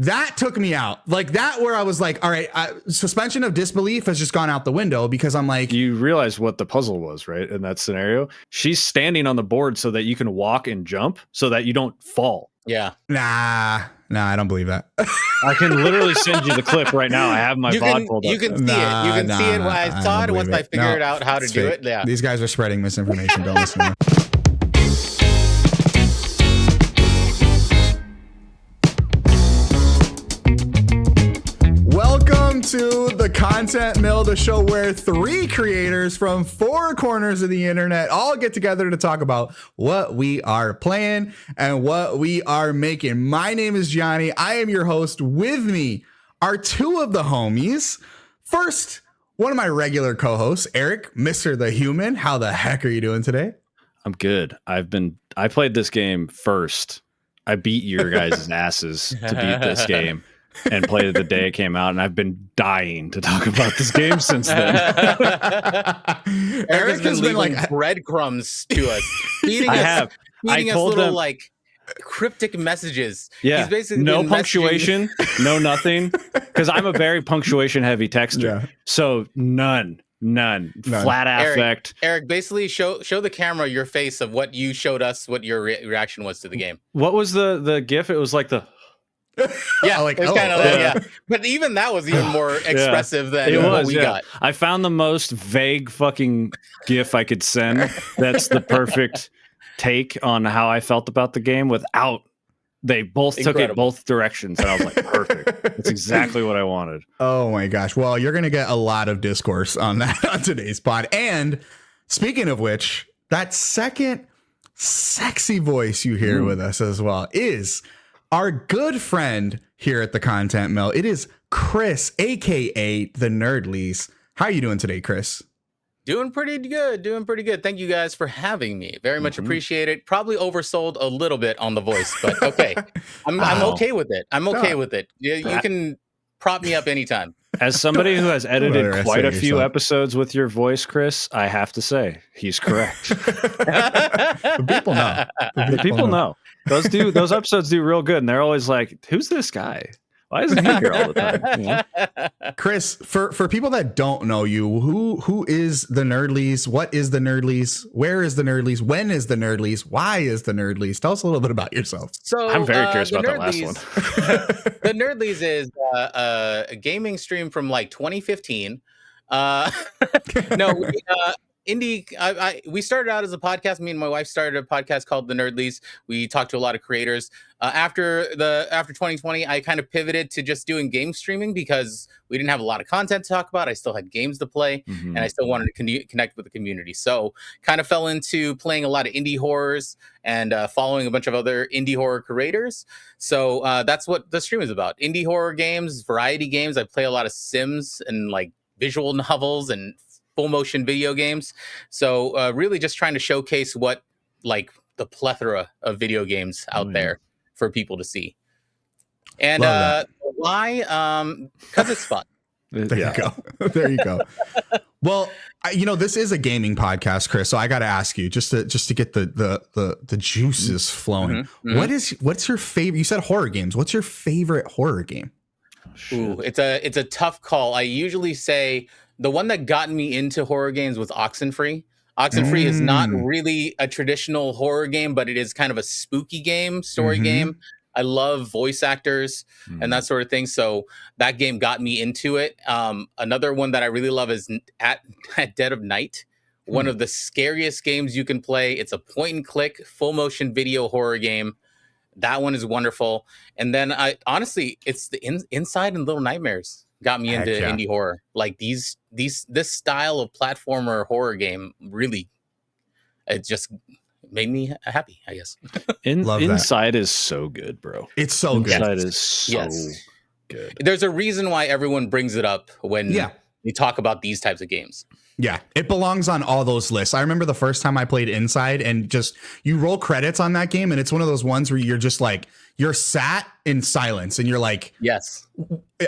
That took me out. Like that, where I was like, all right, suspension of disbelief has just gone out the window because I'm like, you realize what the puzzle was, right? In that scenario, she's standing on the board so that you can walk and jump so that you don't fall. Yeah. Nah, I don't believe that. I can literally send you the clip right now. I have my VOD pulled up. You can see it. You can see it when I saw it once I figured out how to do it. Yeah. These guys are spreading misinformation. Don't listen to them. Welcome to the Content Mill, the show where three creators from four corners of the internet all get together to talk about what we are playing and what we are making. My name is Johnny. I am your host. With me are two of the homies. First, one of my regular co-hosts, Eric, Mr. The Human. How the heck are you doing today? I'm good. I played this game first. I beat your guys' asses to beat this game. And played it the day it came out, and I've been dying to talk about this game since then. Eric has been like breadcrumbs to us, feeding us little like cryptic messages. Yeah, he's basically no punctuation, no nothing, because I'm a very punctuation heavy texter. Yeah. So none. Flat affect. Eric, basically show the camera your face of what you showed us, what your reaction was to the game. What was the GIF? It was like the. Yeah, like it's kind of yeah. But even that was even more expressive than what we got. I found the most vague fucking GIF I could send. That's the perfect take on how I felt about the game without they both took it both directions, and I was like, perfect. That's exactly what I wanted. Oh my gosh. Well, you're gonna get a lot of discourse on that on today's pod. And speaking of which, that second sexy voice you hear with us as well is our good friend here at the Content Mill. It is Chris, aka the Nerdlies. How are you doing today, Chris? Doing pretty good. Thank you guys for having me. Very much appreciate it. Probably oversold a little bit on the voice, but okay. I'm okay with it. I'm okay with it. You can prop me up anytime. As somebody who has edited quite a few episodes with your voice, Chris, I have to say he's correct. The people know. People know. Those episodes do real good, and they're always like, "Who's this guy? Why isn't he here all the time?" You know? Chris, for people that don't know you, who is the Nerdlies? What is the Nerdlies? Where is the Nerdlies? When is the Nerdlies? Why is the Nerdlies? Tell us a little bit about yourself. So I'm very curious about that last one. The Nerdlies is a gaming stream from like 2015. We started out as a podcast. Me and my wife started a podcast called The Nerdlies. We talked to a lot of creators. After 2020, I kind of pivoted to just doing game streaming because we didn't have a lot of content to talk about. I still had games to play, and I still wanted to connect with the community. So kind of fell into playing a lot of indie horrors and following a bunch of other indie horror creators. So that's what the stream is about. Indie horror games, variety games. I play a lot of Sims and like visual novels and full motion video games. So really just trying to showcase what like the plethora of video games out there for people to see. And why? Because it's fun. There you go. There you go. Well, this is a gaming podcast, Chris. So I got to ask you just to get the juices flowing. What's your favorite? You said horror games. What's your favorite horror game? Ooh, it's a tough call. I usually say the one that got me into horror games was Oxenfree. Oxenfree is not really a traditional horror game, but it is kind of a spooky game, story game. I love voice actors and that sort of thing. So that game got me into it. Another one that I really love is at Dead of Night. One of the scariest games you can play. It's a point and click, full motion video horror game. That one is wonderful. And then it's the Inside and Little Nightmares got me into indie horror. Like this style of platformer horror game really, it just made me happy, I guess. Inside is so good, bro. It's so good. Inside is so good. There's a reason why everyone brings it up when we talk about these types of games. Yeah, it belongs on all those lists. I remember the first time I played Inside, and just you roll credits on that game, and it's one of those ones where you're just like, you're sat in silence and you're like, yes,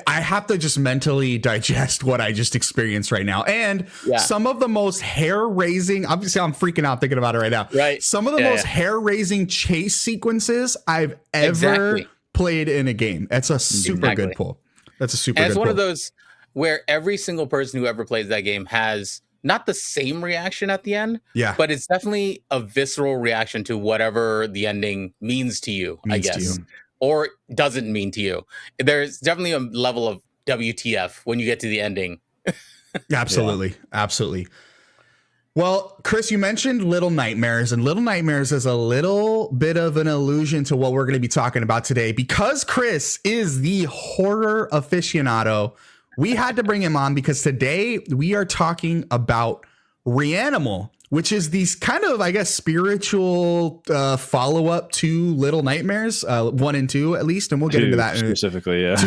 I have to just mentally digest what I just experienced right now. And some of the most hair raising, obviously I'm freaking out thinking about it right now. Right. Some of the most hair raising chase sequences I've ever played in a game. That's a super good pull. That's a super good pull. It's one of those where every single person who ever plays that game has not the same reaction at the end, but it's definitely a visceral reaction to whatever the ending means to you, I guess, or doesn't mean to you. There's definitely a level of WTF when you get to the ending. Absolutely. Well, Chris, you mentioned Little Nightmares, and Little Nightmares is a little bit of an allusion to what we're going to be talking about today. Because Chris is the horror aficionado, we had to bring him on because today we are talking about Reanimal, which is these kind of, I guess, spiritual follow-up to Little Nightmares, 1 and 2 at least, and we'll get into that specifically. Yes.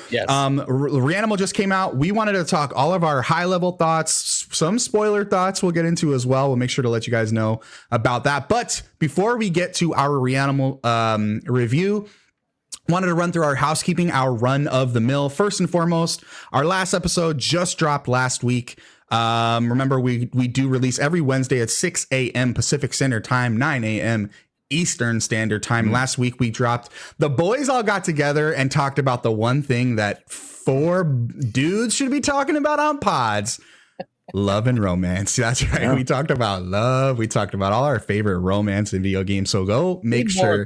Reanimal just came out. We wanted to talk all of our high-level thoughts, some spoiler thoughts we'll get into as well. We'll make sure to let you guys know about that. But before we get to our Reanimal review, wanted to run through our housekeeping, our run of the mill. First and foremost, our last episode just dropped last week. Remember, we do release every Wednesday at 6 a.m. Pacific Standard Time, 9 a.m. Eastern Standard Time. Last week we dropped, the boys all got together and talked about the one thing that 4 dudes should be talking about on pods: love and romance. That's right. Yeah. We talked about love. We talked about all our favorite romance in video games. So go make sure.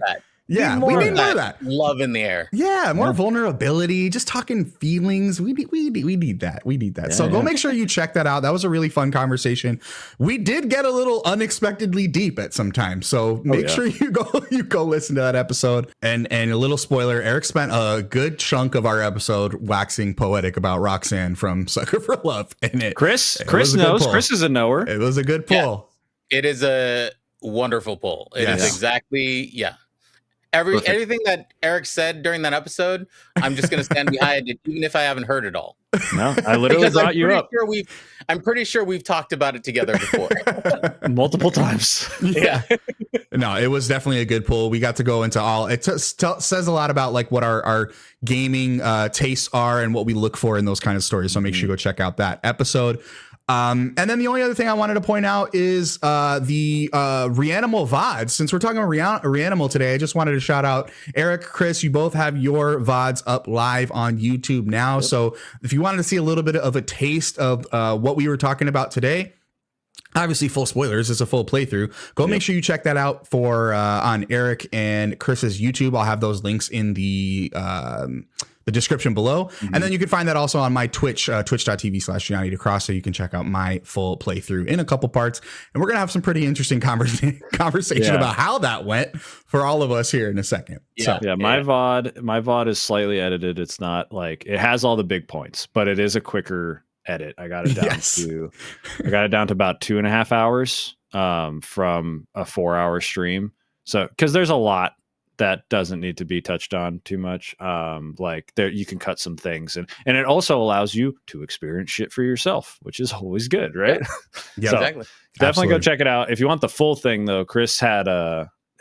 Yeah, we need more of that. Love in the air. Yeah, more vulnerability, just talking feelings. We need that. We need that. So go make sure you check that out. That was a really fun conversation. We did get a little unexpectedly deep at some time. So make sure you go listen to that episode. And a little spoiler, Eric spent a good chunk of our episode waxing poetic about Roxanne from Sucker for Love. And Chris knows. Chris is a knower. It was a good pull. Yeah, it is a wonderful pull. It is exactly, everything that Eric said during that episode, I'm just going to stand behind it, even if I haven't heard it all. No, I literally brought you up. I'm pretty sure we've talked about it together before. Multiple times. Yeah. No, it was definitely a good pull. We got to go into all. It says a lot about like what our gaming tastes are and what we look for in those kind of stories. So make sure you go check out that episode. And then the only other thing I wanted to point out is the Reanimal VODs. Since we're talking about Reanimal today, I just wanted to shout out Eric, Chris. You both have your VODs up live on YouTube now. Yep. So if you wanted to see a little bit of a taste of what we were talking about today, obviously full spoilers, it's a full playthrough. Go make sure you check that out for on Eric and Chris's YouTube. I'll have those links in the description below. And then you can find that also on my Twitch, twitch.tv/JohnnyDeCross, so you can check out my full playthrough in a couple parts. And we're going to have some pretty interesting conversation about how that went for all of us here in a second. My VOD is slightly edited. It's not like, it has all the big points, but it is a quicker edit. I got it down to about 2.5 hours from a 4-hour stream. So, because there's a lot that doesn't need to be touched on too much. Like there, you can cut some things, and it also allows you to experience shit for yourself, which is always good, right? Yeah, so exactly. Definitely go check it out. If you want the full thing, though, Chris had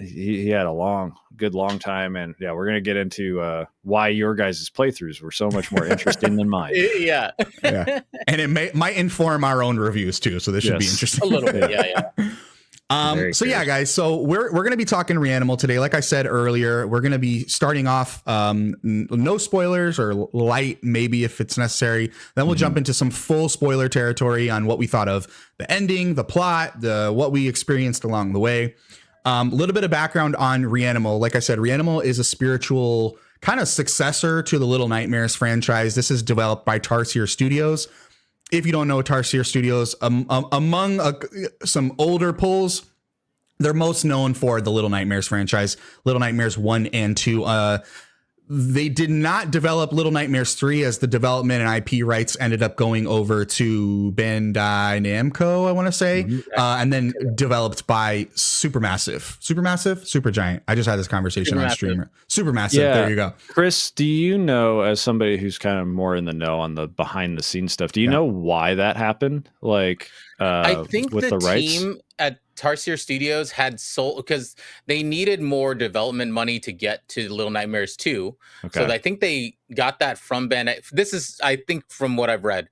he had a good long time, and we're gonna get into why your guys' playthroughs were so much more interesting than mine. Yeah, and it might inform our own reviews too. So this should be interesting a little bit. Yeah. Guys, so we're going to be talking Reanimal today. Like I said earlier, we're going to be starting off no spoilers, or light maybe if it's necessary. Then we'll jump into some full spoiler territory on what we thought of the ending, the plot, what we experienced along the way. A little bit of background on Reanimal. Like I said, Reanimal is a spiritual kind of successor to the Little Nightmares franchise. This is developed by Tarsier Studios. If you don't know Tarsier Studios, among some older pulls, they're most known for the Little Nightmares franchise, Little Nightmares 1 and 2. They did not develop Little Nightmares 3, as the development and IP rights ended up going over to Bandai Namco, I want to say, and then developed by Supergiant. I just had this conversation on streamer. Supermassive. Yeah. There you go. Chris, do you know, as somebody who's kind of more in the know on the behind the scenes stuff, do you know why that happened? Like, I think with the rights? team at Tarsier Studios had sold, because they needed more development money to get to Little Nightmares 2. Okay. So I think they got that from Bandai. This is, I think, from what I've read,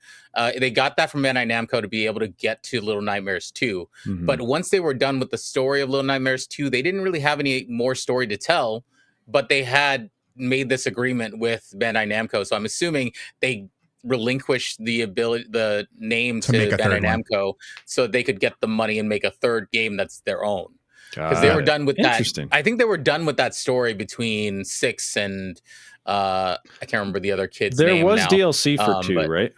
they got that from Bandai Namco to be able to get to Little Nightmares 2. But once they were done with the story of Little Nightmares 2, they didn't really have any more story to tell. but they had made this agreement with Bandai Namco, so I'm assuming they relinquished the name to Bandai Namco so they could get the money and make a third game that's their own. Because they were done with that. I think they were done with that story between 6 and I can't remember the other kid's name. There was now. DLC for 2, right?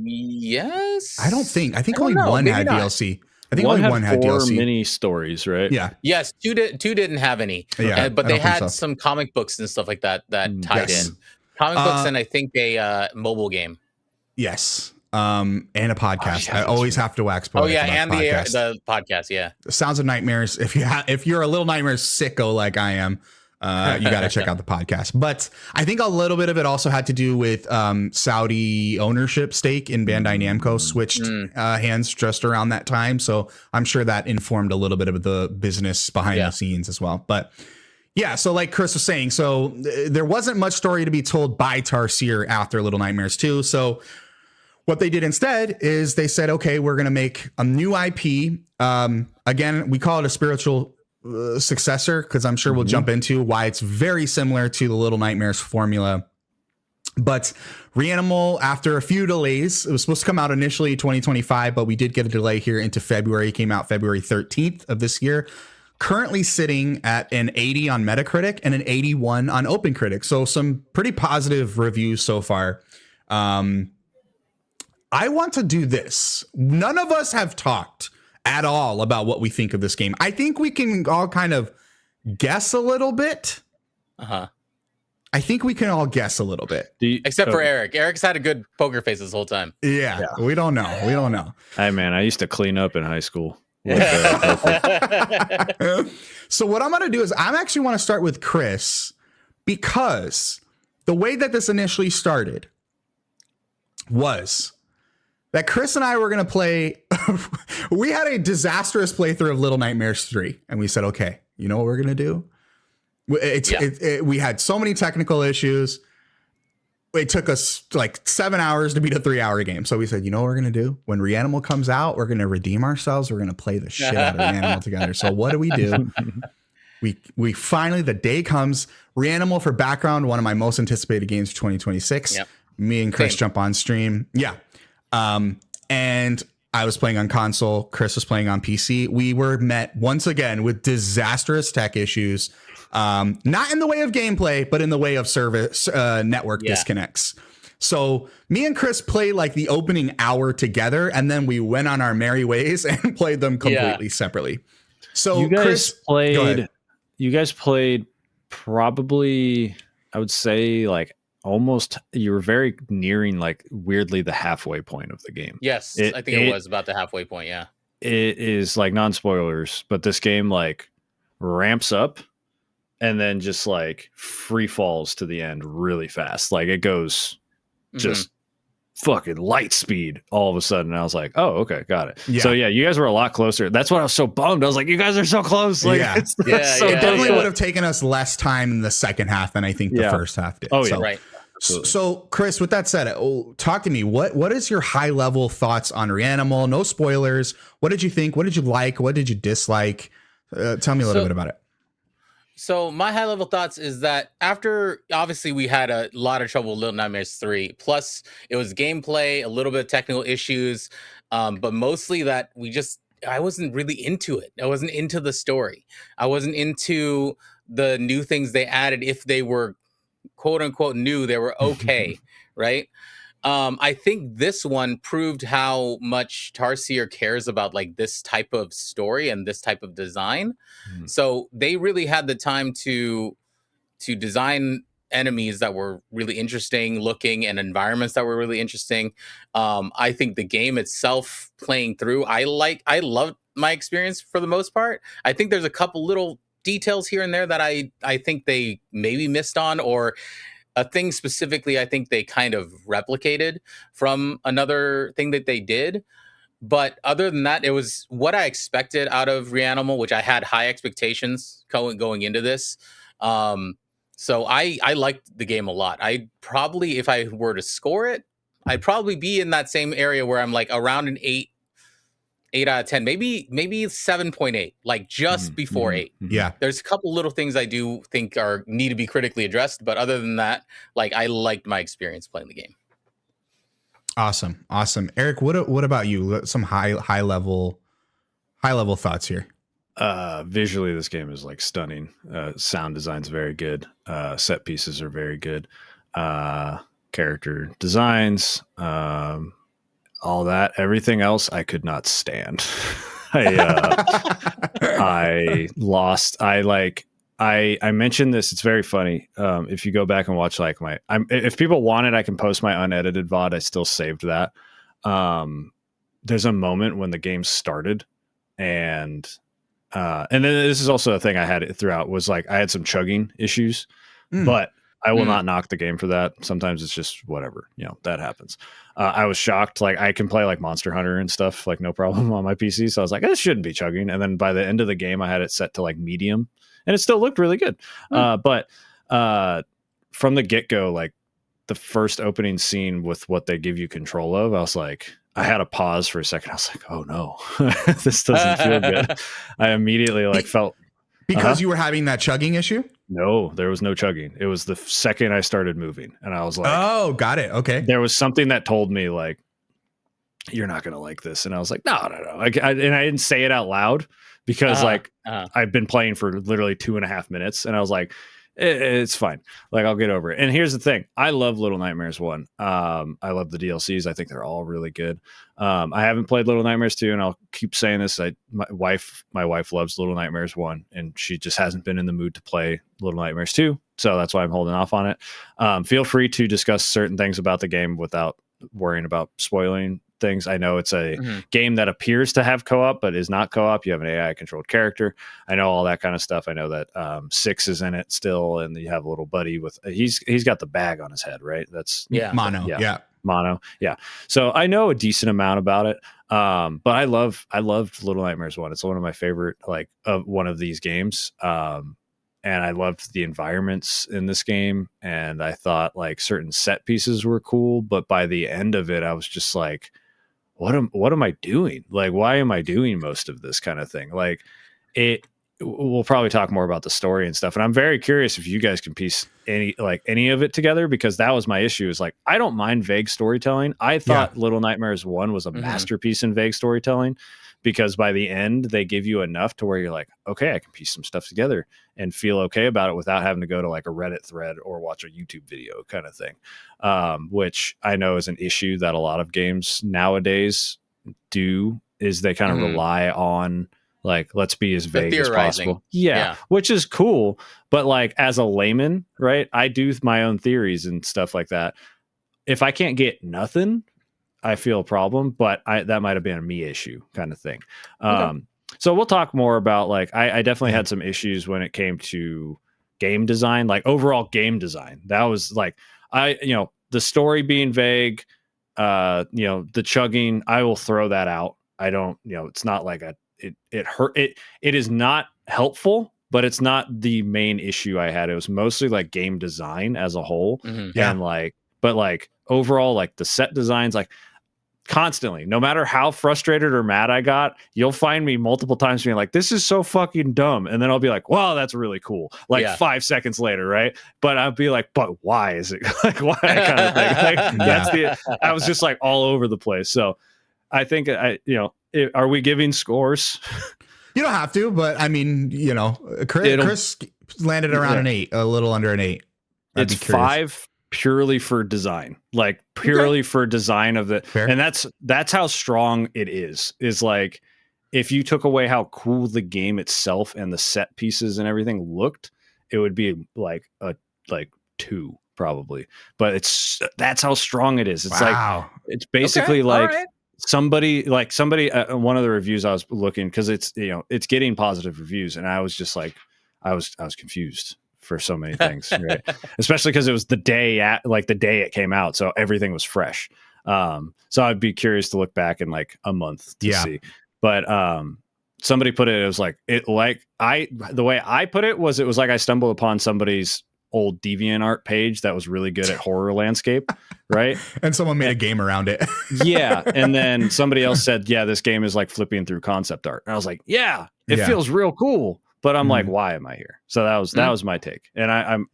Yes. I don't think. I think only one had DLC. I think only one had four DLC. mini stories, right? Yeah. Yes, two didn't have any. Yeah, but they had some comic books and stuff like that tied in. Comic books and I think a mobile game. Yes. And a podcast. I always have to wax poetic. Oh yeah, and the podcast. Yeah. Sounds of Nightmares. If you're a Little Nightmares sicko like I am, you got to check out the podcast. But I think a little bit of it also had to do with Saudi ownership stake in Bandai Namco switched hands just around that time. So I'm sure that informed a little bit of the business behind the scenes as well. But yeah, so like Chris was saying, so there wasn't much story to be told by Tarsier after Little Nightmares 2. So what they did instead is they said, okay, we're going to make a new IP. Again, we call it a spiritual successor because I'm sure we'll jump into why it's very similar to the Little Nightmares formula. But Reanimal, after a few delays, it was supposed to come out initially 2025, but we did get a delay here into February. It came out February 13th of this year. Currently sitting at an 80 on Metacritic and an 81 on OpenCritic. So some pretty positive reviews so far. I want to do this. None of us have talked at all about what we think of this game. I think we can all kind of guess a little bit. I think we can all guess a little bit. Except for Eric. Eric's had a good poker face this whole time. Yeah. We don't know. We don't know. Hey, man, I used to clean up in high school. So what I'm going to do is I'm actually want to start with Chris because the way that this initially started was that Chris and I were going to play. We had a disastrous playthrough of Little Nightmares 3. And we said, okay, you know what we're going to do? We had so many technical issues. It took us like 7 hours to beat a 3-hour game. So we said, you know what we're going to do? When Reanimal comes out, we're going to redeem ourselves. We're going to play the shit out of Reanimal together. So what do? We finally, the day comes. Reanimal, for background, one of my most anticipated games for 2026. Yep. Me and Chris jump on stream. Yeah. And I was playing on console. Chris was playing on PC. We were met once again with disastrous tech issues. Not in the way of gameplay, but in the way of service network disconnects. So me and Chris played like the opening hour together, and then we went on our merry ways and played them completely separately. So you guys Chris, you guys played probably, I would say, like almost, you were very nearing like weirdly the halfway point of the game. Yes, I think it was about the halfway point. Yeah, it is like non-spoilers, but this game like ramps up and then just like free falls to the end really fast. Like it goes just fucking light speed all of a sudden. And I was like, oh, okay, got it. Yeah. So yeah, you guys were a lot closer. That's why I was so bummed. I was like, you guys are so close. Like, it definitely would have taken us less time in the second half than I think the first half did. Oh yeah, right. So Chris, with that said, talk to me. What is your high level thoughts on Reanimal? No spoilers. What did you think? What did you like? What did you dislike? Tell me a little bit about it. So my high level thoughts is that after obviously we had a lot of trouble with Little Nightmares 3, plus it was gameplay, a little bit of technical issues, but mostly that I wasn't really into it. I wasn't into the story. I wasn't into the new things they added. If they were quote unquote new, they were okay. Right. I think this one proved how much Tarsier cares about like this type of story and this type of design. So they really had the time to design enemies that were really interesting looking and environments that were really interesting. I think the game itself playing through, I loved my experience for the most part. I think there's a couple little details here and there that I think they maybe missed on, or a thing specifically I think they kind of replicated from another thing that they did. But other than that, it was what I expected out of Reanimal, which I had high expectations going into this. So I liked the game a lot. I'd probably, if I were to score it, I'd probably be in that same area where I'm like around an 8 8 out of 10, maybe 7.8, like just before 8. Yeah. There's a couple little things I do think need to be critically addressed, but other than that, like I liked my experience playing the game. Awesome. Eric, what about you? Some high level thoughts here. Visually, this game is like stunning. Sound design's very good. Set pieces are very good. Character designs, all that. Everything else I could not stand. I lost. I mentioned this. It's very funny. If you go back and watch like if people want it, I can post my unedited VOD. I still saved that. There's a moment when the game started, and then this is also a thing I had throughout, was like I had some chugging issues, but I will not knock the game for that. Sometimes it's just whatever, that happens. I was shocked. Like I can play like Monster Hunter and stuff, like no problem on my PC. So I was like, this shouldn't be chugging. And then by the end of the game, I had it set to like medium, and it still looked really good. But from the get-go, like the first opening scene with what they give you control of, I was like, I had a pause for a second. I was like, oh no, this doesn't feel good. I immediately felt. Because you were having that chugging issue? No, there was no chugging. It was the second I started moving, and I was like, oh, got it. Okay. There was something that told me like, you're not going to like this. And I was like, no. And I didn't say it out loud because I've been playing for literally 2.5 minutes, and I was like, it's fine. Like I'll get over it. And here's the thing. I love Little Nightmares 1. I love the DLCs. I think they're all really good. I haven't played Little Nightmares 2, and I'll keep saying this. My wife loves Little Nightmares 1, and she just hasn't been in the mood to play Little Nightmares 2. So that's why I'm holding off on it. Feel free to discuss certain things about the game without worrying about spoiling things. I know it's a game that appears to have co-op, but is not co-op. You have an AI controlled character. I know all that kind of stuff. I know that Six is in it still, and you have a little buddy with he's got the bag on his head, right? That's mono. Mono. Yeah. So I know a decent amount about it. But I loved Little Nightmares 1. It's one of my favorite of one of these games. And I loved the environments in this game, and I thought certain set pieces were cool, but by the end of it, I was just like, what am I doing? Like, why am I doing most of this kind of thing? We'll probably talk more about the story and stuff. And I'm very curious if you guys can piece any of it together, because that was my issue, is I don't mind vague storytelling. I thought Little Nightmares 1 was a masterpiece in vague storytelling, because by the end they give you enough to where you're like, okay, I can piece some stuff together and feel okay about it without having to go to a Reddit thread or watch a YouTube video kind of thing. Which I know is an issue that a lot of games nowadays do, is they kind of rely on let's be as vague as possible. Yeah, which is cool. But as a layman, right, I do my own theories and stuff like that. If I can't get nothing, I feel a problem, but that might have been a me issue kind of thing. Okay. So we'll talk more about I definitely had some issues when it came to game design, overall game design. That was the story being vague, the chugging, I will throw that out. I don't, it's not it hurt. It is not helpful, but it's not the main issue I had. It was mostly game design as a whole. And but overall, the set designs, constantly, no matter how frustrated or mad I got, you'll find me multiple times being like, this is so fucking dumb. And then I'll be like, wow, that's really cool. 5 seconds later. Right. But I'll be like, but why is it why kind of thing? That's I was just all over the place. So I think are we giving scores? You don't have to, but I mean, Chris landed around an 8, a little under an 8. It's 5 purely for design, purely for design of the Fair. And that's how strong it is if you took away how cool the game itself and the set pieces and everything looked, it would be a 2 probably. But that's how strong it is. It's it's basically somebody one of the reviews I was looking, because it's it's getting positive reviews, and I was just I was confused for so many things, right? Especially because it was the day it came out, so everything was fresh. So I'd be curious to look back in a month to see. But somebody put it was the way I put it was I stumbled upon somebody's old DeviantArt page that was really good at horror landscape, right? And someone made a game around it. Yeah. And then somebody else said, yeah, this game is like flipping through concept art. And I was like, yeah, it feels real cool. But I'm like, why am I here? So that was my take. And I'm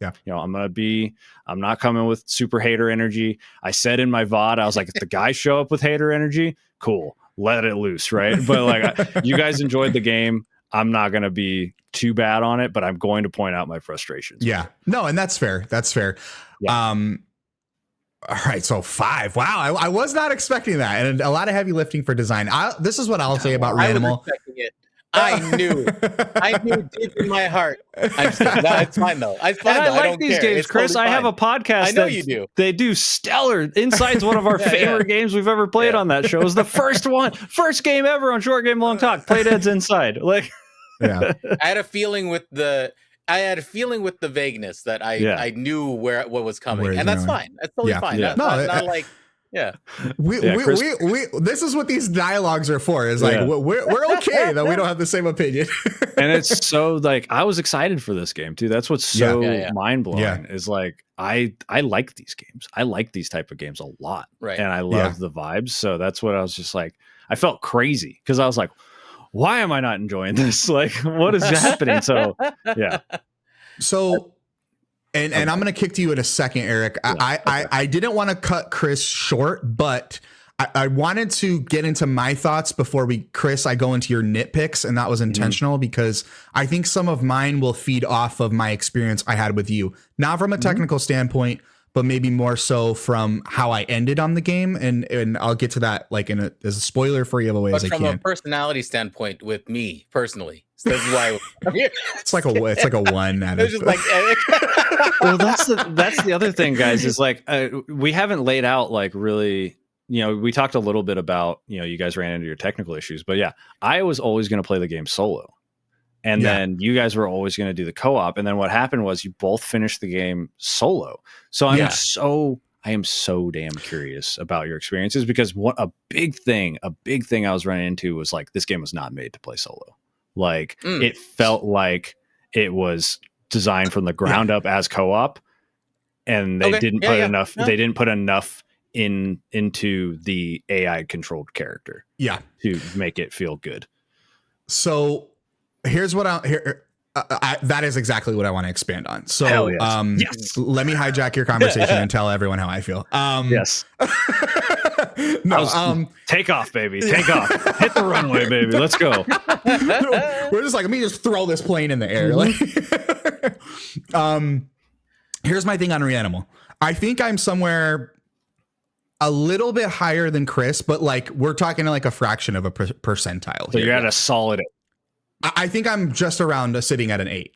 not coming with super hater energy. I said in my VOD, I was like, if the guys show up with hater energy, cool, let it loose, right? But like, you guys enjoyed the game. I'm not going to be too bad on it, but I'm going to point out my frustrations. Yeah, no, and that's fair. That's fair. Yeah. All right, so 5. Wow, I was not expecting that, and a lot of heavy lifting for design. This is what I'll say about Reanimal. I knew deep in my heart. I'm just kidding. No, it's fine though. It's fine. And I like these games, Chris. Totally I have a podcast. I know you do. They do stellar. Inside's one of our favorite games we've ever played on that show. It was the first game ever on Short Game Long Talk. Played Ed's Inside. Like, yeah. I had a feeling with the vagueness that I knew what was coming, and that's fine. That's totally fine. Yeah. Not like. Yeah, we this is what these dialogues are for. Is like we're okay that we don't have the same opinion. And it's so like I was excited for this game too. That's what's so mind blowing. Is like I like these games. I like these type of games a lot, right? And I love the vibes. So that's what I was just like. I felt crazy because I was like, why am I not enjoying this? Like, what is happening? So yeah. So. And I'm going to kick to you in a second, Eric. I didn't want to cut Chris short, but I wanted to get into my thoughts before I go into your nitpicks. And that was intentional because I think some of mine will feed off of my experience I had with you, not from a technical standpoint, but maybe more so from how I ended on the game. And I'll get to that like as a spoiler free giveaway as I can. From a personality standpoint with me personally. So this is why I'm here. It's like a 1 out of. Just like, well, that's the other thing, guys, is like we haven't laid out like really, we talked a little bit about, you guys ran into your technical issues, but yeah, I was always going to play the game solo. And then you guys were always going to do the co-op. And then what happened was you both finished the game solo. So I am so damn curious about your experiences because what a big thing I was running into was like, this game was not made to play solo. Like it felt like it was designed from the ground up as co-op, and they didn't put enough. No. They didn't put enough into the AI controlled character. Yeah, to make it feel good. So here's what that is exactly what I want to expand on. So yes. Let me hijack your conversation and tell everyone how I feel. Yes. No, take off, baby. Take off. Hit the runway, baby. Let's go. We're just like, let me just throw this plane in the air. Like, here's my thing on Reanimal. I think I'm somewhere a little bit higher than Chris, but like we're talking like a fraction of a percentile. So you're at a solid 8. I think I'm just around sitting at an 8.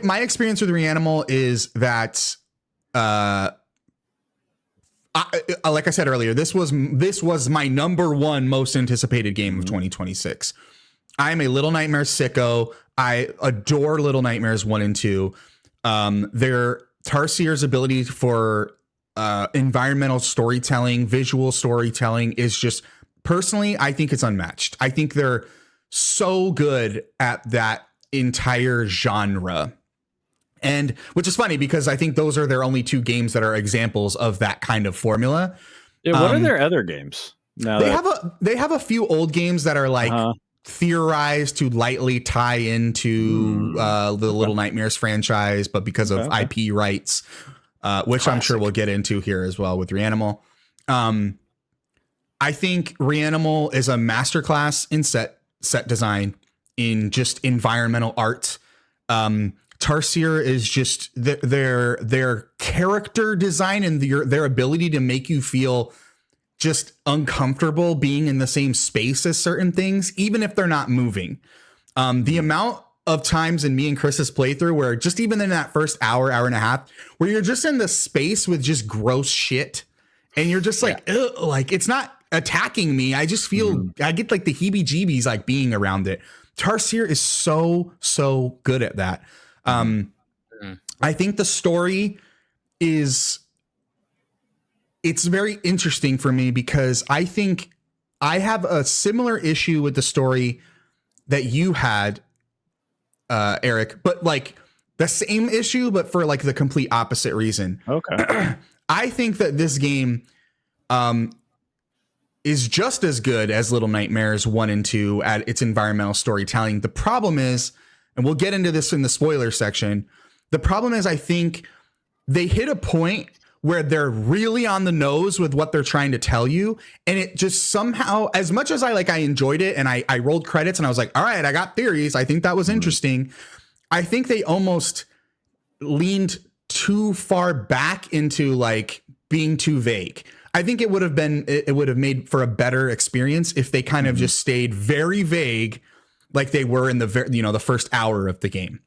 My experience with Reanimal is that, like I said earlier, this was my number 1 most anticipated game of 2026. I'm a Little Nightmares sicko. I adore Little Nightmares 1 and 2. Their Tarsiers' ability for environmental storytelling, visual storytelling is just, personally, I think it's unmatched. I think they're so good at that entire genre. And which is funny because I think those are their only 2 games that are examples of that kind of formula. Yeah, what are their other games? They have a few old games that are like theorized to lightly tie into the Little Nightmares franchise, but because of IP rights, which I'm sure we'll get into here as well with Reanimal. I think Reanimal is a masterclass in set design, in just environmental art. Tarsier is just their character design and their ability to make you feel just uncomfortable being in the same space as certain things, even if they're not moving. The amount of times in me and Chris's playthrough where just even in that first hour and a half, where you're just in the space with just gross shit and you're just like, like it's not attacking me. I just feel, I get like the heebie-jeebies like being around it. Tarsier is so good at that. I think the story it's very interesting for me because I think I have a similar issue with the story that you had, Eric, but like the same issue, but for like the complete opposite reason. Okay. I think that this game is just as good as Little Nightmares 1 and 2 at its environmental storytelling. The problem is, and we'll get into this in the spoiler section, the problem is I think they hit a point where they're really on the nose with what they're trying to tell you. And it just somehow, as much as I enjoyed it and I rolled credits and I was like, all right, I got theories. I think that was interesting. I think they almost leaned too far back into like being too vague. I think it would have made for a better experience if they kind of just stayed very vague, like they were in the first hour of the game.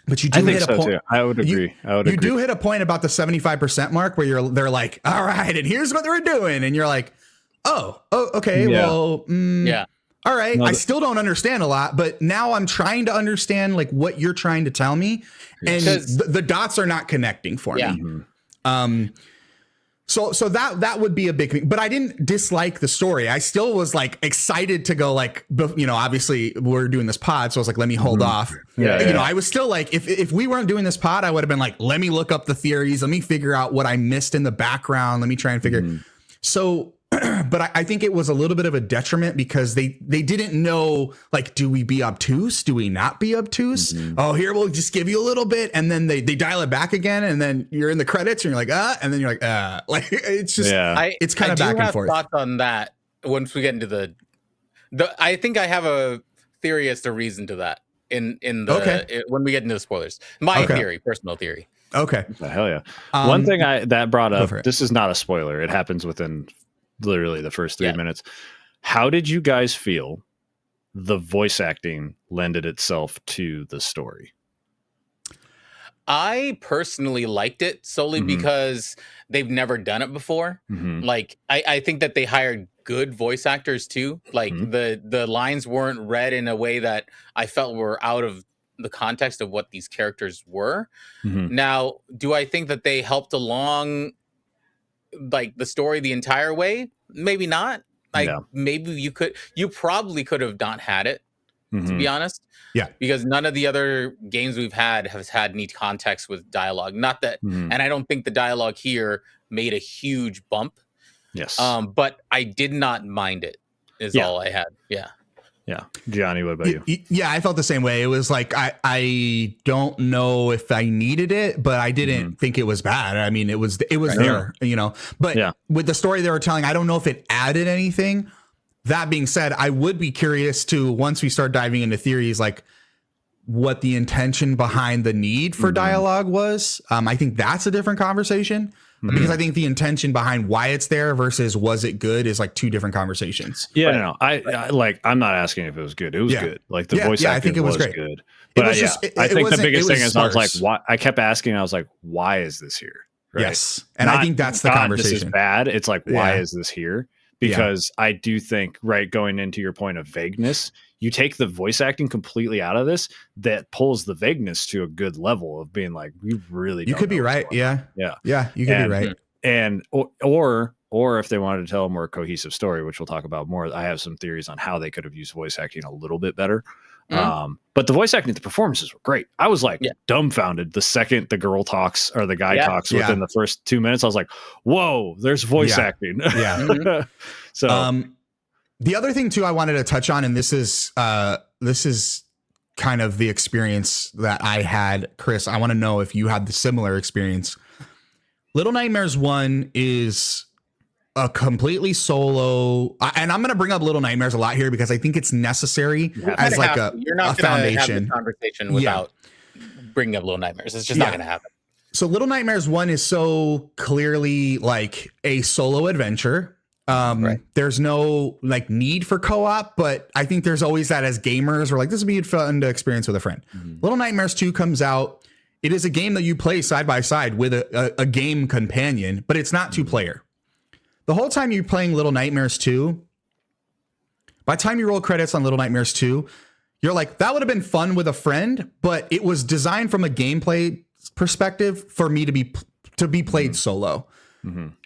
But you do hit a point. I would agree. You do hit a point about the 75% mark where they're like, all right, and here's what they're doing, and you're like, oh, okay, well, yeah. All right. I still don't understand a lot, but now I'm trying to understand like what you're trying to tell me, and the dots are not connecting for me. So that would be a big thing, but I didn't dislike the story. I still was like excited to go, like, obviously we're doing this pod. So I was like, let me hold off. I was still like, if we weren't doing this pod, I would have been like, let me look up the theories. Let me figure out what I missed in the background. Let me try and figure. So, but I think it was a little bit of a detriment because they didn't know, like, do we be obtuse? Do we not be obtuse? Oh, here, we'll just give you a little bit. And then they dial it back again. And then you're in the credits and you're like, and then you're like, like, it's just, it's kind of back and forth. I do have thoughts on that once we get into the I think I have a theory as to reason to that when we get into the spoilers. My theory, personal theory. Okay. Hell yeah. One thing that brought up, this is not a spoiler. It happens within literally the first 3 minutes. How did you guys feel the voice acting lended itself to the story? I personally liked it solely because they've never done it before. Like, I think that they hired good voice actors too. Like the lines weren't read in a way that I felt were out of the context of what these characters were. Now, do I think that they helped along like the story the entire way? Maybe not. Like maybe you probably could have not had it, to be honest. Yeah. Because none of the other games we've had has had any context with dialogue. Not that, and I don't think the dialogue here made a huge bump. Yes. But I did not mind it, is all I had. Yeah. Yeah. Johnny, what about you? Yeah, I felt the same way. It was like, I don't know if I needed it, but I didn't think it was bad. I mean, it was there, but with the story they were telling, I don't know if it added anything. That being said, I would be curious to, once we start diving into theories, like what the intention behind the need for dialogue was. I think that's a different conversation. Because I think the intention behind why it's there versus was it good is like two different conversations. Yeah, no, I'm not asking if it was good. It was good. Like the voice acting, I think it was great. Good. But I think the biggest thing is I was like, why? I kept asking. I was like, why is this here? Right? Yes, and I think that's the conversation. This is bad. It's like, why is this here? Because I do think, going into your point of vagueness, you take the voice acting completely out of this, that pulls the vagueness to a good level of being like, we really don't you could be right. Yeah, you could be right. And or if they wanted to tell a more cohesive story, which we'll talk about more, I have some theories on how they could have used voice acting a little bit better. But the voice acting, the performances were great. I was like dumbfounded the second the girl talks or the guy talks within the first 2 minutes. I was like, whoa, there's voice acting. So the other thing too I wanted to touch on, and this is kind of the experience that I had, Chris. I want to know if you had the similar experience. Little Nightmares 1 is a completely solo, and I'm going to bring up Little Nightmares a lot here because I think it's necessary as like you're not a foundation. Have the conversation without bringing up Little Nightmares. It's just not going to happen. So Little Nightmares 1 is so clearly like a solo adventure. There's no like need for co-op, but I think there's always that as gamers, we're like, this would be fun to experience with a friend. Little Nightmares 2 comes out. It is a game that you play side by side with a game companion, but it's not 2-player. The whole time you're playing Little Nightmares 2, by the time you roll credits on Little Nightmares 2, you're like, that would have been fun with a friend, but it was designed from a gameplay perspective for me to be played solo.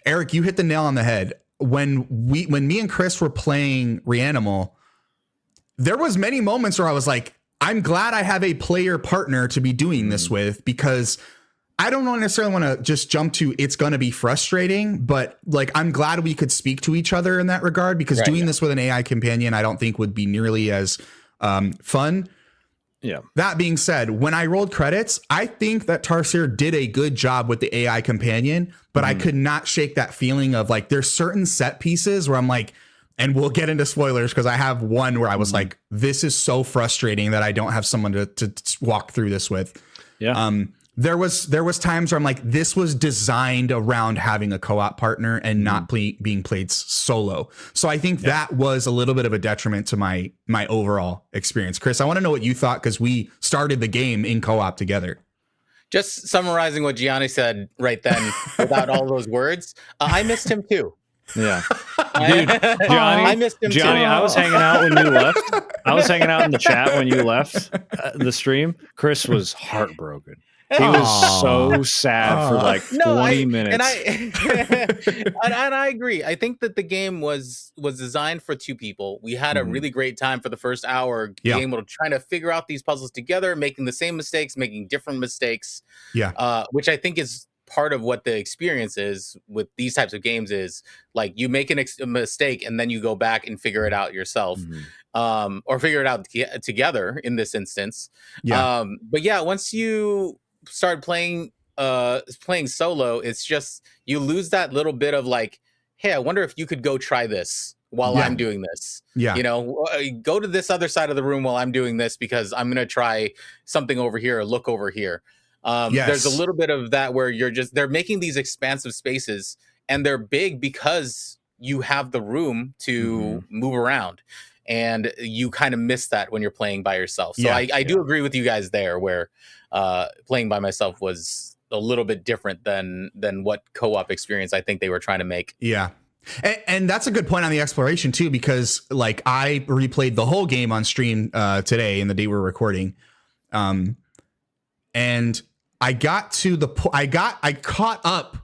Eric, you hit the nail on the head. When me and Chris were playing Reanimal, there was many moments where I was like, I'm glad I have a player partner to be doing this with, because I don't necessarily want to just jump to it's going to be frustrating, but like I'm glad we could speak to each other in that regard, because doing this with an AI companion, I don't think would be nearly as fun. Yeah. That being said, when I rolled credits, I think that Tarsier did a good job with the AI companion, but I could not shake that feeling of like there's certain set pieces where I'm like, and we'll get into spoilers because I have one where I was like, this is so frustrating that I don't have someone to walk through this with. Yeah. There was times where I'm like, this was designed around having a co-op partner and not being played solo. So I think that was a little bit of a detriment to my overall experience. Chris, I want to know what you thought, because we started the game in co-op together. Just summarizing what Gianni said right then without all those words, I missed him too. Yeah. Dude, Johnny, I missed him Johnny, too. I was hanging out when you left. I was hanging out in the chat when you left the stream. Chris was heartbroken. He was so sad for like 20 minutes. And I agree. I think that the game was designed for two people. We had a really great time for the first hour, being able to trying to figure out these puzzles together, making the same mistakes, making different mistakes. Which I think is part of what the experience is with these types of games, is like you make a mistake and then you go back and figure it out yourself, or figure it out together in this instance. But yeah, once you start playing solo, it's just you lose that little bit of like, hey, I wonder if you could go try this while I'm doing this. You know, go to this other side of the room while I'm doing this, because I'm gonna try something over here or look over here. There's a little bit of that where they're making these expansive spaces, and they're big because you have the room to move around, and you kind of miss that when you're playing by yourself. So I do agree with you guys there, where playing by myself was a little bit different than what co-op experience I think they were trying to make. Yeah. And that's a good point on the exploration too, because like I replayed the whole game on stream today in the day we're recording. And I got to I caught up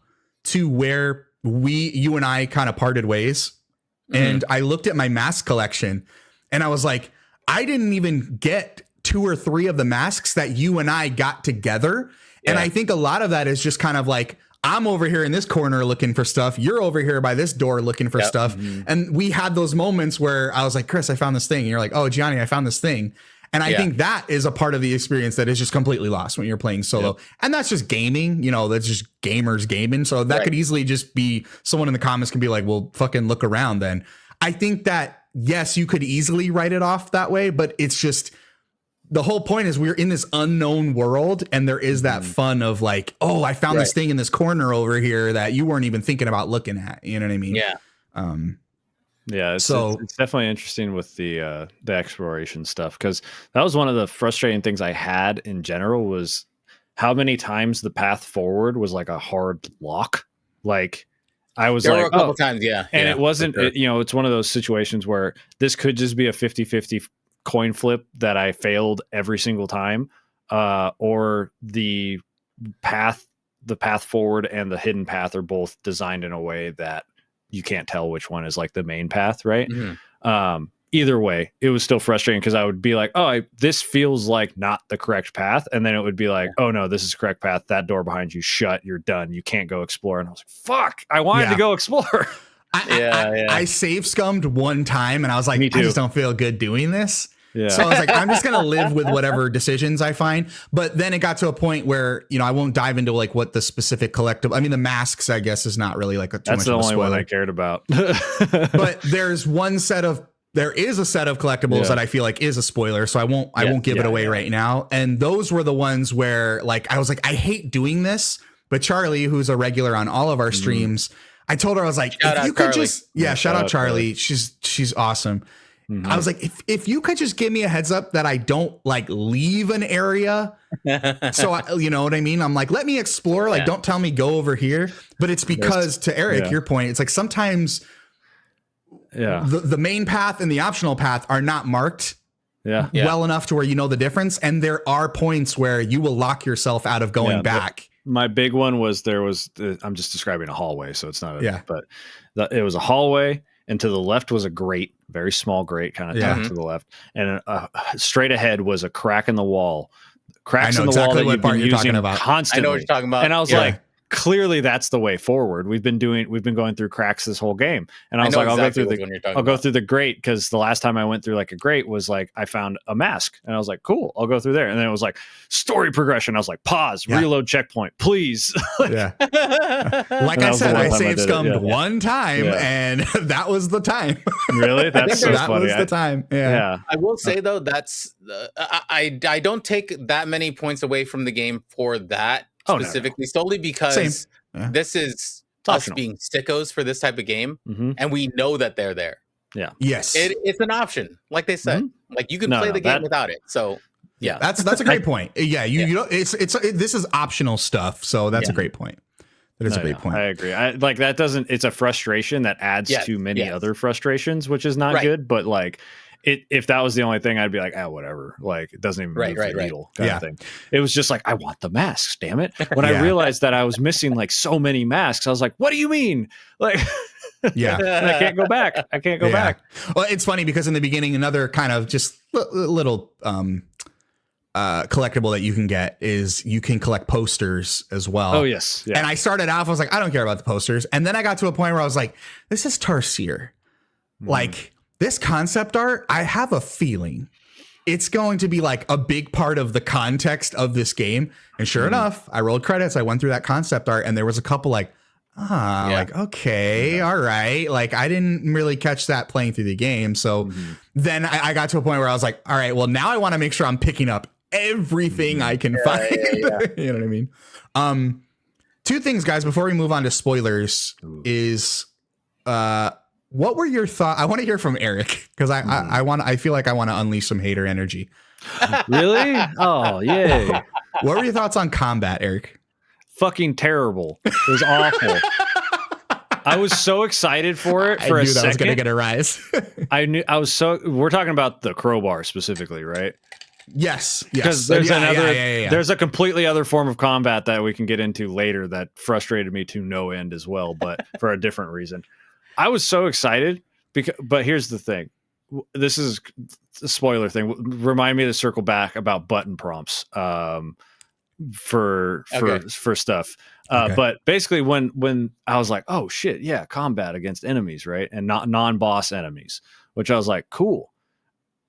to where you and I kind of parted ways. And I looked at my mask collection and I was like, I didn't even get 2 or 3 of the masks that you and I got together. And I think a lot of that is just kind of like, I'm over here in this corner looking for stuff. You're over here by this door looking for stuff. And we had those moments where I was like, Chris, I found this thing. And you're like, oh, Gianni, I found this thing. And I think that is a part of the experience that is just completely lost when you're playing solo. And that's just gaming, you know, that's just gamers gaming. So that could easily just be someone in the comments can be like, well, fucking look around then. I think that, yes, you could easily write it off that way, but it's just the whole point is we're in this unknown world, and there is that fun of like, oh, I found this thing in this corner over here that you weren't even thinking about looking at. You know what I mean? Yeah. Yeah, it's definitely interesting with the exploration stuff, because that was one of the frustrating things I had in general, was how many times the path forward was like a hard lock. Like I was there like were a couple times, and it wasn't, you know, it's one of those situations where this could just be a 50-50 coin flip that I failed every single time, or the path forward and the hidden path are both designed in a way that you can't tell which one is like the main path, right? Either way, it was still frustrating, because I would be like, oh, this feels like not the correct path. And then it would be like, oh no, this is the correct path. That door behind you shut, you're done. You can't go explore. And I was like, fuck, I wanted to go explore. I save scummed one time and I was like, I just don't feel good doing this. Yeah. So I was like, I'm just going to live with whatever decisions I find. But then it got to a point where, you know, I won't dive into like what the specific collectible. I mean, the masks, I guess, is not really like too much of a spoiler. That's the only one I cared about. But there is a set of collectibles that I feel like is a spoiler. So I won't give it away right now. And those were the ones where like, I was like, I hate doing this. But Charlie, who's a regular on all of our streams, I told her, I was like, if you could just, shout out Charlie. She's awesome. I was like, if you could just give me a heads up that I don't like leave an area. So you know what I mean? I'm like, let me explore. Like, don't tell me go over here. But it's because to Eric, your point, it's like sometimes the main path and the optional path are not marked well enough to where you know the difference. And there are points where you will lock yourself out of going back. My big one was I'm just describing a hallway, so it's not but it was a hallway. and to the left was a grate, very small grate, kind of tucked to the left, and straight ahead was a crack in the wall. Cracks in the wall that you've been using constantly. I know what you're talking about. And I was like, clearly that's the way forward. We've been going through cracks this whole game. And I was like, I'll go through the grate, because the last time I went through like a grate was like I found a mask, and I was like, cool, I'll go through there. And then it was like story progression. I was like, pause, reload checkpoint, please. Like I said, I saved scummed one time, and that was the time. Really? That's so that funny. was the time. Yeah. I will say though, that's I don't take that many points away from the game for that. Specifically, solely because this is us being sickos for this type of game, and we know that they're there. Yeah. Yes. It's an option, like they said. Like you can play the game without it. So yeah, that's a great point. Yeah, you know, this is optional stuff. So that's a great point. That is a great point. I agree. Like that doesn't. It's a frustration that adds to many other frustrations, which is not good. But like. If that was the only thing, I'd be like, whatever. Like, it doesn't even move the needle kind of thing. It was just like, I want the masks, damn it. When I realized that I was missing like so many masks, I was like, what do you mean? Like, and I can't go back. I can't go back. Well, it's funny because in the beginning, another kind of just little collectible that you can get is you can collect posters as well. Oh, yes. Yeah. And I started off, I was like, I don't care about the posters. And then I got to a point where I was like, this is Tarsier. Like, this concept art, I have a feeling it's going to be like a big part of the context of this game. And sure enough, I rolled credits. I went through that concept art, and there was a couple like, like, okay, all right. Like, I didn't really catch that playing through the game. So then I got to a point where I was like, all right, well, now I want to make sure I'm picking up everything I can find. You know what I mean? Two things, guys, before we move on to spoilers is what were your thoughts? I want to hear from Eric, because I feel like I want to unleash some hater energy. Really? Oh, yay. What were your thoughts on combat, Eric? Fucking terrible. It was awful. I was so excited for it for a second. I was going to get a rise. We're talking about the crowbar specifically, right? Yes. Because there's there's a completely other form of combat that we can get into later that frustrated me to no end as well, but for a different reason. I was so excited but here's the thing. This is a spoiler thing. Remind me to circle back about button prompts for stuff. But basically when I was like, oh shit, yeah, combat against enemies, right? And not non-boss enemies, which I was like, cool.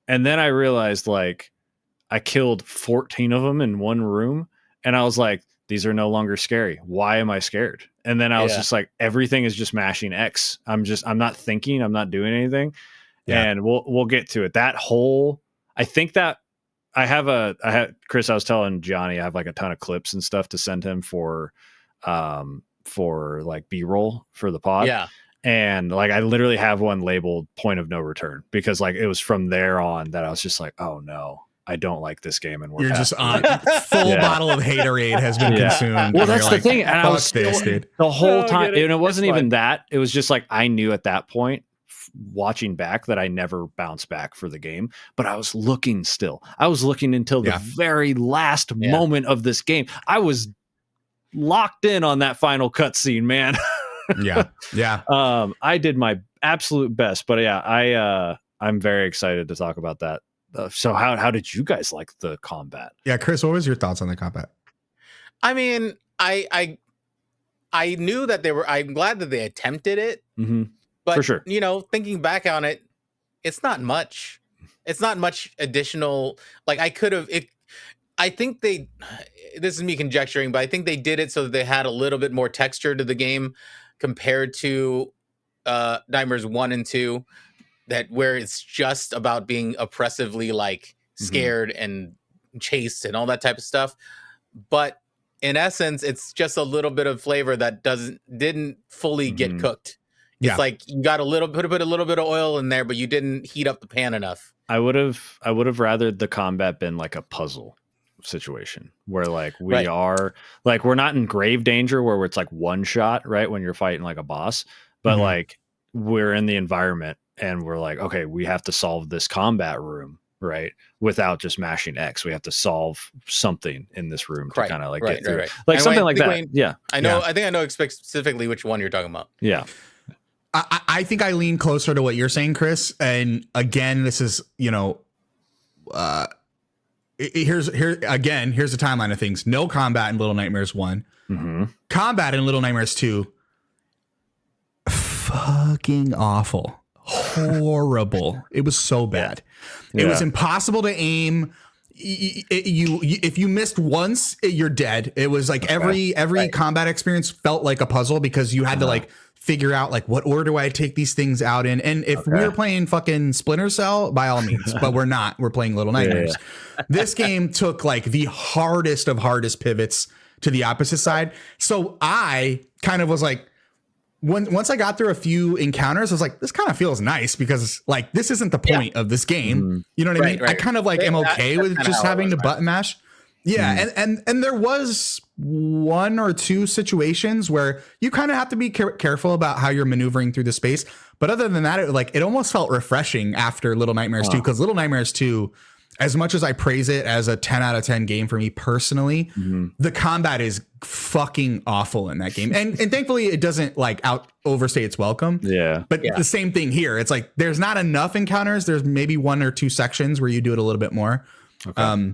And then I realized like I killed 14 of them in one room, and I was like, these are no longer scary. Why am I scared? And then I was just like, everything is just mashing X. I'm not thinking, I'm not doing anything. Yeah. And we'll get to it. I think that I had Chris, I was telling Johnny, I have like a ton of clips and stuff to send him for like B-roll for the pod. Yeah. And like, I literally have one labeled point of no return, because like, it was from there on that I was just like, oh no, I don't like this game, and you're just on full bottle of haterade has been consumed. Well, that's the thing. And I was still, the whole time, and it wasn't even that. It was just like I knew at that point, watching back, that I never bounced back for the game. But I was looking still. I was looking until the very last moment of this game. I was locked in on that final cutscene, man. I did my absolute best, but I'm very excited to talk about that. So how did you guys like the combat? Yeah, Chris, what was your thoughts on the combat? I mean, I knew that I'm glad that they attempted it. But for sure, you know, thinking back on it, it's not much. It's not much additional. Like I think this is me conjecturing, but I think they did it so that they had a little bit more texture to the game compared to Nightmares 1 and 2. That where it's just about being oppressively like scared and chased and all that type of stuff. But in essence, it's just a little bit of flavor that didn't fully get cooked. It's like you got put a little bit of oil in there, but you didn't heat up the pan enough. I would have rather the combat been like a puzzle situation where like we are like, we're not in grave danger where it's like one shot, right? When you're fighting like a boss, but like we're in the environment. And we're like, okay, we have to solve this combat room, right? Without just mashing X. We have to solve something in this room to kind of like get through it. Like something like that. I know. I think I know specifically which one you're talking about. Yeah. I think I lean closer to what you're saying, Chris. And again, this is, here's the timeline of things. No combat in Little Nightmares 1. Mm-hmm. Combat in Little Nightmares 2. Fucking awful. Horrible. It was so bad. It was impossible to aim. If you missed once, you're dead. It was like every combat experience felt like a puzzle because you had to like figure out like what order do I take these things out in. And if we were playing fucking Splinter Cell, by all means, but we're not. We're playing Little Nightmares. This game took like the hardest of hardest pivots to the opposite side. So I kind of was like, once I got through a few encounters, I was like, this kind of feels nice because like this isn't the point of this game. You know what I mean? I kind of like am okay with just having to button mash. Yeah, and there was 1 or 2 situations where you kind of have to be careful about how you're maneuvering through the space. But other than that, it almost felt refreshing after Little Nightmares 2, because Little Nightmares 2, as much as I praise it as a 10 out of 10 game for me personally, the combat is fucking awful in that game. And thankfully it doesn't like overstay its welcome. Yeah. But the same thing here. It's like there's not enough encounters. There's maybe 1 or 2 sections where you do it a little bit more. Okay.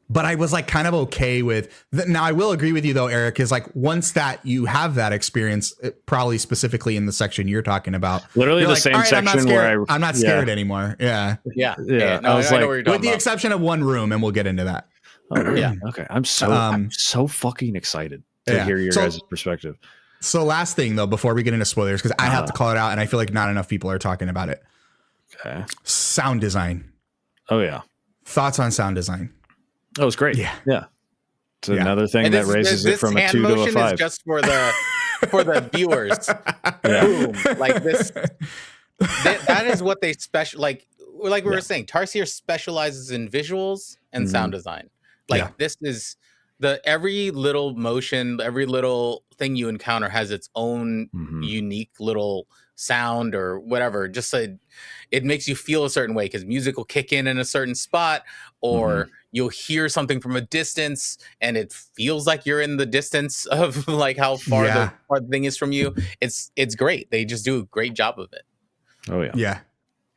But I was like kind of okay with that. Now I will agree with you though, Eric, is like once that you have that experience, probably specifically in the section you're talking about, literally the like, same section where I'm not scared anymore. Yeah. No, I was like, with the exception of 1 room, and we'll get into that. Okay. I'm so fucking excited to hear your guys' perspective. So last thing though, before we get into spoilers, because I have to call it out and I feel like not enough people are talking about it. Okay. Sound design. Oh yeah. Thoughts on sound design? Oh, it's great. Yeah. It's another thing that raises it from a 2 to a 5. Is just for the viewers. Boom. Like this. That is what they like we were saying. Tarsier specializes in visuals and sound design. Like this is every little motion, every little thing you encounter has its own unique little sound or whatever. Just it makes you feel a certain way because music will kick in a certain spot, or you'll hear something from a distance and it feels like you're in the distance of like how far the thing is from you. It's great. They just do a great job of it. Oh yeah. Yeah.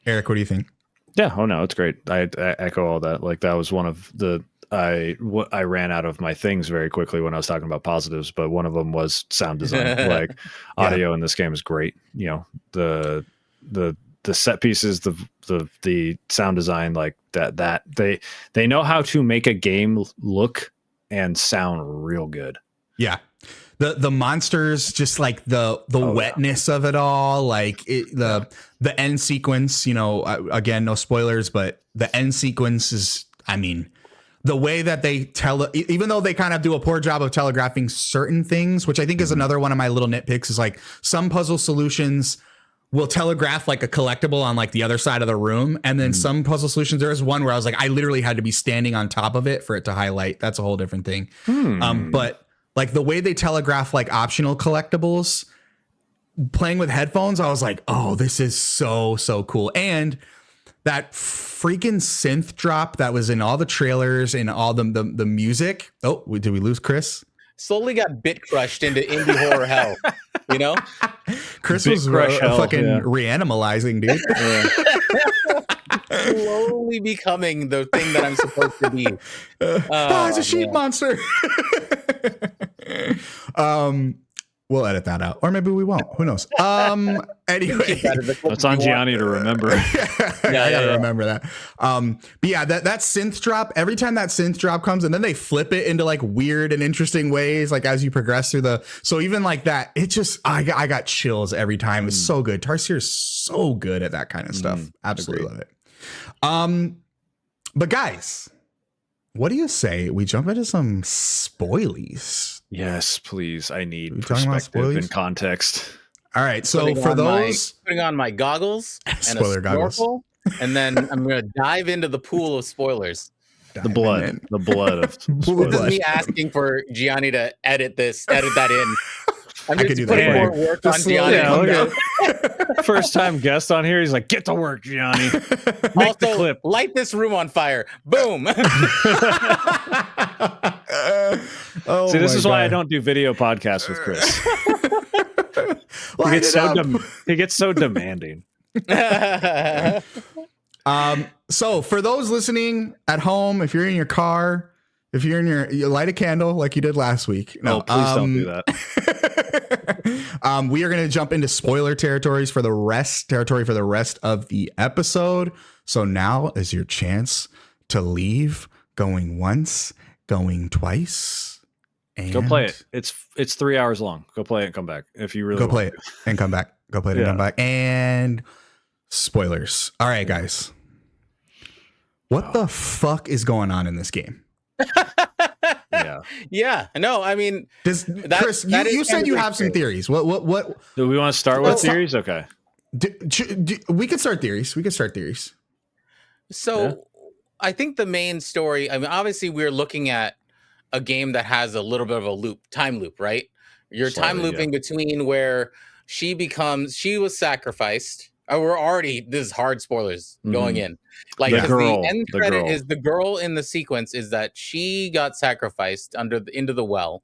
Eric, what do you think? Yeah. Oh no, it's great. I echo all that. Like that was one of the I ran out of my things very quickly when I was talking about positives, but one of them was sound design. Like audio in this game is great. You know, the set pieces, the sound design, like that they know how to make a game look and sound real good. Yeah. The monsters, just like the wetness of it all, like the end sequence, again, no spoilers, but the end sequence is, I mean, the way that they even though they kind of do a poor job of telegraphing certain things, which I think is another one of my little nitpicks, is like some puzzle solutions will telegraph like a collectible on like the other side of the room. And then some puzzle solutions, there was one where I was like, I literally had to be standing on top of it for it to highlight. That's a whole different thing. But like the way they telegraph like optional collectibles, playing with headphones, I was like, oh, this is so cool. And that freaking synth drop that was in all the trailers and all the music. Oh, did we lose Chris? Slowly got bit crushed into indie horror hell. Chris was fucking reanimalizing, dude. Slowly becoming the thing that I'm supposed to be. It's a sheep monster. We'll edit that out, or maybe we won't. Who knows? Anyway, that's on Gianni to remember. I gotta remember that. But yeah, that synth drop. Every time that synth drop comes, and then they flip it into like weird and interesting ways, like as you progress through so even like that, it just I got chills every time. It's so good. Tarsier is so good at that kind of stuff. Absolutely love it. But guys, what do you say we jump into some spoilies? Yes, please. I need perspective and context. All right. So for those putting on my goggles and spoiler goggles, and then I'm going to dive into the pool of spoilers. The blood of spoilers. This is me asking for Gianni to edit that in. I'm just putting more work on Gianni. First time guest on here. He's like, get to work, Gianni. Make the clip. Light this room on fire. Boom. See, this is why I don't do video podcasts with Chris. Well, light it up. He gets so demanding. So for those listening at home, if you're in your car, if you're in you light a candle like you did last week. No, please don't do that. We are going to jump into spoiler territory for the rest of the episode. So now is your chance to leave, going once, going twice. And Go play it. It's 3 hours long. Go play it and come back. If you really go play it and come back. Go play it and come back. And spoilers. All right, guys. What the fuck is going on in this game? Yeah. No, I mean, Chris, you said you have some theories. What? Do we want to start with theories? Okay. We could start theories. So I think the main story, I mean, obviously we're looking at a game that has a little bit of a time loop, right? You're time looping between where she was sacrificed. This is hard spoilers going in. Like, because the end credit is the girl in the sequence is that she got sacrificed into the well,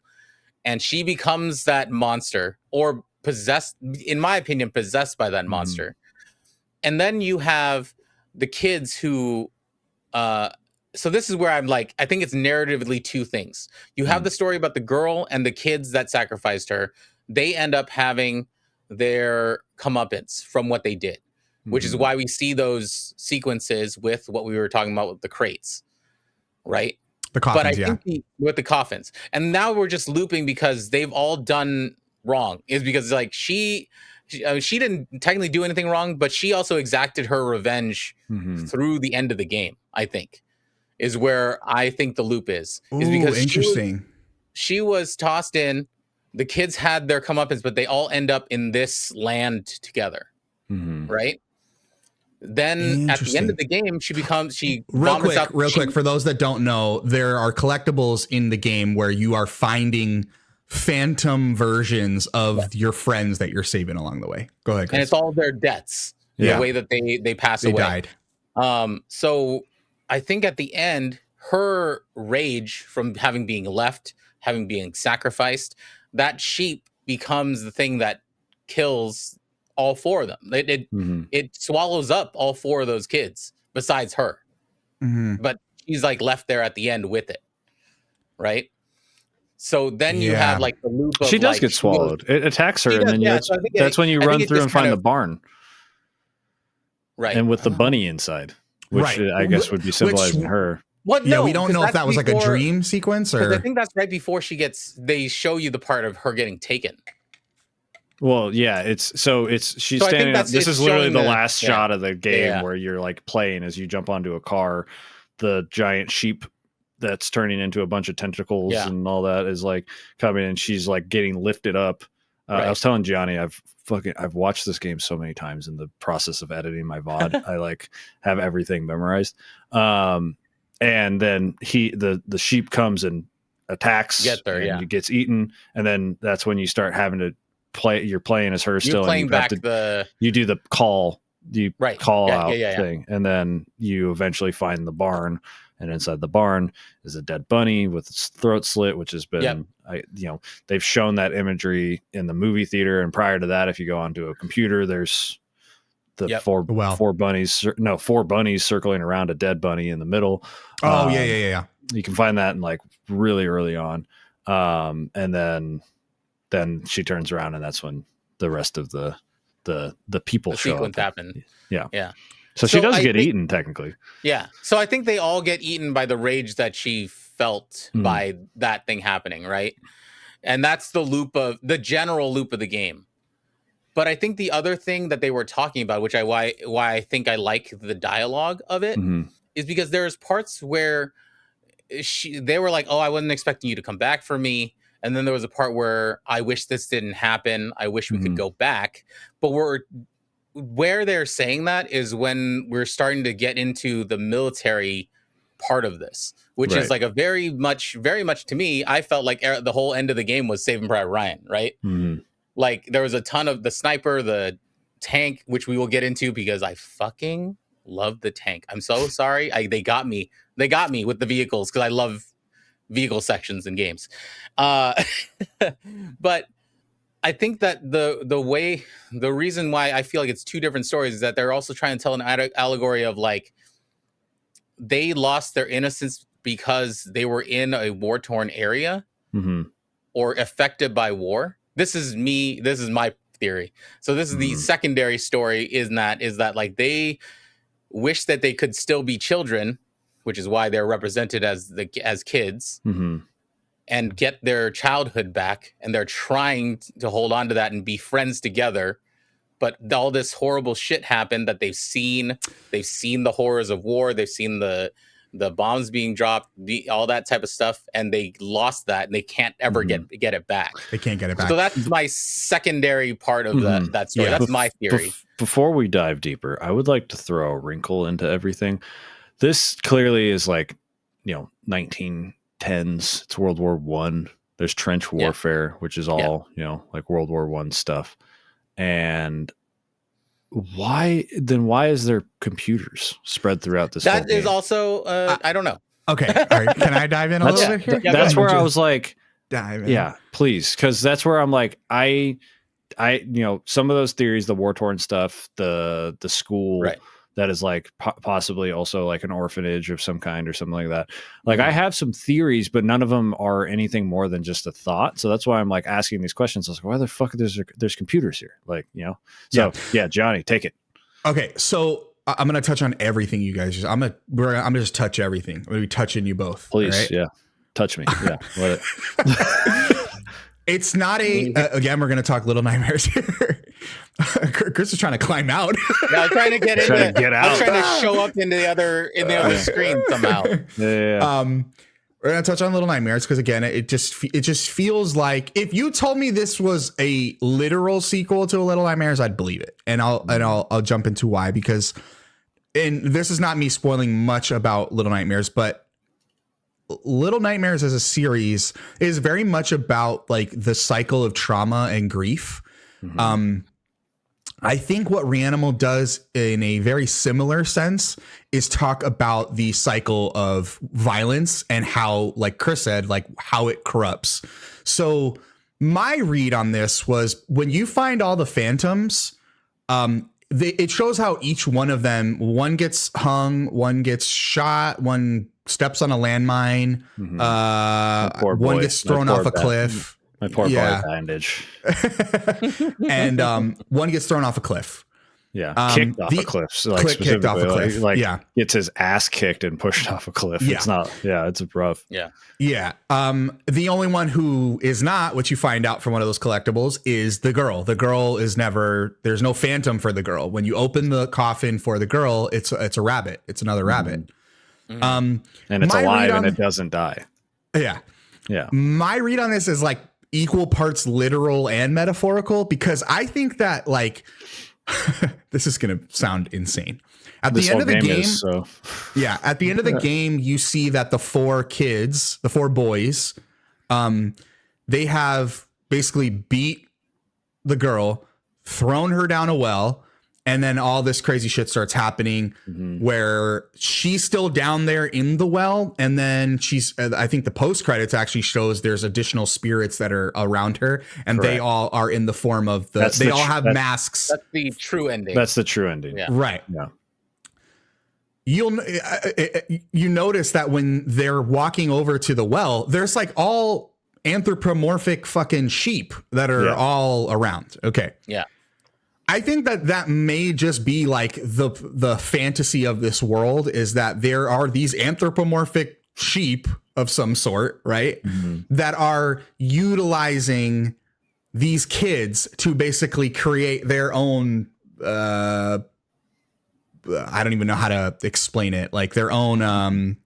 and she becomes that monster, or possessed, in my opinion, possessed by that monster. And then you have the kids who so this is where I'm like, I think it's narratively two things. You have the story about the girl and the kids that sacrificed her. They end up having their comeuppance from what they did, which is why we see those sequences with what we were talking about with the crates, right? The coffins, but I think with the coffins. And now we're just looping because they've all done wrong. Is because like she didn't technically do anything wrong, but she also exacted her revenge through the end of the game, I think. Is where I think the loop is because interesting. She was tossed in. The kids had their comeuppance, but they all end up in this land together, right? Then at the end of the game, real quick for those that don't know, there are collectibles in the game where you are finding phantom versions of your friends that you're saving along the way. Go ahead, Chris. And it's all their deaths, the way that they pass away. They died. So I think at the end, her rage from having being sacrificed, that sheep becomes the thing that kills all four of them. It swallows up all four of those kids besides her. But she's like left there at the end with it. Right. So then you have like the loop of she does get swallowed. It attacks her, and then that's when you run through and find the barn. Right. And with the bunny inside. Which I guess would be symbolizing her. What? Yeah, we don't know if that was like a dream sequence or. I think that's right before they show you the part of her getting taken. Well, yeah, she's standing up. This is literally the last shot of the game where you're like playing as you jump onto a car. The giant sheep that's turning into a bunch of tentacles and all that is like coming, and she's like getting lifted up. I was telling Gianni, I've watched this game so many times in the process of editing my VOD. I like have everything memorized. And then the sheep comes and attacks and gets eaten. And then that's when you start having to play. You're playing as her still. Playing back you do the call. You call out thing. And then you eventually find the barn. And inside the barn is a dead bunny with its throat slit, which has been, they've shown that imagery in the movie theater. And prior to that, if you go onto a computer, there's the four bunnies circling around a dead bunny in the middle. Oh, yeah. You can find that in like really early on. And then she turns around, and that's when the rest of the people show sequence up. Happened. Yeah. So she does get eaten technically. Yeah. So I think they all get eaten by the rage that she felt by that thing happening, right? And that's the general loop of the game. But I think the other thing that they were talking about, which why I think I like the dialogue of it, is because there's parts where they were like, "Oh, I wasn't expecting you to come back for me." And then there was a part where I wish this didn't happen. I wish we could go back. But where they're saying that is when we're starting to get into the military part of this, which is like a very much to me, I felt like the whole end of the game was Saving Private Ryan, right? Like there was a ton of the sniper, the tank, which we will get into because I fucking love the tank. I'm so sorry. They got me with the vehicles because I love vehicle sections in games. But I think that the reason why I feel like it's two different stories is that they're also trying to tell an allegory of like they lost their innocence because they were in a war-torn area or affected by war. This is my theory. So this is the secondary story is that like they wish that they could still be children, which is why they're represented as kids. And get their childhood back, and they're trying to hold on to that and be friends together. But all this horrible shit happened that they've seen the horrors of war, they've seen the bombs being dropped, all that type of stuff, and they lost that, and they can't ever get it back. They can't get it back. So that's my secondary part of that story. That's my theory. Before we dive deeper, I would like to throw a wrinkle into everything. This clearly is like, 1910s. It's World War I. There's trench warfare, which is all, like World War I stuff. And why is there computers spread throughout this? That is also, I don't know. Okay. All right. Can I dive in a little bit here? That's where I was like, dive in. Yeah, please. Cause that's where I'm like, I, some of those theories, the war-torn stuff, the school, that is like possibly also like an orphanage of some kind or something like that. Like I have some theories, but none of them are anything more than just a thought. So that's why I'm like asking these questions. I was like, why the fuck there's computers here? Like, so yeah, Johnny, take it. Okay. So I'm going to touch on everything you guys I'm going to just touch everything. I'm going to be touching you both. Please. Right? Yeah. Touch me. Yeah. Let it. It's not again, we're going to talk Little Nightmares here. Chris is trying to climb out. Yeah, I'm trying to get in. Get out. I'm trying to show up in the other screen somehow. Yeah. We're going to touch on Little Nightmares because again, it just feels like if you told me this was a literal sequel to Little Nightmares, I'd believe it. And I'll jump into why, because, and this is not me spoiling much about Little Nightmares, but Little Nightmares as a series is very much about like the cycle of trauma and grief. I think what Reanimal does in a very similar sense is talk about the cycle of violence and how, like Chris said, like how it corrupts. So my read on this was when you find all the phantoms, it shows how each one of them, one gets hung, one gets shot, one steps on a landmine, one gets thrown off a cliff. My poor boy bandage. And one gets thrown off a cliff. Yeah, kicked off a cliff. So like kicked off a cliff. Like gets his ass kicked and pushed off a cliff. Yeah. It's not. Yeah, it's rough. Yeah. Yeah. The only one who is not, which you find out from one of those collectibles, is the girl. The girl is never. There's no phantom for the girl. When you open the coffin for the girl, it's a rabbit. It's another rabbit. And it's alive and it doesn't die. Yeah. Yeah. My read on this is like equal parts literal and metaphorical, because I think that like this is going to sound insane. At the end of the game, at the end of the game, you see that the four boys, they have basically beat the girl, thrown her down a well, and then all this crazy shit starts happening where she's still down there in the well. And then I think the post credits actually shows there's additional spirits that are around her, and they all are in the form of they all have masks. That's the true ending. That's the true ending. Yeah. Right. Yeah. You notice that when they're walking over to the well, there's like all anthropomorphic fucking sheep that are all around. Okay. Yeah. I think that may just be like the fantasy of this world, is that there are these anthropomorphic sheep of some sort, right? That are utilizing these kids to basically create their own, I don't even know how to explain it. Like their own,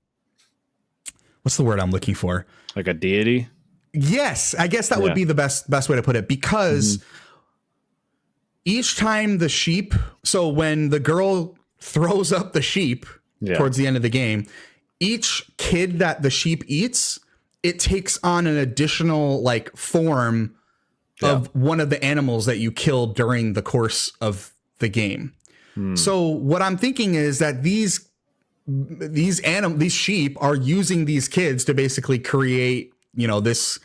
what's the word I'm looking for? Like a deity? Yes, I guess that would be the best way to put it, because each time the sheep, so when the girl throws up the sheep towards the end of the game, each kid that the sheep eats, it takes on an additional like form of one of the animals that you killed during the course of the game. So what I'm thinking is that these sheep are using these kids to basically create, this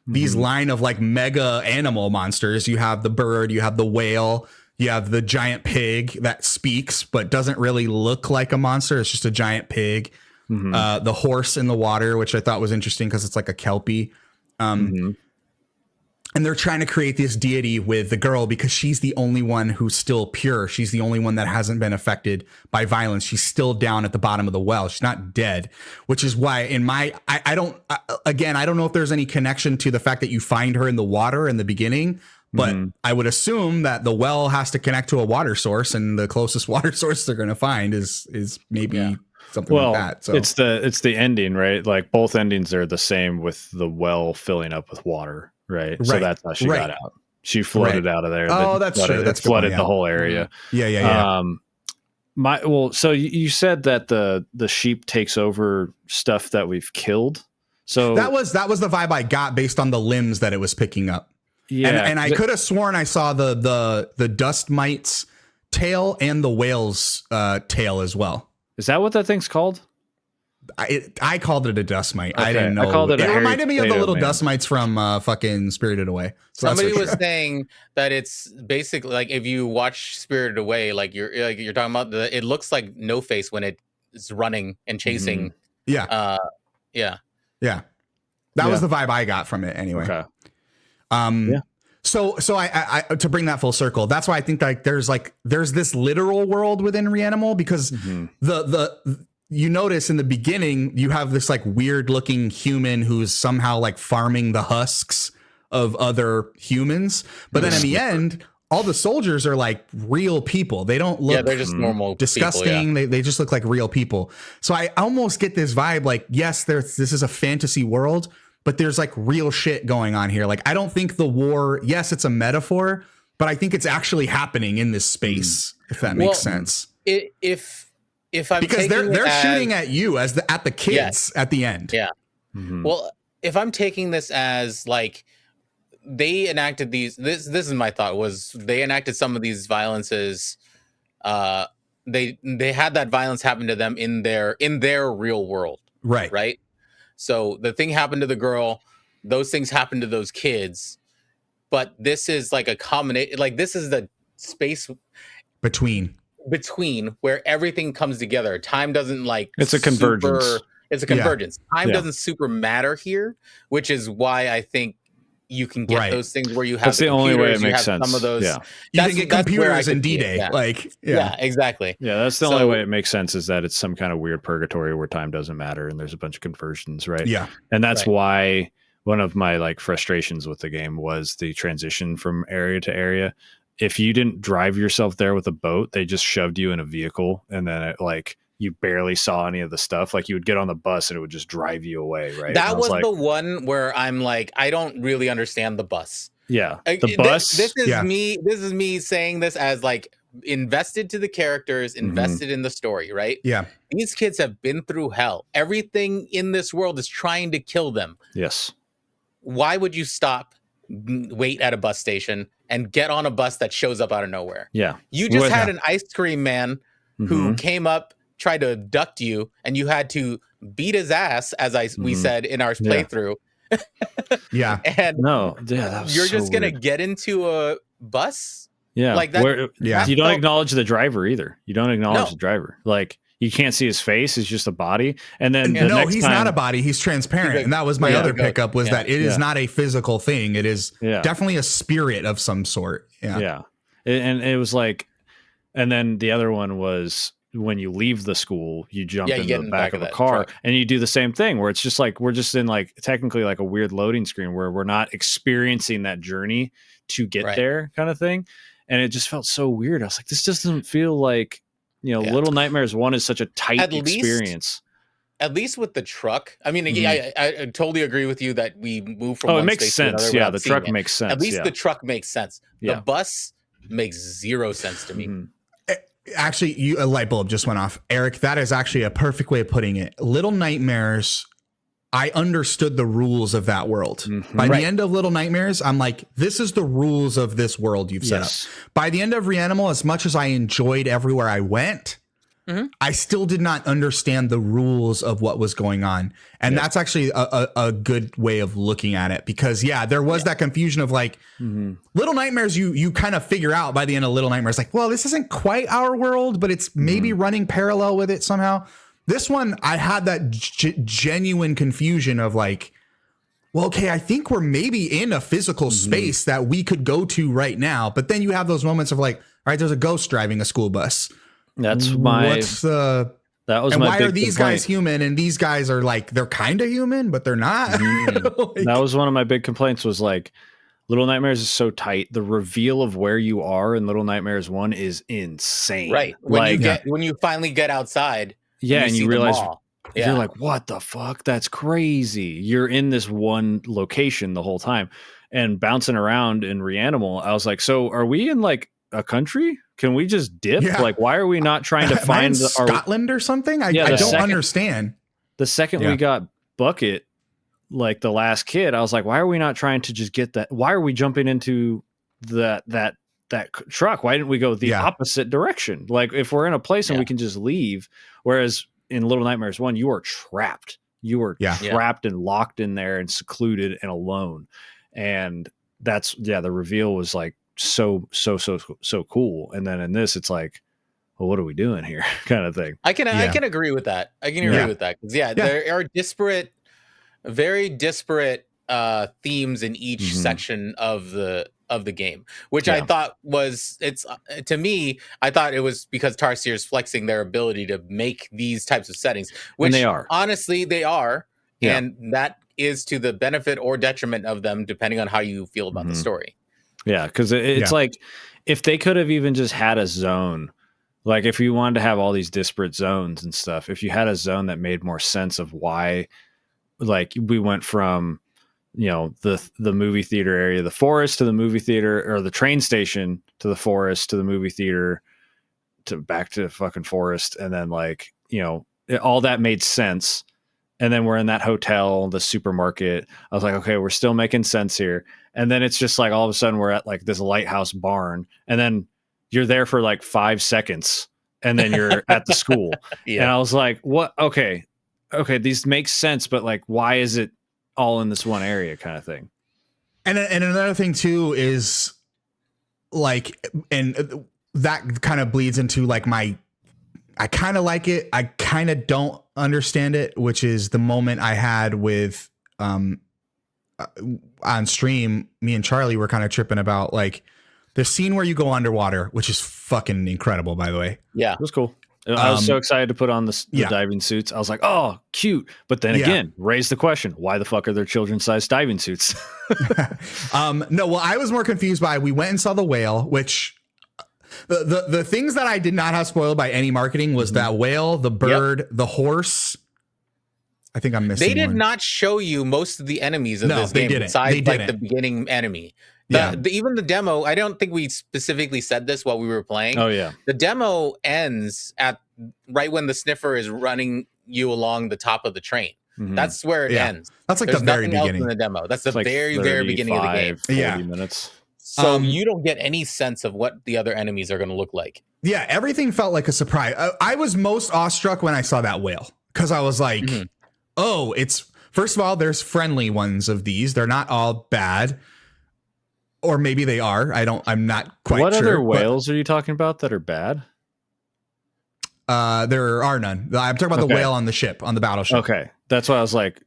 these line of like mega animal monsters. You have the bird, you have the whale, you have the giant pig that speaks but doesn't really look like a monster. It's just a giant pig. The horse in the water, which I thought was interesting because it's like a kelpie. And they're trying to create this deity with the girl because she's the only one who's still pure. She's the only one that hasn't been affected by violence. She's still down at the bottom of the well. She's not dead, which is why in my, I don't know if there's any connection to the fact that you find her in the water in the beginning, but I would assume that the well has to connect to a water source, and the closest water source they're going to find is maybe something like that. So it's the ending, right? Like both endings are the same with the well filling up with water. Right. So that's how she got out. She floated out of there. Oh, that's true. That's flooded the whole area. Yeah. So you said that the sheep takes over stuff that we've killed. So that was the vibe I got based on the limbs that it was picking up. Yeah. And I could have sworn I saw the dust mite's tail and the whale's tail as well. Is that what that thing's called? I called it a dust mite. Okay. I didn't know. I called it. It reminded me of the little dust mites from fucking Spirited Away. So somebody was saying that it's basically like if you watch Spirited Away, like you're talking about it looks like No Face when it is running and chasing. That was the vibe I got from it anyway. Okay. So I to bring that full circle, that's why I think like there's this literal world within Reanimal because you notice in the beginning, you have this like weird looking human who's somehow like farming the husks of other humans. But then in the end, all the soldiers are like real people. They don't look they're just normal disgusting. People, they just look like real people. So I almost get this vibe like, yes, this is a fantasy world, but there's like real shit going on here. Like, I don't think the war, yes, it's a metaphor, but I think it's actually happening in this space, if that makes sense. If I'm because they're shooting at you at the kids at the end. Yeah. Well, if I'm taking this as like they enacted these, this is my thought was they enacted some of these violences. They had that violence happen to them in their real world. Right. Right. So the thing happened to the girl. Those things happened to those kids. But this is like a combination. Like this is the space between where everything comes together. Time doesn't like it's a convergence. It's a convergence. Time doesn't super matter here, which is why I think you can get those things where you have that's the only way it makes sense. Some of those, you can get computers in D-Day. Exactly. Yeah, that's the only way it makes sense is that it's some kind of weird purgatory where time doesn't matter and there's a bunch of conversions, right? Yeah, and that's why one of my like frustrations with the game was the transition from area to area. If you didn't drive yourself there with a boat, they just shoved you in a vehicle and then it like you barely saw any of the stuff. Like you would get on the bus and it would just drive you away. Right. That was like, the one where I'm like, I don't really understand the bus. Yeah. The bus. This is me saying this as like invested to the characters, invested in the story. Right. Yeah. These kids have been through hell. Everything in this world is trying to kill them. Yes. Why would you stop, wait at a bus station and get on a bus that shows up out of nowhere? Yeah. You just had an ice cream man who came up, tried to abduct you, and you had to beat his ass, as we said in our playthrough. And you're just gonna get into a bus? Yeah. Like that. You don't acknowledge the driver either. You don't acknowledge the driver. Like you can't see his face. It's just a body. And then he's not a body. He's transparent. And that was my other pickup was that it is not a physical thing. It is definitely a spirit of some sort. Yeah. And it was like, and then the other one was when you leave the school, you jump in the back of a car truck. And you do the same thing where it's just like, we're just in like technically like a weird loading screen where we're not experiencing that journey to get there kind of thing. And it just felt so weird. I was like, this just doesn't feel like, Little Nightmares 1 is such a tight experience. At least with the truck. I mean, I totally agree with you that we move from one it makes space sense. to another. The truck makes sense. At least the truck makes sense. The bus makes zero sense to me. Actually, a light bulb just went off. Eric, that is actually a perfect way of putting it. Little Nightmares, I understood the rules of that world. By the end of Little Nightmares, I'm like, this is the rules of this world you've set up. By the end of Reanimal, as much as I enjoyed everywhere I went, I still did not understand the rules of what was going on. And that's actually a good way of looking at it, because there was that confusion of like Little Nightmares. You kind of figure out by the end of Little Nightmares, like, well, this isn't quite our world, but it's maybe running parallel with it somehow. This one, I had that genuine confusion of like, well, okay, I think we're maybe in a physical space that we could go to right now. But then you have those moments of like, all right, there's a ghost driving a school bus. That's my. What's the? That was and my. Why big are these complaint. guys human and these guys are like they're kind of human, but they're not? That was one of my big complaints. Was like, Little Nightmares is so tight. The reveal of where you are in Little Nightmares 1 is insane. Right. When you finally get outside. And you realize you're like, what the fuck? That's crazy. You're in this one location the whole time and bouncing around in Reanimal. I was like, so are we in like a country? Can we just dip? Like, why are we not trying to find Scotland or something? I don't understand. The second we got Bucket, like the last kid, I was like, why are we not trying to just get that? Why are we jumping into that truck? Why didn't we go the opposite direction? Like, if we're in a place and we can just leave, whereas in Little Nightmares 1, you are trapped. You are trapped and locked in there and secluded and alone. And that's the reveal was like so cool. And then in this, it's like, well, what are we doing here? Kind of thing. I can agree with that. I can agree with that. Because there are very disparate themes in each section of the game, which I thought was to me, I thought it was because Tarsier is flexing their ability to make these types of settings, which they are. Honestly, they are. Yeah. And that is to the benefit or detriment of them, depending on how you feel about the story. Yeah, because it's like if they could have even just had a zone, like if you wanted to have all these disparate zones and stuff, if you had a zone that made more sense of why, like we went from, the movie theater area, the forest to the movie theater, or the train station to the forest to the movie theater to back to the fucking forest. And then like, all that made sense. And then we're in that hotel, the supermarket. I was like, okay, we're still making sense here. And then it's just like all of a sudden we're at like this lighthouse barn, and then you're there for like 5 seconds, and then you're at the school. And I was like, what? Okay, these make sense, but like, why is it all in this one area, kind of thing? And another thing too is like, and that kind of bleeds into like I kind of like it, I kind of don't understand it, which is the moment I had with on stream, me and Charlie were kind of tripping about like the scene where you go underwater, which is fucking incredible, by the way. Yeah, it was cool. I was so excited to put on the diving suits. I was like, oh, cute. But then again, raise the question, why the fuck are there children's-sized diving suits? No, well, I was more confused by, we went and saw the whale, which the things that I did not have spoiled by any marketing was that whale, the bird, the horse. I think I'm missing. They did not show you most of the enemies of this game besides like the beginning enemy. Even the demo, I don't think we specifically said this while we were playing. Oh yeah. The demo ends at right when the sniffer is running you along the top of the train. That's where it ends. That's like There's the very nothing beginning else in the demo. That's the like very beginning of the game. 40 minutes. So you don't get any sense of what the other enemies are going to look like. Yeah, everything felt like a surprise. I was most awestruck when I saw that whale, because I was like, oh, it's, first of all, there's friendly ones of these. They're not all bad. Or maybe they are. I'm not quite sure. What other whales are you talking about that are bad? There are none. I'm talking about the whale on the ship, on the battleship. Okay. That's why I was like,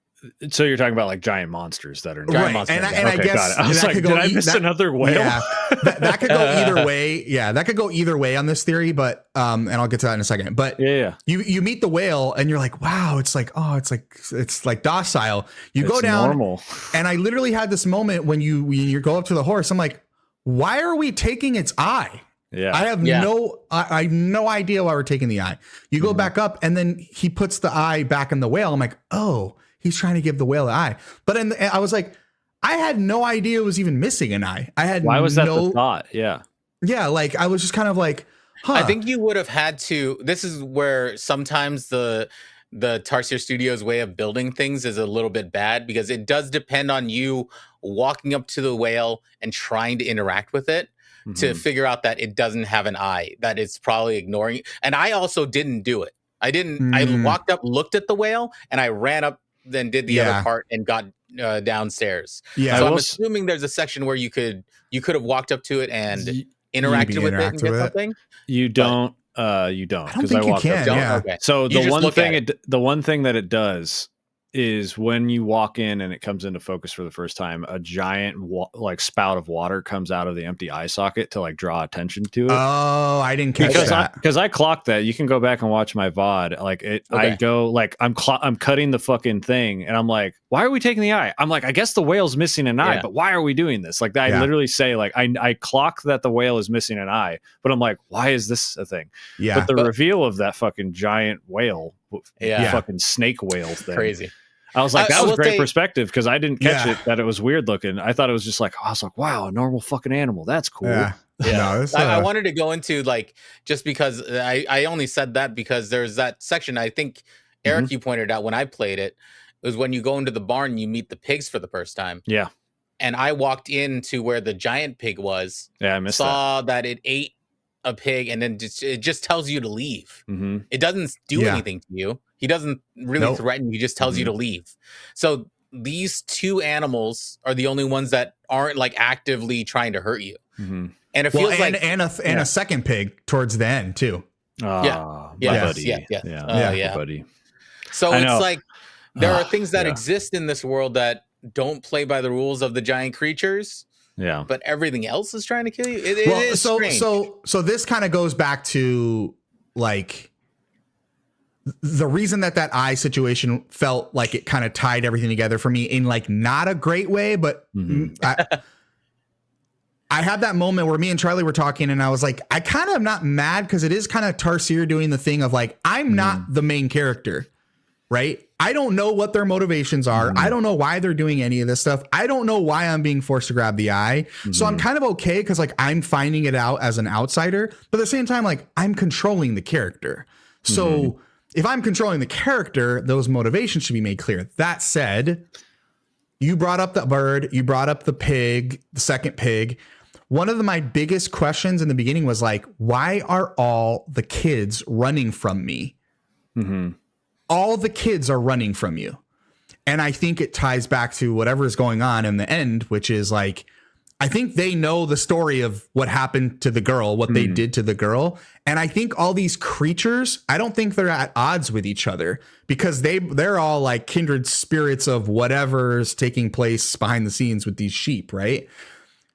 so you're talking about like giant monsters that are right. And I guess got it. I was like, did I miss another whale? Yeah, that could go either way. Yeah, that could go either way on this theory, but and I'll get to that in a second. But you meet the whale and you're like, wow, it's like docile. You go down, normal. And I literally had this moment when you go up to the horse. I'm like, why are we taking its eye? Yeah, I have no idea why we're taking the eye. You go back up, and then he puts the eye back in the whale. I'm like, oh, he's trying to give the whale the eye. But I was like, I had no idea it was even missing an eye. Why was that the thought? Yeah. Yeah, like I was just kind of like, huh. I think you would have had to. This is where sometimes the Tarsier Studios way of building things is a little bit bad, because it does depend on you walking up to the whale and trying to interact with it. to figure out that it doesn't have an eye, that it's probably ignoring it. And I also didn't do it. I walked up, looked at the whale, and I ran up, then did the other part and got downstairs. Yeah. So I'm assuming there's a section where you could have walked up to it and interacted with it and get something. You don't because I walked up. Okay. So the one thing that it does is when you walk in and it comes into focus for the first time, a giant like spout of water comes out of the empty eye socket to like draw attention to it. Oh, I didn't catch that. Because I clocked that. You can go back and watch my VOD. Like I go like I'm cutting the fucking thing, and I'm like, why are we taking the eye? I'm like, I guess the whale's missing an eye, but why are we doing this? Like I literally say like I clock that the whale is missing an eye, but I'm like, why is this a thing? Yeah. But the reveal of that fucking giant whale, fucking snake whale thing, crazy. I was like, that was great perspective because I didn't catch it that it was weird looking. I thought it was just like, I was like, wow, a normal fucking animal. That's cool. Yeah. No, I wanted to go into like, just because I only said that because there's that section. I think Eric, you pointed out when I played it, was when you go into the barn, you meet the pigs for the first time. Yeah. And I walked into where the giant pig was. Yeah, I missed saw that it ate a pig, and then it just tells you to leave. It doesn't do anything to you. He doesn't really threaten you. He just tells you to leave. So these two animals are the only ones that aren't like actively trying to hurt you. And it feels a second pig towards the end too. Buddy. Buddy. So it's like there are things that exist in this world that don't play by the rules of the giant creatures. Yeah. But everything else is trying to kill you. So this kind of goes back to like the reason that eye situation felt like it kind of tied everything together for me in like not a great way, but I had that moment where me and Charlie were talking and I was like, I kind of am not mad because it is kind of Tarsier doing the thing of like, I'm not the main character, right? I don't know what their motivations are. I don't know why they're doing any of this stuff. I don't know why I'm being forced to grab the eye. So I'm kind of okay because like I'm finding it out as an outsider, but at the same time, like I'm controlling the character. So if I'm controlling the character, those motivations should be made clear. That said, you brought up the bird, you brought up the pig, the second pig. One of my biggest questions in the beginning was like, why are all the kids running from me? All the kids are running from you. And I think it ties back to whatever is going on in the end, which is like, I think they know the story of what happened to the girl, what they did to the girl. And I think all these creatures, I don't think they're at odds with each other because they're all like kindred spirits of whatever's taking place behind the scenes with these sheep, right?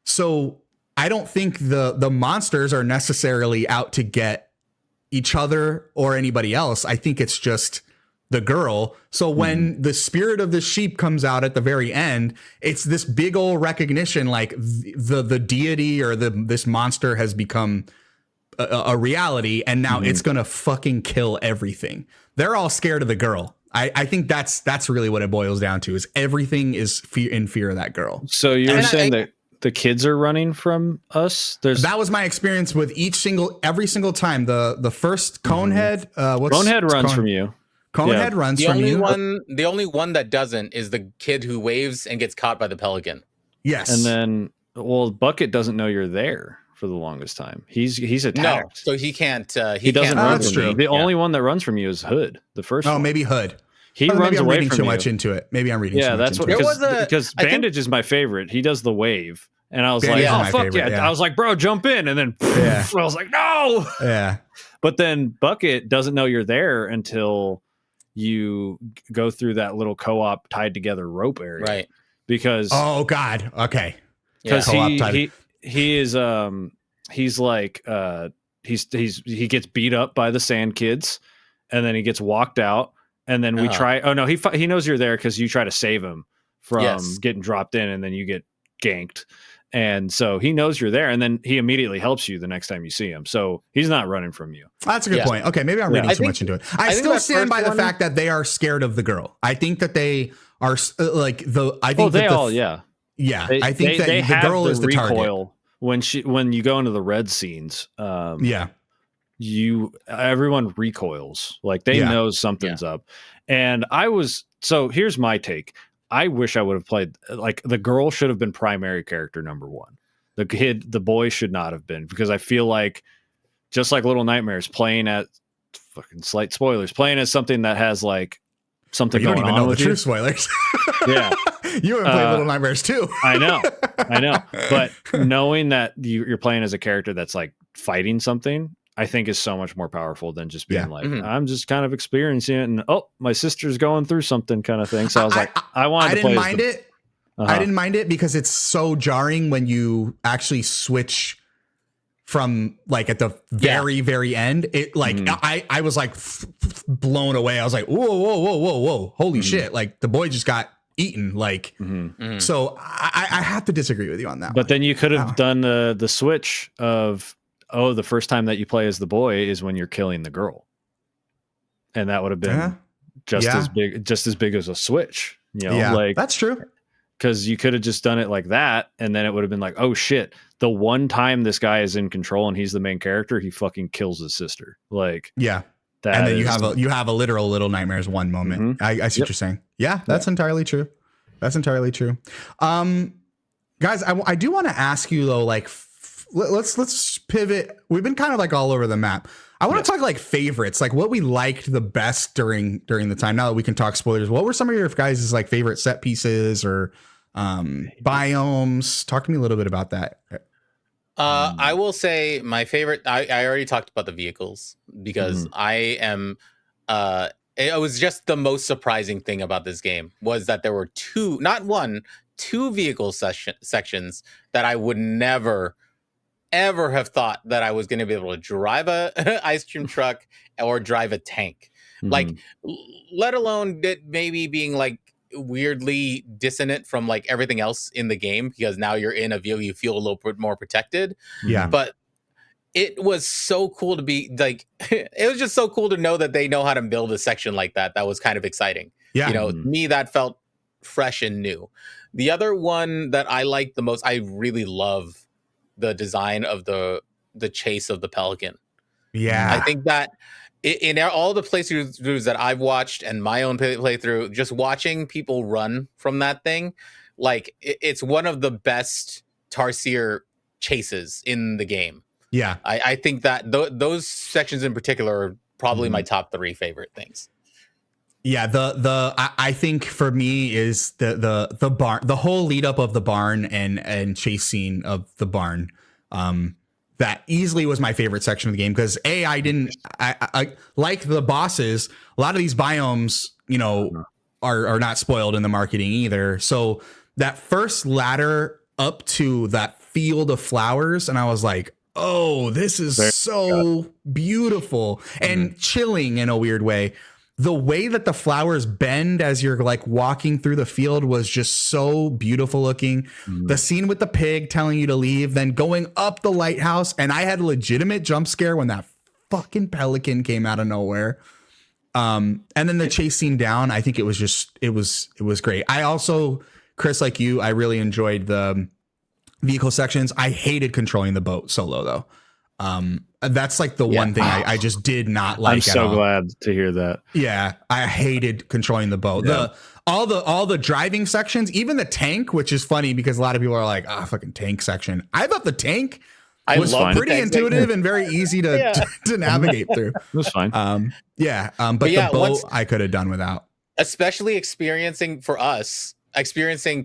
So I don't think the monsters are necessarily out to get each other or anybody else. I think it's just the girl. So when the spirit of the sheep comes out at the very end, it's this big old recognition, like the deity or this monster has become a reality, and now it's gonna fucking kill everything. They're all scared of the girl. I think that's really what it boils down to. Is everything is in fear of that girl. So you're saying that the kids are running from us? That was my experience with every single time. The first Conehead, Conehead runs from you. Conehead runs from you. The only one that doesn't is the kid who waves and gets caught by the pelican. Yes. And then, Bucket doesn't know you're there for the longest time. He's attacked. No, so he can't. He doesn't run from you. The only one that runs from you is Hood. The first. Oh, one. maybe Hood. He runs away reading from too you. much into it. Maybe I'm reading. Yeah, too that's much what into because Bandage is my favorite. He does the wave, and I was Bandage like, oh fuck favorite, yeah. I was like, bro, jump in, and then I was like, no. Yeah. But then Bucket doesn't know you're there until you go through that little co-op tied together rope area, right? Because God, okay, because he is he's like he gets beat up by the sand kids, and then he gets walked out, and then we try. Oh no, he knows you're there because you try to save him from getting dropped in, and then you get ganked. And so he knows you're there, and then he immediately helps you the next time you see him. So he's not running from you. That's a good point. Okay, maybe I'm reading too much into it. I still stand by the fact that they are scared of the girl. I think that they are like the. I think they all, yeah. I think that the girl is the recoil target. When you go into the red scenes. Everyone recoils, like they know something's up. And here's my take. I wish I would have played, like, the girl should have been primary character number one. The boy should not have been, because I feel like, just like Little Nightmares, playing at fucking slight spoilers, playing as something that has like something you don't going even on know the with true you. spoilers. Yeah. You haven't played Little Nightmares too. I know. But knowing that you're playing as a character that's like fighting something, I think is so much more powerful than just being like, I'm just kind of experiencing it, and my sister's going through something kind of thing. So I was I wanted to play. I didn't mind it. I didn't mind it because it's so jarring when you actually switch from like at the very end. It like I was like blown away. I was like, whoa, holy shit! Like the boy just got eaten. Like so, I have to disagree with you on that. But then you could have done the switch of the first time that you play as the boy is when you're killing the girl, and that would have been just as big as a switch. You know, like that's true. Because you could have just done it like that, and then it would have been like, oh shit, the one time this guy is in control and he's the main character, he fucking kills his sister. Like, and then you have a literal Little Nightmares 1 moment. I see what you're saying. Yeah, that's entirely true. That's entirely true. Guys, I do want to ask you though, like, let's pivot. We've been kind of like all over the map. I want to talk like favorites, like what we liked the best during the time. Now that we can talk spoilers, what were some of your guys' like favorite set pieces or biomes? Talk to me a little bit about that. I will say my favorite. I already talked about the vehicles because I am. It was just the most surprising thing about this game was that there were two vehicle sections that I would never ever have thought that I was going to be able to drive a ice cream truck or drive a tank. Like, let alone that maybe being like weirdly dissonant from like everything else in the game, because now you're in a vehicle, you feel a little bit more protected. Yeah. But it was so cool to be like, it was just so cool to know that they know how to build a section like that. That was kind of exciting. Yeah. You know, me, that felt fresh and new. The other one that I liked the most, I really love the design of the chase of the Pelican. Yeah. I think that in all the playthroughs that I've watched and my own playthrough, just watching people run from that thing, like it's one of the best Tarsier chases in the game. Yeah. I think that those sections in particular are probably my top 3 favorite things. Yeah, I think for me is the barn, the whole lead up of the barn and chase scene of the barn. That easily was my favorite section of the game because I like the bosses. A lot of these biomes, you know, are not spoiled in the marketing either. So that first ladder up to that field of flowers, and I was like, oh, this is so beautiful and chilling in a weird way. The way that the flowers bend as you're like walking through the field was just so beautiful looking. The scene with the pig telling you to leave, then going up the lighthouse. And I had a legitimate jump scare when that fucking pelican came out of nowhere. And then the chase scene down, I think it was great. I also, Chris, like you, I really enjoyed the vehicle sections. I hated controlling the boat solo though. That's like the one thing I just did not like. I'm so glad to hear that. Yeah, I hated controlling the boat. Yeah. All the driving sections, even the tank, which is funny because a lot of people are like, fucking tank section. I thought the tank was pretty intuitive and very easy to navigate through. It was fine. But the boat I could have done without. Especially experiencing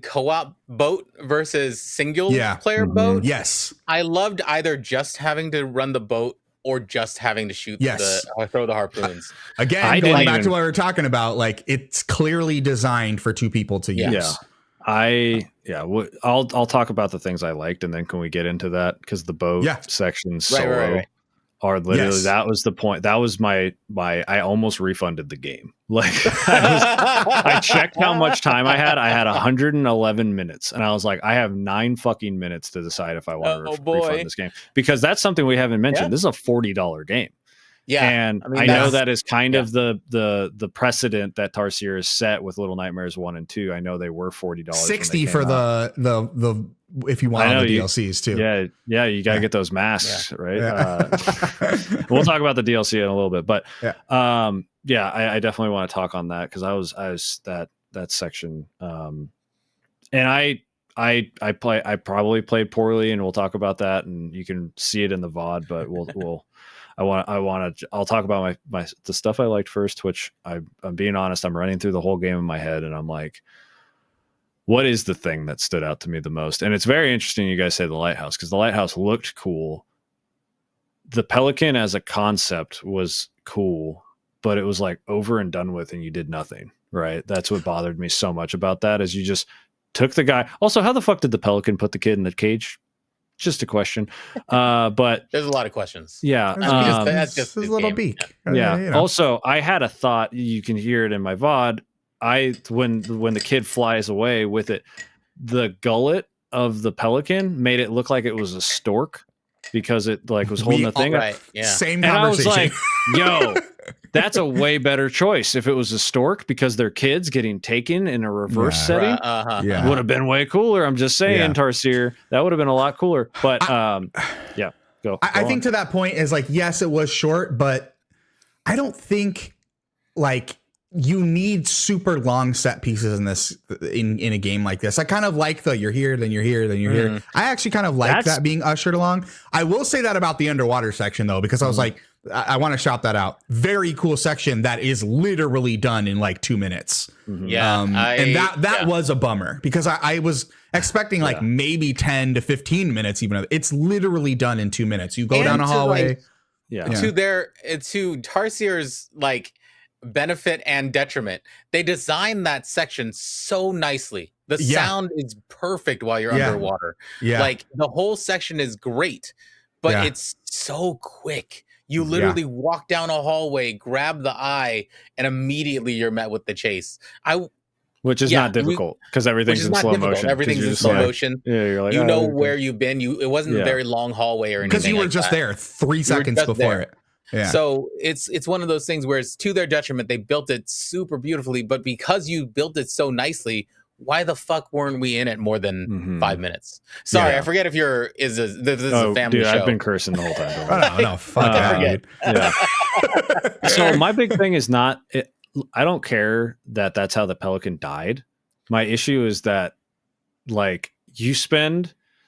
co-op boat versus single player boat. Yes. I loved either just having to run the boat or just having to shoot throw the harpoons. Again, going back to what we were talking about, like it's clearly designed for 2 people to use. I'll talk about the things I liked, and then can we get into that? Because the boat section solo are literally that was the point. That was my I almost refunded the game. Like I checked how much time I had. I had 111 minutes, and I was like, I have 9 fucking minutes to decide if I want to refund this game, because that's something we haven't mentioned. This is a $40 game. Yeah, and I know that is kind of the precedent that Tarsier has set with Little Nightmares 1 and 2. I know they were $40, $60 for the if you want all the DLCs too. Yeah, you gotta get those masks, right? We'll talk about the DLC in a little bit, but I definitely want to talk on that because I was that section, and I I probably played poorly, and we'll talk about that, and you can see it in the VOD, but I'll talk about the stuff I liked first, which I'm being honest, I'm running through the whole game in my head, and I'm like, what is the thing that stood out to me the most? And it's very interesting you guys say the lighthouse, because the lighthouse looked cool. The Pelican as a concept was cool, but it was like over and done with, and you did nothing, right? That's what bothered me so much about that, is you just took the guy. Also, how the fuck did the Pelican put the kid in the cage? Just a question. But there's a lot of questions. Yeah. That's just his little game. beak. Yeah. You know. Also, I had a thought. You can hear it in my VOD. When the kid flies away with it, the gullet of the Pelican made it look like it was a stork, because it like was holding the thing up. Right. Yeah. Same And conversation. I was like, yo, that's a way better choice if it was a stork, because they're kids getting taken in a reverse setting. Yeah. Would have been way cooler. I'm just saying, Tarsier, that would have been a lot cooler. But yeah, go. I think to that point is like, yes, it was short, but I don't think like you need super long set pieces in this in a game like this. I kind of like the you're here, then you're here, then you're here. I actually kind of like that being ushered along. I will say that about the underwater section though, because I was like, I want to shout that out. Very cool section that is literally done in like 2 minutes. Yeah. And that was a bummer, because I was expecting like maybe 10 to 15 minutes, even. It's literally done in 2 minutes. You go down a hallway. To Tarsier's like benefit and detriment, they designed that section so nicely. The sound is perfect while you're underwater. Like the whole section is great, but it's so quick. You literally walk down a hallway, grab the eye, and immediately you're met with the chase. Which is not difficult, because everything's in slow motion. Everything's in slow motion. Yeah, you're like, where you've been. It wasn't a very long hallway or anything. Because you were just there 3 seconds before it. Yeah. So it's one of those things where it's to their detriment. They built it super beautifully, but because you built it so nicely, why the fuck weren't we in it more than 5 minutes? Sorry, I forget if this is a family show. I've been cursing the whole time. No, fuck that, dude. Yeah. So my big thing is not, I don't care that that's how the Pelican died. My issue is that, like,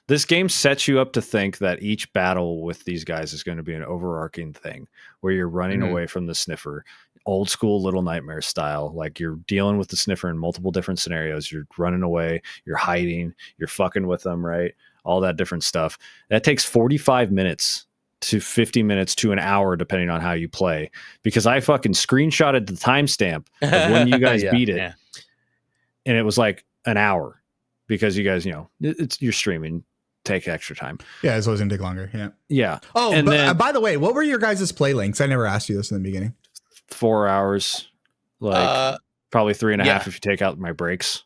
this game sets you up to think that each battle with these guys is going to be an overarching thing where you're running away from the sniffer, old school Little Nightmares style. Like, you're dealing with the sniffer in multiple different scenarios. You're running away, you're hiding, you're fucking with them, right? All that different stuff. That takes 45 minutes to 50 minutes to an hour, depending on how you play, because I fucking screenshotted the timestamp of when you guys beat it. And it was like an hour, because you guys, you're streaming. Take extra time. Yeah, it's always gonna take longer. Yeah. Oh, and then, by the way, what were your guys' play lengths? I never asked you this in the beginning. 4 hours, like probably 3.5 if you take out my breaks.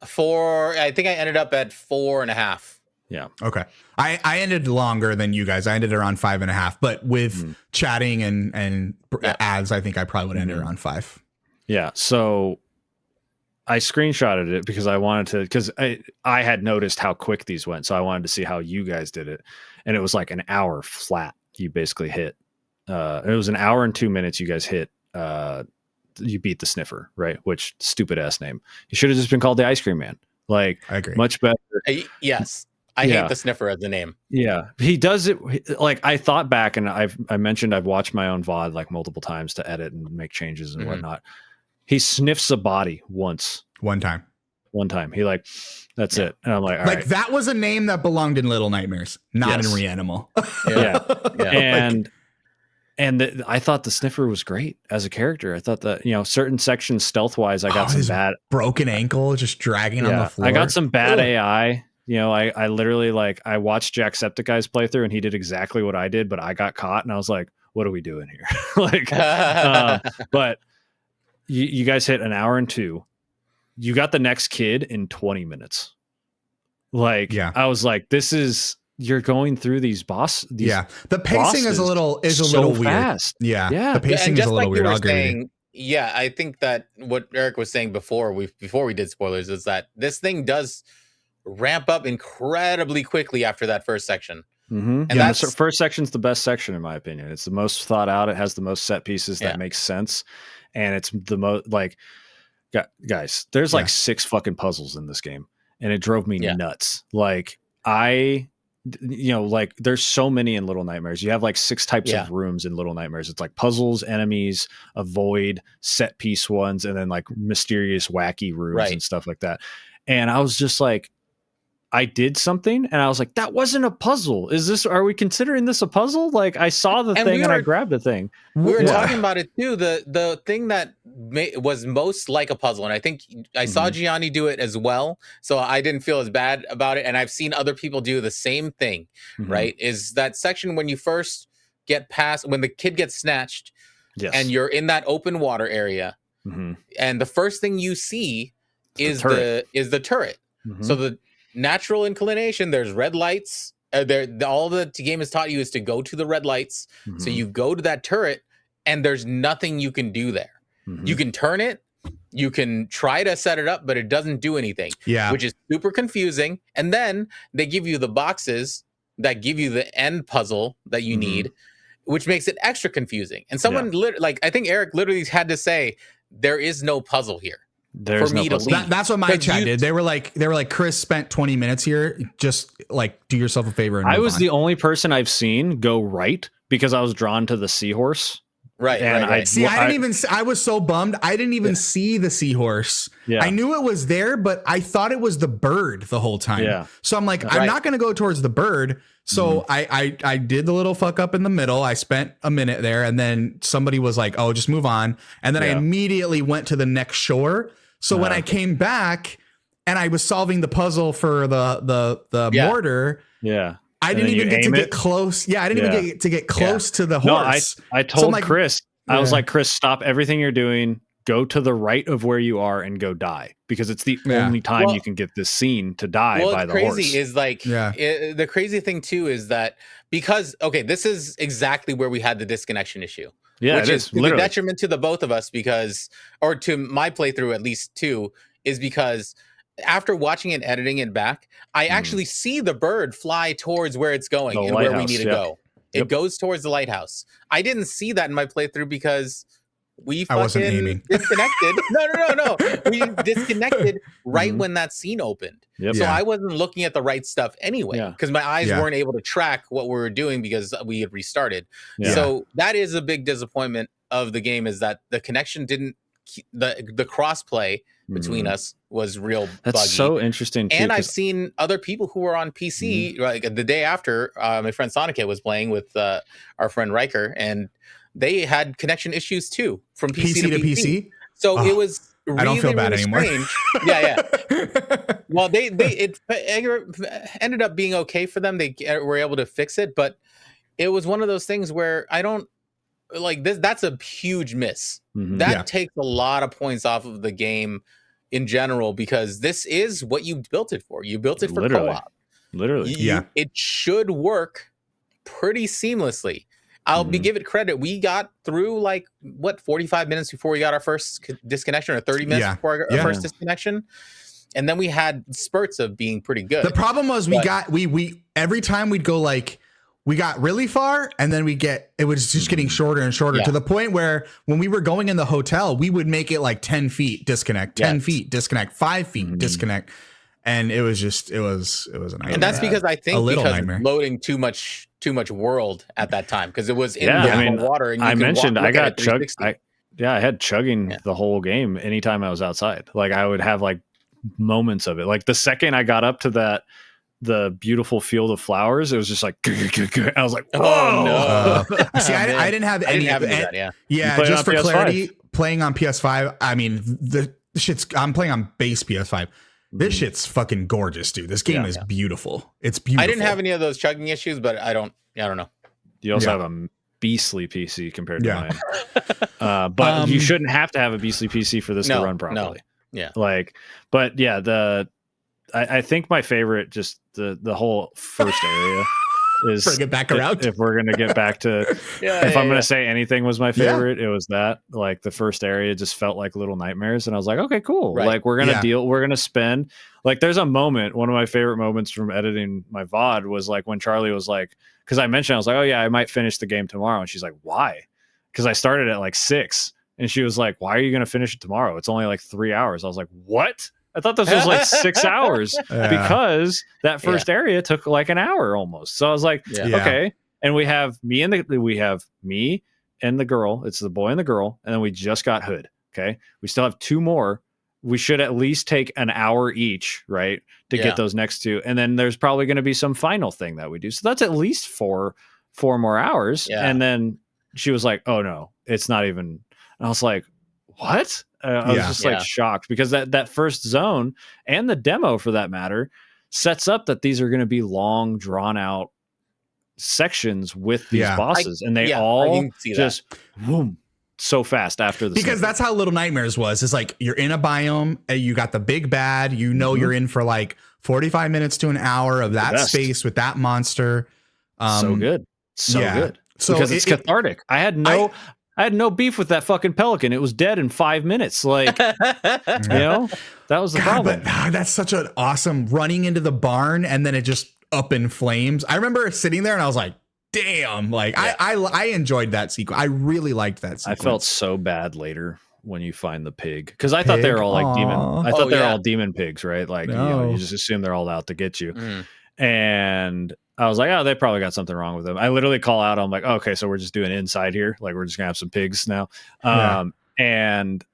I think I ended up at 4.5. Yeah. Okay. I ended longer than you guys. I ended around 5.5, but with chatting and ads, I think I probably would end around 5. Yeah. So I screenshotted it because I wanted to, because I had noticed how quick these went. So I wanted to see how you guys did it. And it was like an hour flat. You basically hit, it was an hour and 2 minutes. You guys hit, you beat the sniffer, right? Which stupid ass name. You should have just been called the Ice Cream Man. Like, I agree. Much better. Yes. I hate the sniffer as a name. Yeah. He does it. Like, I thought back, and I mentioned I've watched my own VOD like multiple times to edit and make changes and whatnot. He sniffs a body one time. He like, that's it. And I'm like, all right. That was a name that belonged in Little Nightmares, not in Reanimal. And I thought the sniffer was great as a character. I thought that, certain sections stealth wise, I got some bad broken ankle, just dragging on the floor. I got some bad AI. I literally I watched Jacksepticeye's playthrough, and he did exactly what I did, but I got caught, and I was like, what are we doing here? But you guys hit an hour and 2. You got the next kid in 20 minutes. I was like, you're going through these the pacing is a little weird. Fast. The pacing is a little weird. I'll agree. Yeah, I think that what Eric was saying before we did spoilers is that this thing does ramp up incredibly quickly after that first section. And the first section's the best section in my opinion. It's the most thought out. It has the most set pieces that makes sense, and it's the most guys. There's 6 fucking puzzles in this game. and it drove me nuts. Like like there's so many in Little Nightmares. You have like 6 types of rooms in Little Nightmares. It's like puzzles, enemies, avoid, set piece ones, and then like mysterious, wacky rooms and stuff like that. And I was just like, I did something and I was like, that wasn't a puzzle. Are we considering this a puzzle? Like I saw the thing and I grabbed the thing. We were talking about it too. The thing that was most like a puzzle, and I think I saw Gianni do it as well, so I didn't feel as bad about it. And I've seen other people do the same thing, right? Is that section when you first get past, when the kid gets snatched and you're in that open water area, and the first thing you see is the turret. So the natural inclination, there's red lights. All the game has taught you is to go to the red lights. So you go to that turret, and there's nothing you can do there. You can turn it, you can try to set it up, but it doesn't do anything. Which is super confusing. And then they give you the boxes that give you the end puzzle that you need, which makes it extra confusing. And someone I think Eric literally had to say, there is no puzzle here. There's for me to leave. That's what my chat did. They were like, Chris spent 20 minutes here. Just like do yourself a favor. And I was the only person I've seen go right because I was drawn to the seahorse. Right. And I was so bummed. I didn't even see the seahorse. I knew it was there, but I thought it was the bird the whole time. So I'm like, I'm not going to go towards the bird. So I did the little fuck up in the middle. I spent a minute there, and then somebody was like, oh, just move on. And then I immediately went to the next shore. So when I came back and I was solving the puzzle for the mortar, I didn't even get to get close. I didn't even get to get close to the horse. I told Chris, I was like, Chris, stop everything you're doing. Go to the right of where you are and go die, because it's the only time you can get this scene to die by the horse. What's crazy is like, the crazy thing too is that because, this is exactly where we had the disconnection issue. Which is the detriment to the both of us, because, or to my playthrough at least too, is because after watching and editing it back, I actually see the bird fly towards where it's going and where we need to go. It goes towards the lighthouse. I didn't see that in my playthrough because we fucking disconnected. No. We disconnected right when that scene opened. So I wasn't looking at the right stuff anyway, because my eyes weren't able to track what we were doing because we had restarted. So that is a big disappointment of the game, is that the connection didn't, the cross-play between us was real That's buggy. So interesting too, and I've seen other people who were on PC like the day after my friend Sonic was playing with our friend Riker, and they had connection issues too from PC to PC. So it was really, I don't feel bad anymore. Strange. Well, it ended up being okay for them. They were able to fix it, but it was one of those things where I don't like this. That's a huge miss. That takes a lot of points off of the game in general, because this is what you built it for. You built it for co-op. It should work pretty seamlessly. I'll give it credit. We got through 45 minutes before we got our first disconnection, or 30 minutes before our first disconnection. And then we had spurts of being pretty good. The problem was we every time we'd go we got really far, and then it was just getting shorter and shorter to the point where when we were going in the hotel, we would make it 10 feet disconnect, 10 feet disconnect, 5 feet disconnect. And it was a nightmare. And that's because I think loading too much world at that time, because it was in the water. And I mentioned I got chugged. I had chugging the whole game anytime I was outside. I would have moments of it. The second I got up to the beautiful field of flowers, it was just I was like, whoa. Oh, no. See, I didn't have any of that. Just for PS5. Clarity, playing on PS5, I mean, I'm playing on base PS5. This shit's fucking gorgeous, dude. This game is beautiful. It's beautiful. I didn't have any of those chugging issues, but I don't know. You also have a beastly PC compared to mine. But you shouldn't have to have a beastly PC for this to run properly. I think my favorite, just the whole first area is, bring it back around. If we're gonna get back to if I'm gonna say anything was my favorite, it was that. The first area just felt like Little Nightmares, and I was like, okay, cool. We're gonna spend there's a moment, one of my favorite moments from editing my VOD was when Charlie was because I mentioned, I was like, oh yeah, I might finish the game tomorrow, and she's like, why? Because I started at 6, and she was like, why are you gonna finish it tomorrow? It's only 3 hours. I was like, what? I thought this was like 6 hours because that first Yeah. area took like an hour almost. So I was like, Yeah. okay. And we have me and the girl. It's the boy and the girl. And then we just got Hood. Okay. We still have 2 more. We should at least take an hour each, right? To get those next 2. And then there's probably going to be some final thing that we do. So that's at least 4 more hours. Yeah. And then she was like, oh no, it's not even. And I was like, what? I was just like shocked because that first zone and the demo for that matter sets up that these are going to be long drawn out sections with these bosses. And they all just boom, so fast after the because that's how Little Nightmares was. It's like you're in a biome and you got the big bad, you're in for like 45 minutes to an hour of that space with that monster. So good. Good. So because it's cathartic. I had no beef with that fucking pelican. It was dead in 5 minutes. Like, that was the problem. But that's such an awesome running into the barn and then it just up in flames. I remember sitting there and I was like, damn, like I enjoyed that sequence. I really liked that sequence. I felt so bad later when you find the pig because I thought they were all like demon. I thought they were all demon pigs, right? Like you just assume they're all out to get you. And I was like, oh, they probably got something wrong with them. I literally call out. I'm like, okay, so we're just doing inside here. Like we're just gonna have some pigs now. And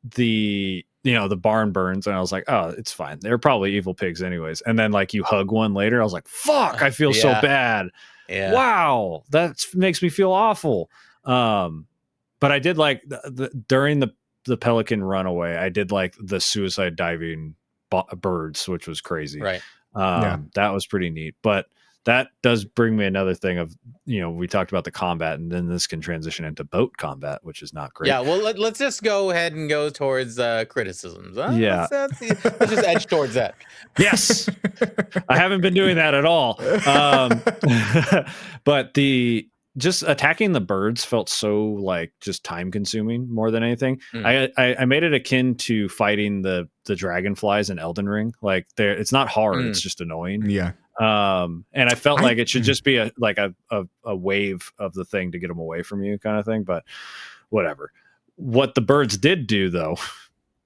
the barn burns and I was like, oh, it's fine. They're probably evil pigs anyways. And then like you hug one later. I was like, fuck, I feel so bad. Yeah. Wow. That makes me feel awful. But I did like during the pelican runaway, I did like the suicide diving birds, which was crazy. Right. That was pretty neat. But that does bring me another thing of, we talked about the combat and then this can transition into boat combat, which is not great. Yeah. Well, let's just go ahead and go towards criticisms. Huh? Yeah. Let's just edge towards that. Yes. I haven't been doing that at all. But just attacking the birds felt so like just time consuming more than anything. I made it akin to fighting the dragonflies in Elden Ring. Like it's not hard. It's just annoying. Yeah. And I felt like it should just be a wave of the thing to get them away from you kind of thing, but whatever. What the birds did do though,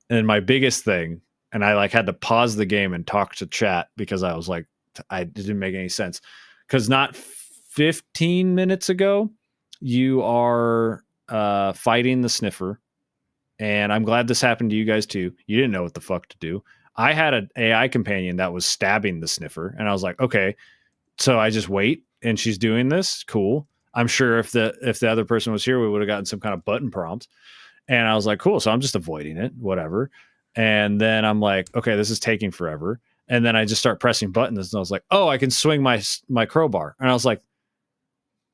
and my biggest thing, and I like had to pause the game and talk to chat because I was like, it didn't make any sense. Cause not 15 minutes ago, you are fighting the sniffer. And I'm glad this happened to you guys too. You didn't know what the fuck to do. I had an AI companion that was stabbing the sniffer, and I was like, okay, so I just wait, and she's doing this. Cool. I'm sure if the other person was here, we would have gotten some kind of button prompt. And I was like, cool. So I'm just avoiding it, whatever. And then I'm like, okay, this is taking forever. And then I just start pressing buttons, and I was like, oh, I can swing my crowbar. And I was like,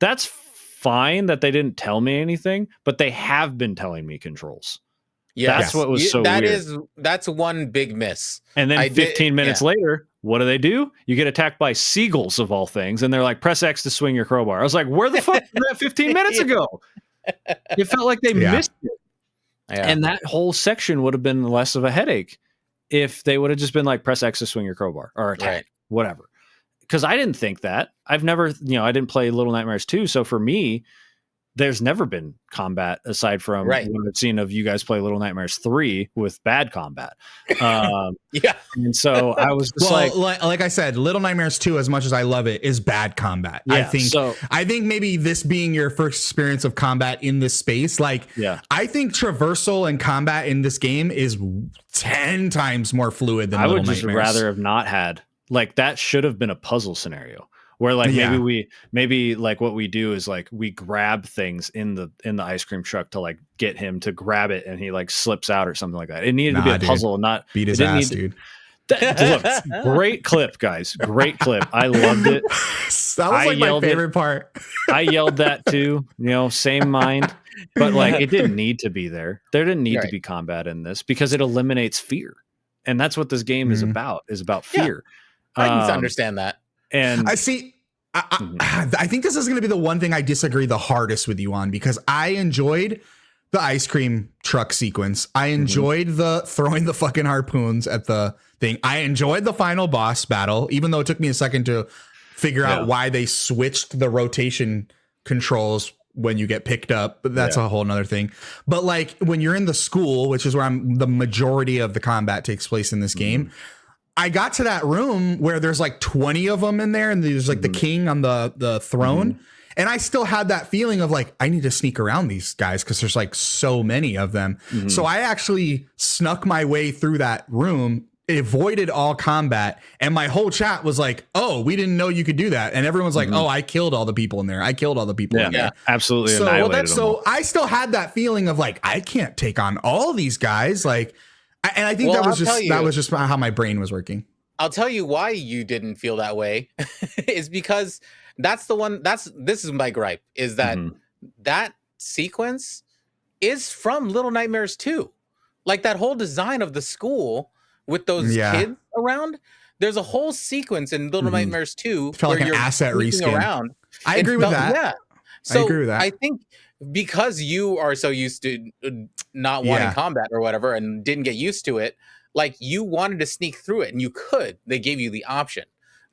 that's fine that they didn't tell me anything, but they have been telling me controls. Yeah, that's what was so weird. That's one big miss. And then 15 minutes later, what do? You get attacked by seagulls of all things, and they're like, press X to swing your crowbar. I was like, where the fuck was that 15 minutes ago? It felt like they missed it. Yeah. And that whole section would have been less of a headache if they would have just been like, press X to swing your crowbar or attack, whatever. Because I didn't think that. I've never, I didn't play Little Nightmares 2. So for me, there's never been combat aside from what I've seen of you guys play Little Nightmares 3 with bad combat. And so I was just like I said, Little Nightmares 2, as much as I love it, is bad combat. Yeah, I think maybe this being your first experience of combat in this space, I think traversal and combat in this game is 10 times more fluid than Little Nightmares. I would just rather have not had, like, that should have been a puzzle scenario. Where maybe like what we do is like we grab things in the ice cream truck to like get him to grab it and he like slips out or something like that. It needed to be a puzzle, not beat his ass, dude. Look, great clip, guys. Great clip. I loved it. That was like my favorite part. I yelled that too, same mind. But like it didn't need to be there. There didn't need to be combat in this because it eliminates fear. And that's what this game is about fear. I can understand that. And I see. I think this is going to be the one thing I disagree the hardest with you on, because I enjoyed the ice cream truck sequence. I enjoyed the throwing the fucking harpoons at the thing. I enjoyed the final boss battle, even though it took me a second to figure out why they switched the rotation controls when you get picked up, but that's a whole nother thing. But like when you're in the school, which is where the majority of the combat takes place in this game, I got to that room where there's like 20 of them in there, and there's like the king on the throne. And I still had that feeling of like, I need to sneak around these guys because there's like so many of them. So I actually snuck my way through that room, avoided all combat, and my whole chat was like, oh, we didn't know you could do that. And everyone's like, oh, I killed all the people in there. I killed all the people in there. Absolutely. So I still had that feeling of like, I can't take on all these guys. Like, and I think that was just how my brain was working. I'll tell you why you didn't feel that way is because this is my gripe, is that that sequence is from Little Nightmares 2. Like that whole design of the school with those kids around. There's a whole sequence in Little Nightmares 2 felt like an asset reskin. Around. I agree with that. Yeah. So I agree with that. I think because you are so used to not wanting combat or whatever and didn't get used to it, like you wanted to sneak through it, and you could. They gave you the option.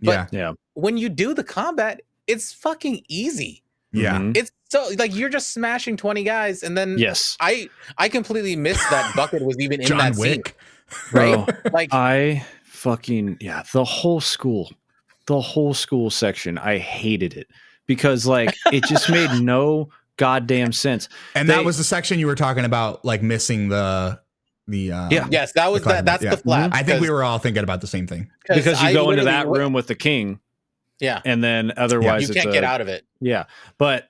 But when you do the combat, it's fucking easy. Yeah. It's so like you're just smashing 20 guys, and then I completely missed that Bucket was even in John that Wick. scene. Right? Like the whole school section, I hated it because like it just made no goddamn sense. And that was the section you were talking about, like missing the yes, that was that's the flap. I think we were all thinking about the same thing, because you go into that room with the king, and then otherwise you can't get out of it. But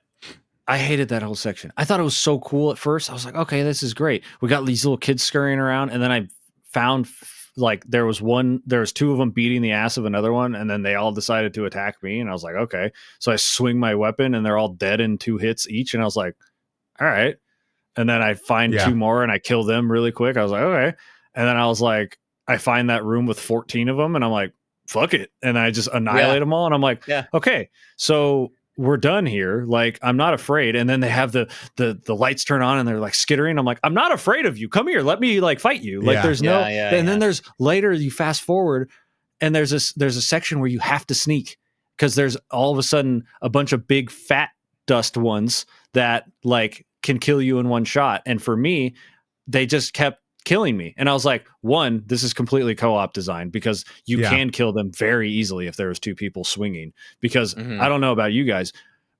I hated that whole section. I thought it was so cool at first. I was like, okay, this is great. We got these little kids scurrying around, and then I found like there was two of them beating the ass of another one, and then they all decided to attack me, and I was like, okay. So I swing my weapon, and they're all dead in 2 hits each, and I was like, all right. And then I find 2 more, and I kill them really quick. I was like, okay. And then I was like, I find that room with 14 of them, and I'm like, fuck it. And I just annihilate them all, and I'm like, okay, so we're done here. Like, I'm not afraid. And then they have the lights turn on, and they're like skittering. I'm like, I'm not afraid of you. Come here. Let me like fight you. Like there's then there's later you fast forward, and there's a section where you have to sneak because there's all of a sudden a bunch of big fat dust ones that like can kill you in one shot. And for me, they just kept killing me. And I was like, one, this is completely co-op design because you can kill them very easily if there was 2 people swinging. Because I don't know about you guys.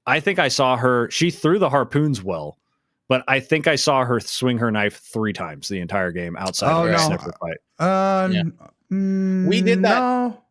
I think I saw her, she threw the harpoons well, but I think I saw her swing her knife 3 times the entire game outside of the sniffer fight. We did that. No.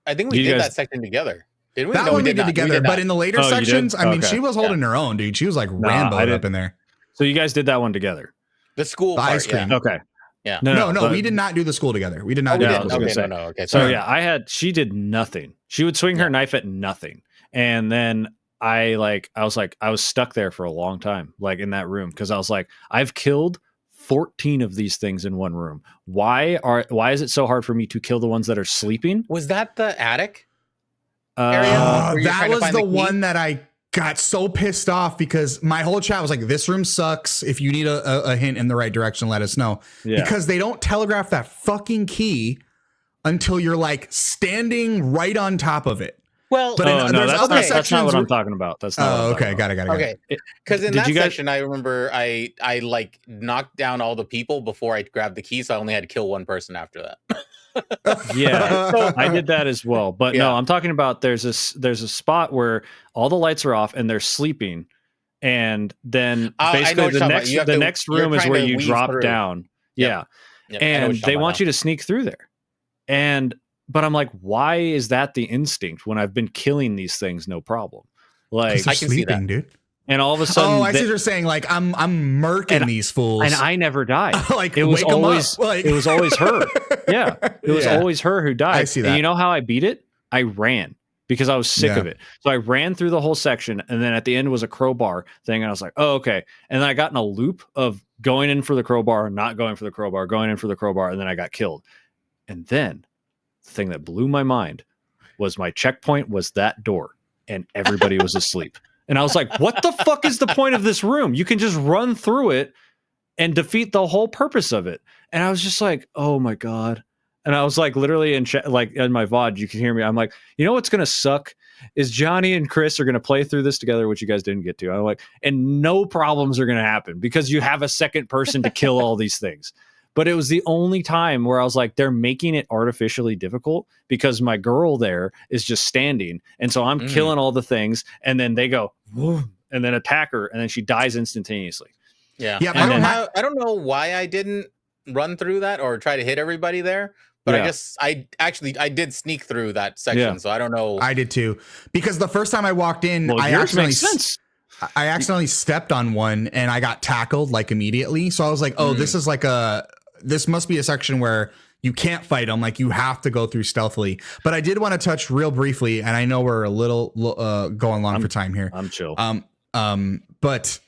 I think we did that section together. Did we? That one we did together, but in the later sections, I mean, Okay. she was holding her own, dude. She was like Rambo up in there. So you guys did that one together? The school part, ice cream. Okay. Yeah. No, we did not do the school together. We did not do that. Okay. So she did nothing. She would swing her knife at nothing. And then I was stuck there for a long time, like in that room. Cause I was like, I've killed 14 of these things in one room. Why is it so hard for me to kill the ones that are sleeping? Was that the attic area? That was the one that I got so pissed off because my whole chat was like, this room sucks. If you need a hint in the right direction, let us know. Because they don't telegraph that fucking key until you're like standing right on top of it. Well, but that's not what I'm talking about. That's not. Okay, got it. Okay, because in that section, I remember I like knocked down all the people before I grabbed the key, so I only had to kill one person after that. So I did that as well, but no, I'm talking about there's a spot where all the lights are off and they're sleeping, and then basically the next room is where you drop down. And they want you to sneak through there, but I'm like, why is that the instinct when I've been killing these things no problem? Like I can see that, dude. And all of a sudden, I see what you're saying. Like I'm murking these fools, and I never died. Like it was always it was always her. It was always her who died. I see that. And you know how I beat it? I ran because I was sick of it. So I ran through the whole section, and then at the end was a crowbar thing, and I was like, oh, okay. And then I got in a loop of going in for the crowbar, not going for the crowbar, going in for the crowbar, and then I got killed. And then the thing that blew my mind was my checkpoint was that door, and everybody was asleep. And I was like, what the fuck is the point of this room? You can just run through it and defeat the whole purpose of it. And I was just like, oh my God. And I was like, literally in my VOD, you can hear me. I'm like, you know what's going to suck is Johnny and Chris are going to play through this together, which you guys didn't get to. I'm like, and no problems are going to happen because you have a second person to kill all these things. But it was the only time where I was like, they're making it artificially difficult because my girl there is just standing. And so I'm killing all the things. And then they go, whoa, and then attack her. And then she dies instantaneously. Yeah. Yeah. I don't know why I didn't run through that or try to hit everybody there. But I did sneak through that section. So I don't know. I did too. Because the first time I walked in, I accidentally stepped on one and I got tackled like immediately. So I was like, oh, this must be a section where you can't fight them. Like you have to go through stealthily. But I did want to touch real briefly, and I know we're a little going long for time here. I'm chill. But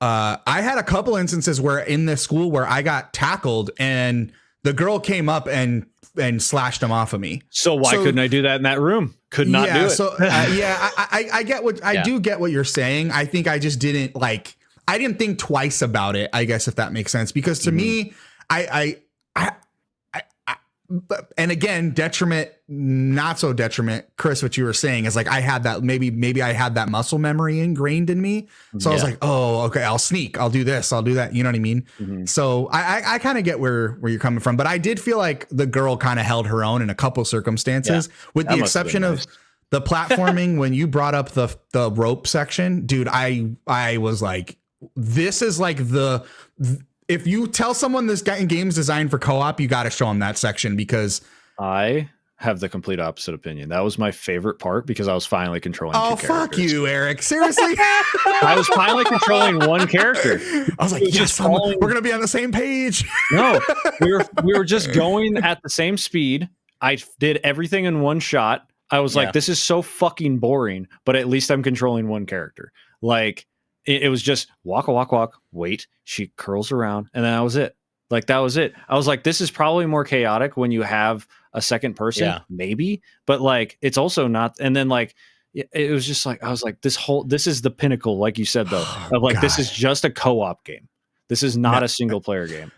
I had a couple instances where in the school where I got tackled and the girl came up and slashed him off of me. So why couldn't I do that in that room? Could not do it. So I get what I do get what you're saying. I think I just didn't I didn't think twice about it, I guess, if that makes sense, because to me, and again, detriment, not so detriment. Chris, what you were saying is like, I had that, maybe I had that muscle memory ingrained in me. So I was like, oh, okay, I'll sneak. I'll do this. I'll do that. You know what I mean? So I kind of get where you're coming from, but I did feel like the girl kind of held her own in a couple circumstances, with the exception of the platforming. When you brought up the rope section, dude, I was like, this is like if you tell someone this game's designed for co-op, you got to show them that section, because I have the complete opposite opinion. That was my favorite part because I was finally controlling two characters. Fuck you, Eric. Seriously? I was finally controlling one character. I was like, yes, we're going to be on the same page. No, we were just going at the same speed. I did everything in one shot. I was like, this is so fucking boring, but at least I'm controlling one character. Like, it was just walk, wait, she curls around, and then that was it. Like, that was it. I was like, this is probably more chaotic when you have a second person, maybe, but like, it's also not. And then like, it was just like, I was like, this is the pinnacle, like you said, though, of like, this is just a co-op game. This is not a single player game.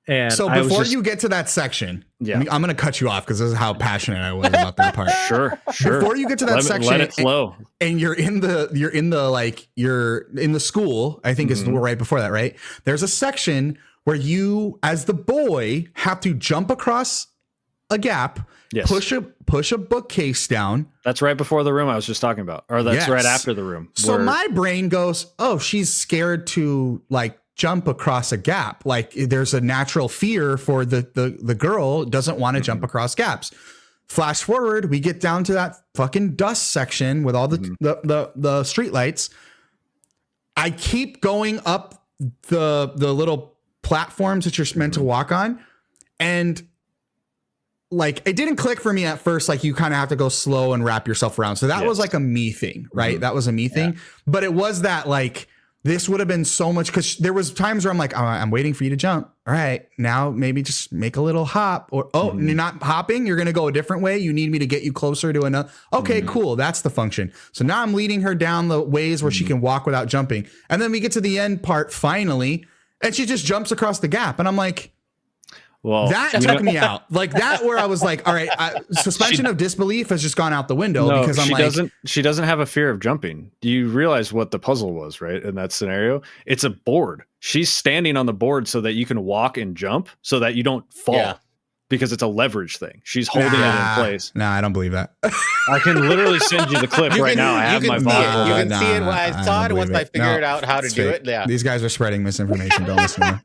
And so before you get to that section, I'm going to cut you off because this is how passionate I was about that part. Sure. Before you get to that section, let it flow. And you're in the school, I think is right before that, right? There's a section where you, as the boy, have to jump across a gap, push a bookcase down. That's right before the room I was just talking about, or that's right after the room. So my brain goes, oh, she's scared to like jump across a gap. Like there's a natural fear for the girl doesn't want to jump across gaps. Flash forward, we get down to that fucking dust section with all the street lights. I keep going up the little platforms that you're meant to walk on, and like it didn't click for me at first. Like you kind of have to go slow and wrap yourself around. So that was like a me thing, right? That was a me thing. But it was that like, this would have been so much, because there was times where I'm like, oh, I'm waiting for you to jump. All right, now maybe just make a little hop, or you're not hopping. You're going to go a different way. You need me to get you closer to another. Okay, cool. That's the function. So now I'm leading her down the ways where she can walk without jumping. And then we get to the end part finally, and she just jumps across the gap. And I'm like, well, that took me out. Like that, where I was like, all right, suspension of disbelief has just gone out the window, because she doesn't have a fear of jumping. Do you realize what the puzzle was, right? In that scenario, it's a board. She's standing on the board so that you can walk and jump so that you don't fall, because it's a leverage thing. She's holding it in place. No, I don't believe that. I can literally send you the clip right now. I have my phone. You can see it when I saw it once I figured out how to do it. Yeah. These guys are spreading misinformation. Don't listen to them.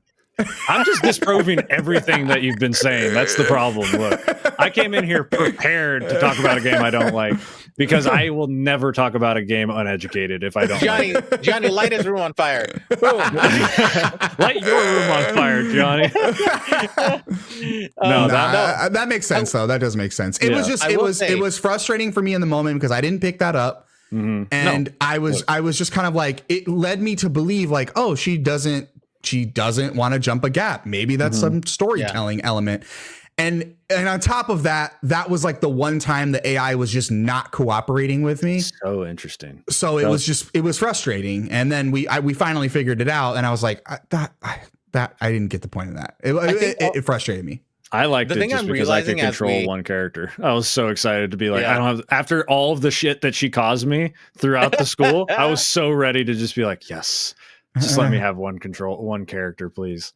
I'm just disproving everything that you've been saying. That's the problem. Look, I came in here prepared to talk about a game I don't like, because I will never talk about a game uneducated if I don't. Johnny, light his room on fire. Light your room on fire, Johnny. That makes sense though. That does make sense. It was just it was frustrating for me in the moment because I didn't pick that up. And I was just kind of like, it led me to believe like, oh, she doesn't want to jump a gap. Maybe that's some storytelling element. And on top of that, that was like the one time the AI was just not cooperating with me. So interesting. So it was frustrating. And then we finally figured it out. And I was like, I didn't get the point of that. It frustrated me. I liked The it thing just I'm because I could realizing as control we- one character. I was so excited to be like, Yeah. I don't have, after all of the shit that she caused me throughout the school, I was so ready to just be like, yes, just let me have one character, please.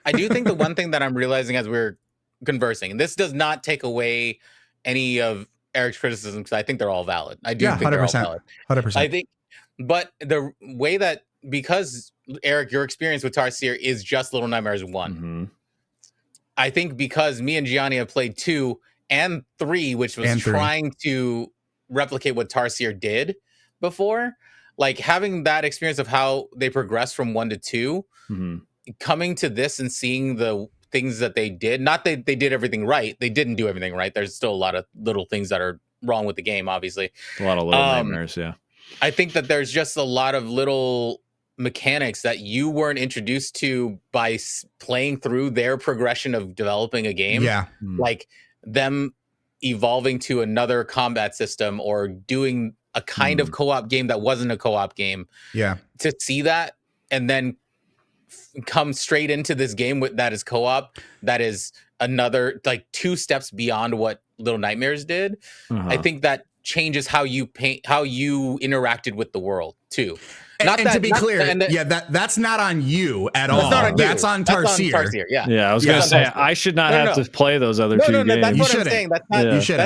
I do think the one thing that I'm realizing as we're conversing, and this does not take away any of Eric's criticisms, because I think they're all valid. I do Yeah, think they're all valid. 100%. I think, but the way that, because Eric, your experience with Tarsier is just Little Nightmares 1. Mm-hmm. I think because me and Gianni have played 2 and 3, which was trying to replicate what Tarsier did before, like having that experience of how they progressed from 1 to 2, coming to this and seeing the things that they did, not that they did everything right. They didn't do everything right. There's still a lot of little things that are wrong with the game, obviously. A lot of Little Nightmares, yeah. I think that there's just a lot of little mechanics that you weren't introduced to by playing through their progression of developing a game. Yeah. Like them evolving to another combat system or doing a kind of co-op game that wasn't a co-op game. Yeah. To see that and then come straight into this game that is co-op, that is another, like 2 steps beyond what Little Nightmares did. I think that changes how you interacted with the world too. And to be clear, that's not on you at all. That's on Tarsier. Yeah, I was gonna say I should not have to play those other 2 games. That's what I'm saying.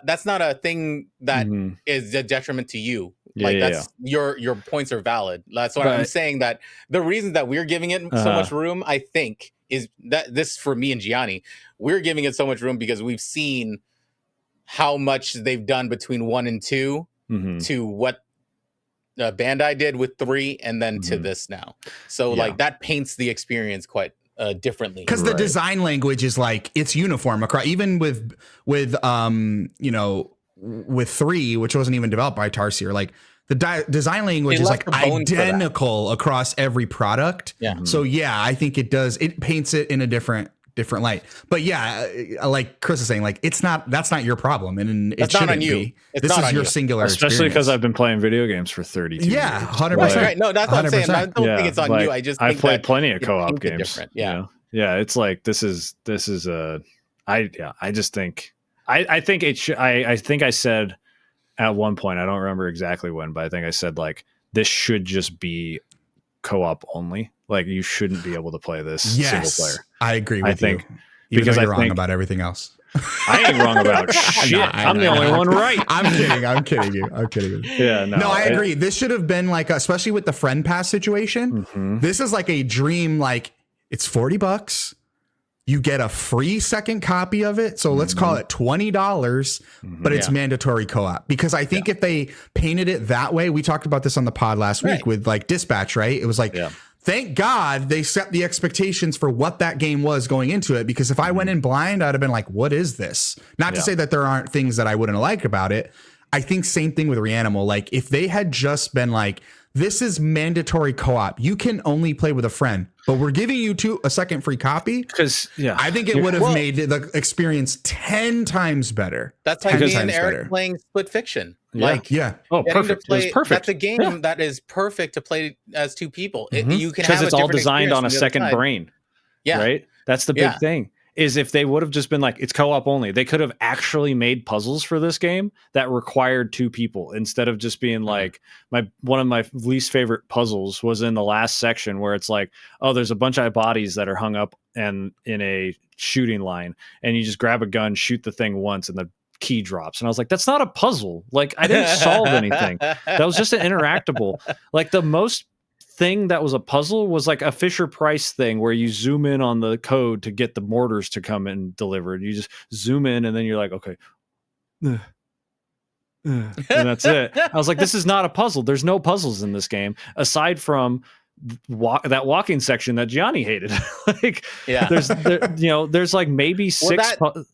That's not a thing that is a detriment to you. Your points are valid. That's what I'm saying. That the reason that we're giving it so much room, I think, is that this, for me and Gianni, we're giving it so much room because we've seen how much they've done between 1 and 2 to what Bandai did with 3 and then to this now. So like that paints the experience quite differently, because the design language is like it's uniform across, even with 3, which wasn't even developed by Tarsier. Like the design language is like identical across every product. So I think it paints it in a different light. But like Chris is saying, like that's not your problem, and it shouldn't be. This is your singular experience. Especially because I've been playing video games for 32 years. 100%. Right. No, that's what I'm saying. I don't think it's on you. I just I've think played plenty of co-op games. Different. Yeah. It's like this is I just think I think it should. I think I said at one point, I don't remember exactly when, but I think I said like this should just be co-op only. Like you shouldn't be able to play this single player. I agree with you. Because you're wrong about everything else. I ain't wrong about shit. I'm the only one right. I'm kidding you. Yeah, no, I agree. This should have been like, especially with the friend pass situation. This is like a dream. Like it's $40. You get a free second copy of it. So let's call it $20, but it's mandatory co-op. Because I think if they painted it that way, we talked about this on the pod last week with like Dispatch, right? It was like, thank God they set the expectations for what that game was going into it. Because if I went in blind, I'd have been like, what is this? Not to say that there aren't things that I wouldn't like about it. I think same thing with Reanimal. Like if they had just been like, this is mandatory co-op. You can only play with a friend, but we're giving you a second free copy. Because I think it would have made the experience 10 times better. That's like me and Eric playing Split Fiction. Oh, perfect. It was perfect. That's a game that is perfect to play as 2 people. You can because it's all designed on a second brain. Right. That's the big thing. Is if they would have just been like, it's co-op only, they could have actually made puzzles for this game that required 2 people instead of just being like one of my least favorite puzzles was in the last section where it's like, oh, there's a bunch of bodies that are hung up and in a shooting line and you just grab a gun, shoot the thing once and the key drops. And I was like, that's not a puzzle. Like I didn't solve anything. That was just an interactable. Like the most thing that was a puzzle was like a Fisher Price thing where you zoom in on the code to get the mortars to come and deliver. You just zoom in and then you're like, okay. And that's it. I was like, this is not a puzzle. There's no puzzles in this game aside from that walking section that Gianni hated. Like, there's like maybe six puzzles.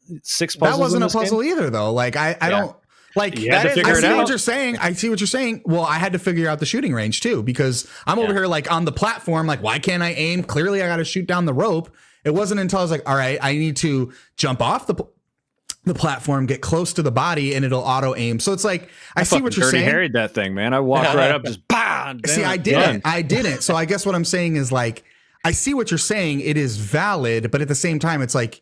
That wasn't a puzzle either, though. Like, I don't. Like, I see what you're saying. I see what you're saying. Well, I had to figure out the shooting range too, because I'm over here like on the platform, like, why can't I aim? Clearly I got to shoot down the rope. It wasn't until I was like, all right, I need to jump off the platform, get close to the body, and it'll auto aim. So it's like, I see what you're saying. Dirty Harried that thing, man. I walked right up, just bam. See, I didn't. So I guess what I'm saying is like, I see what you're saying. It is valid, but at the same time, it's like,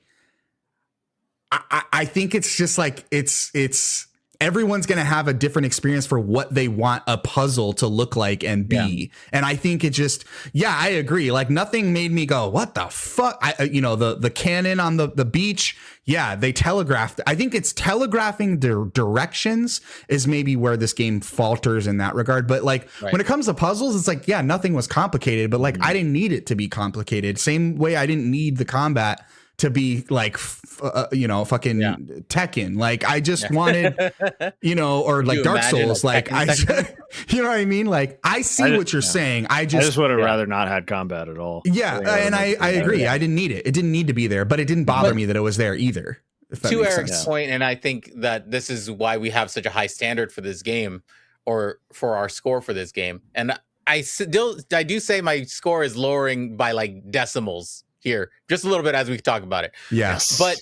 I think it's just like it's everyone's going to have a different experience for what they want a puzzle to look like and be. Yeah. And I think it just, I agree. Like nothing made me go, what the fuck? The cannon on the beach. Yeah. They telegraphed. I think it's telegraphing directions is maybe where this game falters in that regard. But like when it comes to puzzles, it's like, nothing was complicated, but like I didn't need it to be complicated. Same way I didn't need the combat to be like, fucking Tekken. Like I just wanted, or like Dark Souls. Like you know what I mean? Like I see what you're saying. I just would have rather not had combat at all. Yeah. And I agree. I didn't need it. It didn't need to be there, but it didn't bother me that it was there either. To Eric's point, and I think that this is why we have such a high standard for this game or for our score for this game. And I do say my score is lowering by like decimals here, just a little bit as we talk about it. Yes. But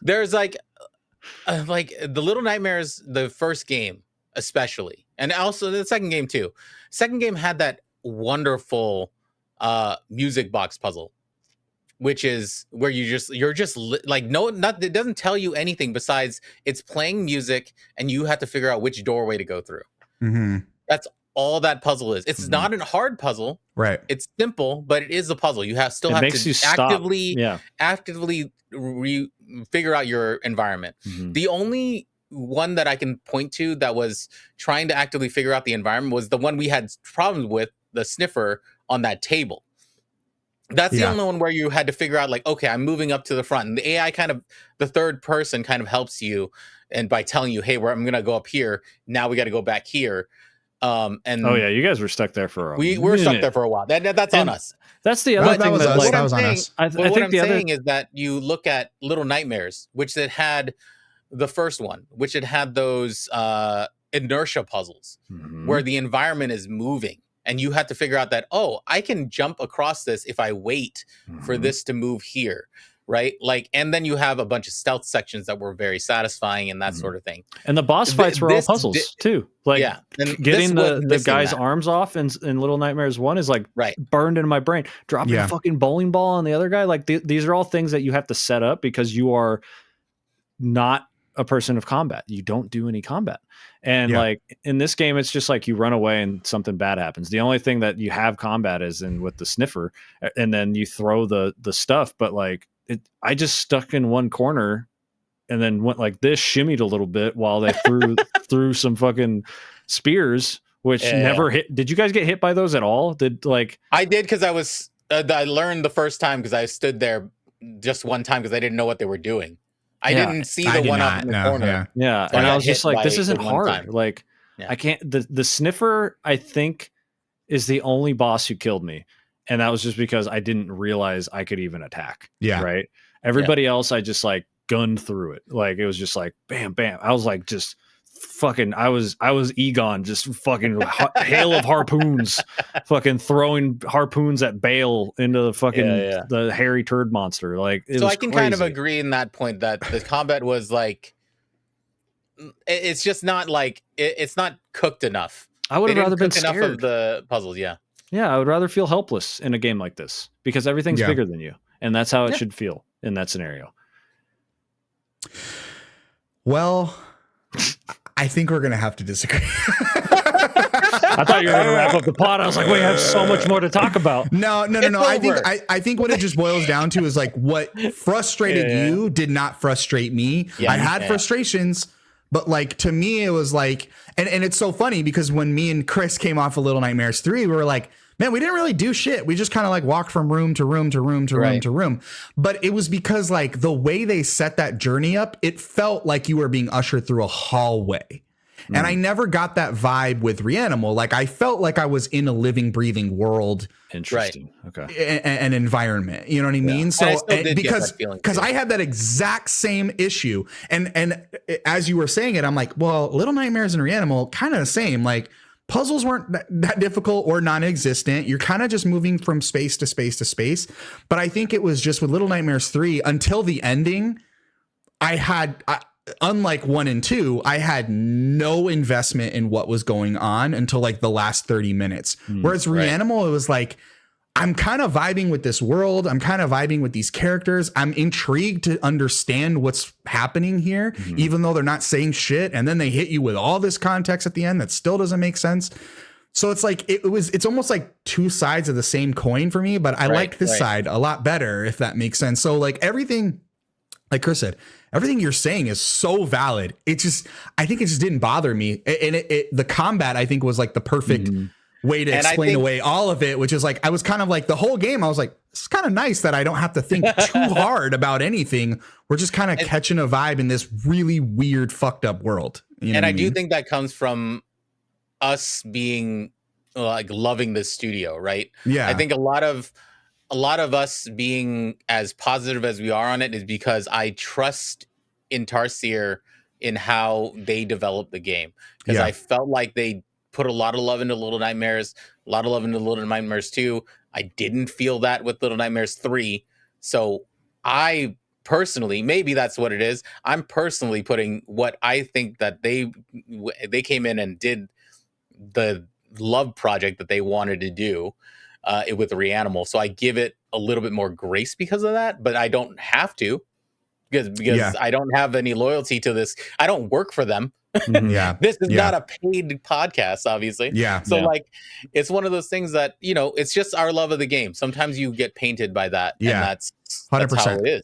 there's like the Little Nightmares, the first game, especially, and also the second game too. Second game had that wonderful music box puzzle, which is where you're just like, it doesn't tell you anything besides it's playing music and you have to figure out which doorway to go through. Mm-hmm. That's all that puzzle is. It's not a hard puzzle, right? It's simple, but it is a puzzle. You have to actively figure out your environment. Mm-hmm. The only one that I can point to that was trying to actively figure out the environment was the one we had problems with, the sniffer on that table. That's the only one where you had to figure out like, okay, I'm moving up to the front, and the AI the third person kind of helps you, and by telling you, hey, I'm gonna go up here. Now we got to go back here. And you guys were stuck there for we were stuck there for a while. That's on us. That's the other thing that was on us. I think what I'm saying is that you look at Little Nightmares, which it had the first one, which it had those inertia puzzles where the environment is moving and you have to figure out that, I can jump across this if I wait for this to move here. Right. Like, and then you have a bunch of stealth sections that were very satisfying and that sort of thing. And the boss fights were all puzzles too. Like getting the guy's arms off in Little Nightmares 1 is like burned into my brain. Dropping a fucking bowling ball on the other guy. Like these are all things that you have to set up because you are not a person of combat. You don't do any combat. And like in this game, it's just like you run away and something bad happens. The only thing that you have combat is with the sniffer, and then you throw the stuff. But like, I just stuck in one corner and then went like this, shimmied a little bit while they threw some fucking spears, which never hit. Did you guys get hit by those at all? I did, because I was I learned the first time because I stood there just one time because I didn't know what they were doing. I didn't see the one up in the corner. Yeah. So and I was just like, this isn't hard. Time. Like I can't. The sniffer, I think, is the only boss who killed me. And that was just because I didn't realize I could even attack. Yeah. Right. Everybody else, I just like gunned through it. Like it was just like bam, bam. I was like just fucking. I was Egon, just fucking hail of harpoons, fucking throwing harpoons at Bale into the fucking the hairy turd monster. Like so, I can kind of agree in that point that the combat was like, it's just not like it's not cooked enough. I would have rather been scared enough of the puzzles. Yeah, I would rather feel helpless in a game like this because everything's bigger than you. And that's how it should feel in that scenario. Well, I think we're going to have to disagree. I thought you were going to wrap up the pod. I was like, we have so much more to talk about. No. I think what it just boils down to is like what frustrated you did not frustrate me. I had frustrations. But like, to me, it was like, and it's so funny because when me and Chris came off of Little Nightmares 3, we were like, man, we didn't really do shit. We just kind of like walked from room to room to room to room to room. But it was because like the way they set that journey up, it felt like you were being ushered through a hallway. And I never got that vibe with Reanimal. Like I felt like I was in a living, breathing world. Interesting. Okay. An environment. You know what I mean? So because I had that exact same issue. And as you were saying it, I'm like, well, Little Nightmares and Reanimal kind of the same. Like puzzles weren't that difficult or non-existent. You're kind of just moving from space to space to space. But I think it was just with Little Nightmares 3 until the ending, unlike 1 and 2, I had no investment in what was going on until like the last 30 minutes. Whereas Reanimal, it was like, I'm kind of vibing with this world. I'm kind of vibing with these characters. I'm intrigued to understand what's happening here, even though they're not saying shit. And then they hit you with all this context at the end that still doesn't make sense. So it's like it's almost like two sides of the same coin for me, but I like this side a lot better, if that makes sense. So like everything, like Chris said, everything you're saying is so valid. I think it just didn't bother me. And the combat, I think, was like the perfect way to explain away all of it, which is like, I was kind of like the whole game. I was like, it's kind of nice that I don't have to think too hard about anything. We're just kind of catching a vibe in this really weird, fucked up world. You know and what I do think that comes from us being like loving this studio, right? Yeah. I think a lot of us being as positive as we are on it is because I trust in Tarsier in how they develop the game, because I felt like they put a lot of love into Little Nightmares, a lot of love into Little Nightmares 2. I didn't feel that with Little Nightmares 3. So I personally, maybe that's what it is, I'm personally putting what I think that they came in and did the love project that they wanted to do with Reanimal. So I give it a little bit more grace because of that, but I don't have to, because I don't have any loyalty to this. I don't work for them. This is not a paid podcast, obviously. So like, it's one of those things that, you know, it's just our love of the game. Sometimes you get painted by that. And that's 100%. That's how it is.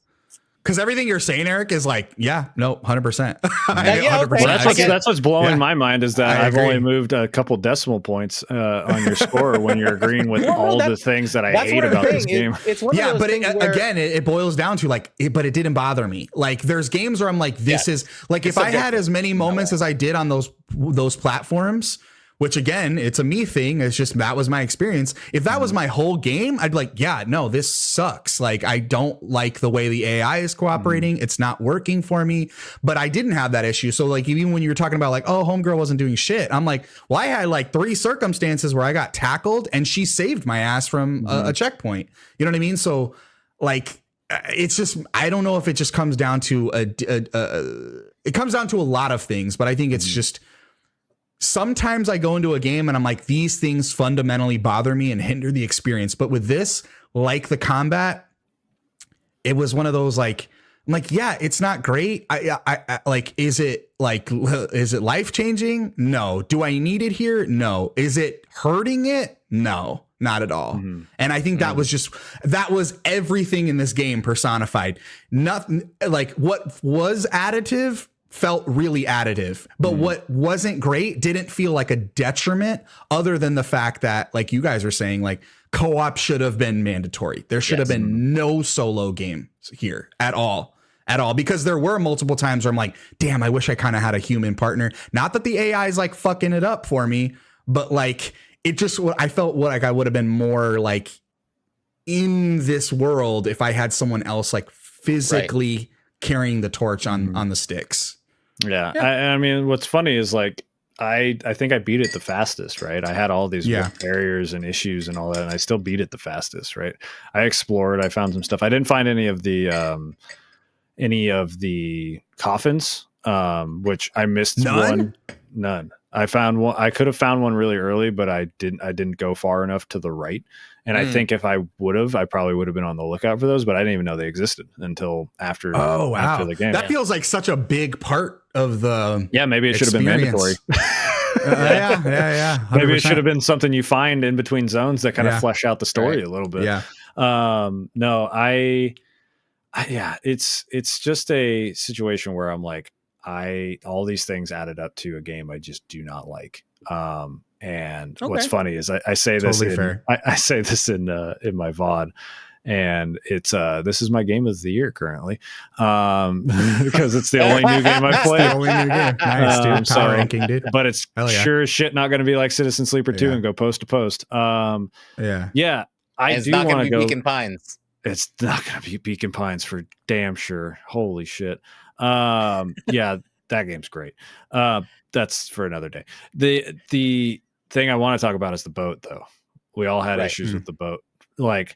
Because everything you're saying, Eric, is like, 100%. 100%. Well, that's what's blowing my mind, is that I've only moved a couple decimal points on your score when you're agreeing with all the things that I hate about this game. It's one of those but things again, it boils down to like, but it didn't bother me. Like, there's games where I'm like, this is like, if I had as many moments as I did on those platforms, which again, it's a me thing. It's just, that was my experience. If that was my whole game, I'd be like, no, this sucks. Like, I don't like the way the AI is cooperating. It's not working for me, but I didn't have that issue. So like, even when you were talking about like, oh, homegirl wasn't doing shit, I'm like, well, I had like 3 circumstances where I got tackled and she saved my ass from a checkpoint. You know what I mean? So like, it's just, I don't know if it just comes down to it comes down to a lot of things, but I think it's just, sometimes I go into a game and I'm like, these things fundamentally bother me and hinder the experience. But with this, like the combat, it was one of those like, I'm like, it's not great. I like, is it life changing? No. Do I need it here? No. Is it hurting it? No, not at all. And I think that was everything in this game personified. Nothing like what was additive felt really additive, but what wasn't great didn't feel like a detriment, other than the fact that, like you guys are saying, like co-op should have been mandatory. There should have been no solo games here at all, because there were multiple times where I'm like, damn, I wish I kind of had a human partner. Not that the AI is like fucking it up for me, but like, it just, I felt like I would have been more like in this world if I had someone else like physically carrying the torch on the sticks. I mean, what's funny is like, I think I beat it the fastest, right? I had all these barriers and issues and all that, and I still beat it the fastest, right? I explored, I found some stuff. I didn't find any of the coffins, which I missed. None. I found one. I could have found one really early, but I didn't go far enough to the right. And I think if I would have, I probably would have been on the lookout for those, but I didn't even know they existed until after. After the game. That feels like such a big part of the. Yeah, maybe it should have been mandatory. Yeah. 100%. Maybe it should have been something you find in between zones that kind of flesh out the story a little bit. Yeah. No, it's just a situation where I'm like, all these things added up to a game I just do not like. And what's funny is I say this, I say this in my VOD, and it's this is my game of the year currently, because it's the only new game I play. Only new game. Nice, dude. Power ranking, dude. But it's sure as shit not going to be like Citizen Sleeper 2 and go post to post. I do want to go Beacon Pines. It's not going to be Beacon Pines for damn sure. Holy shit. That game's great. That's for another day. The thing I want to talk about is the boat, though. We all had issues with the boat. Like,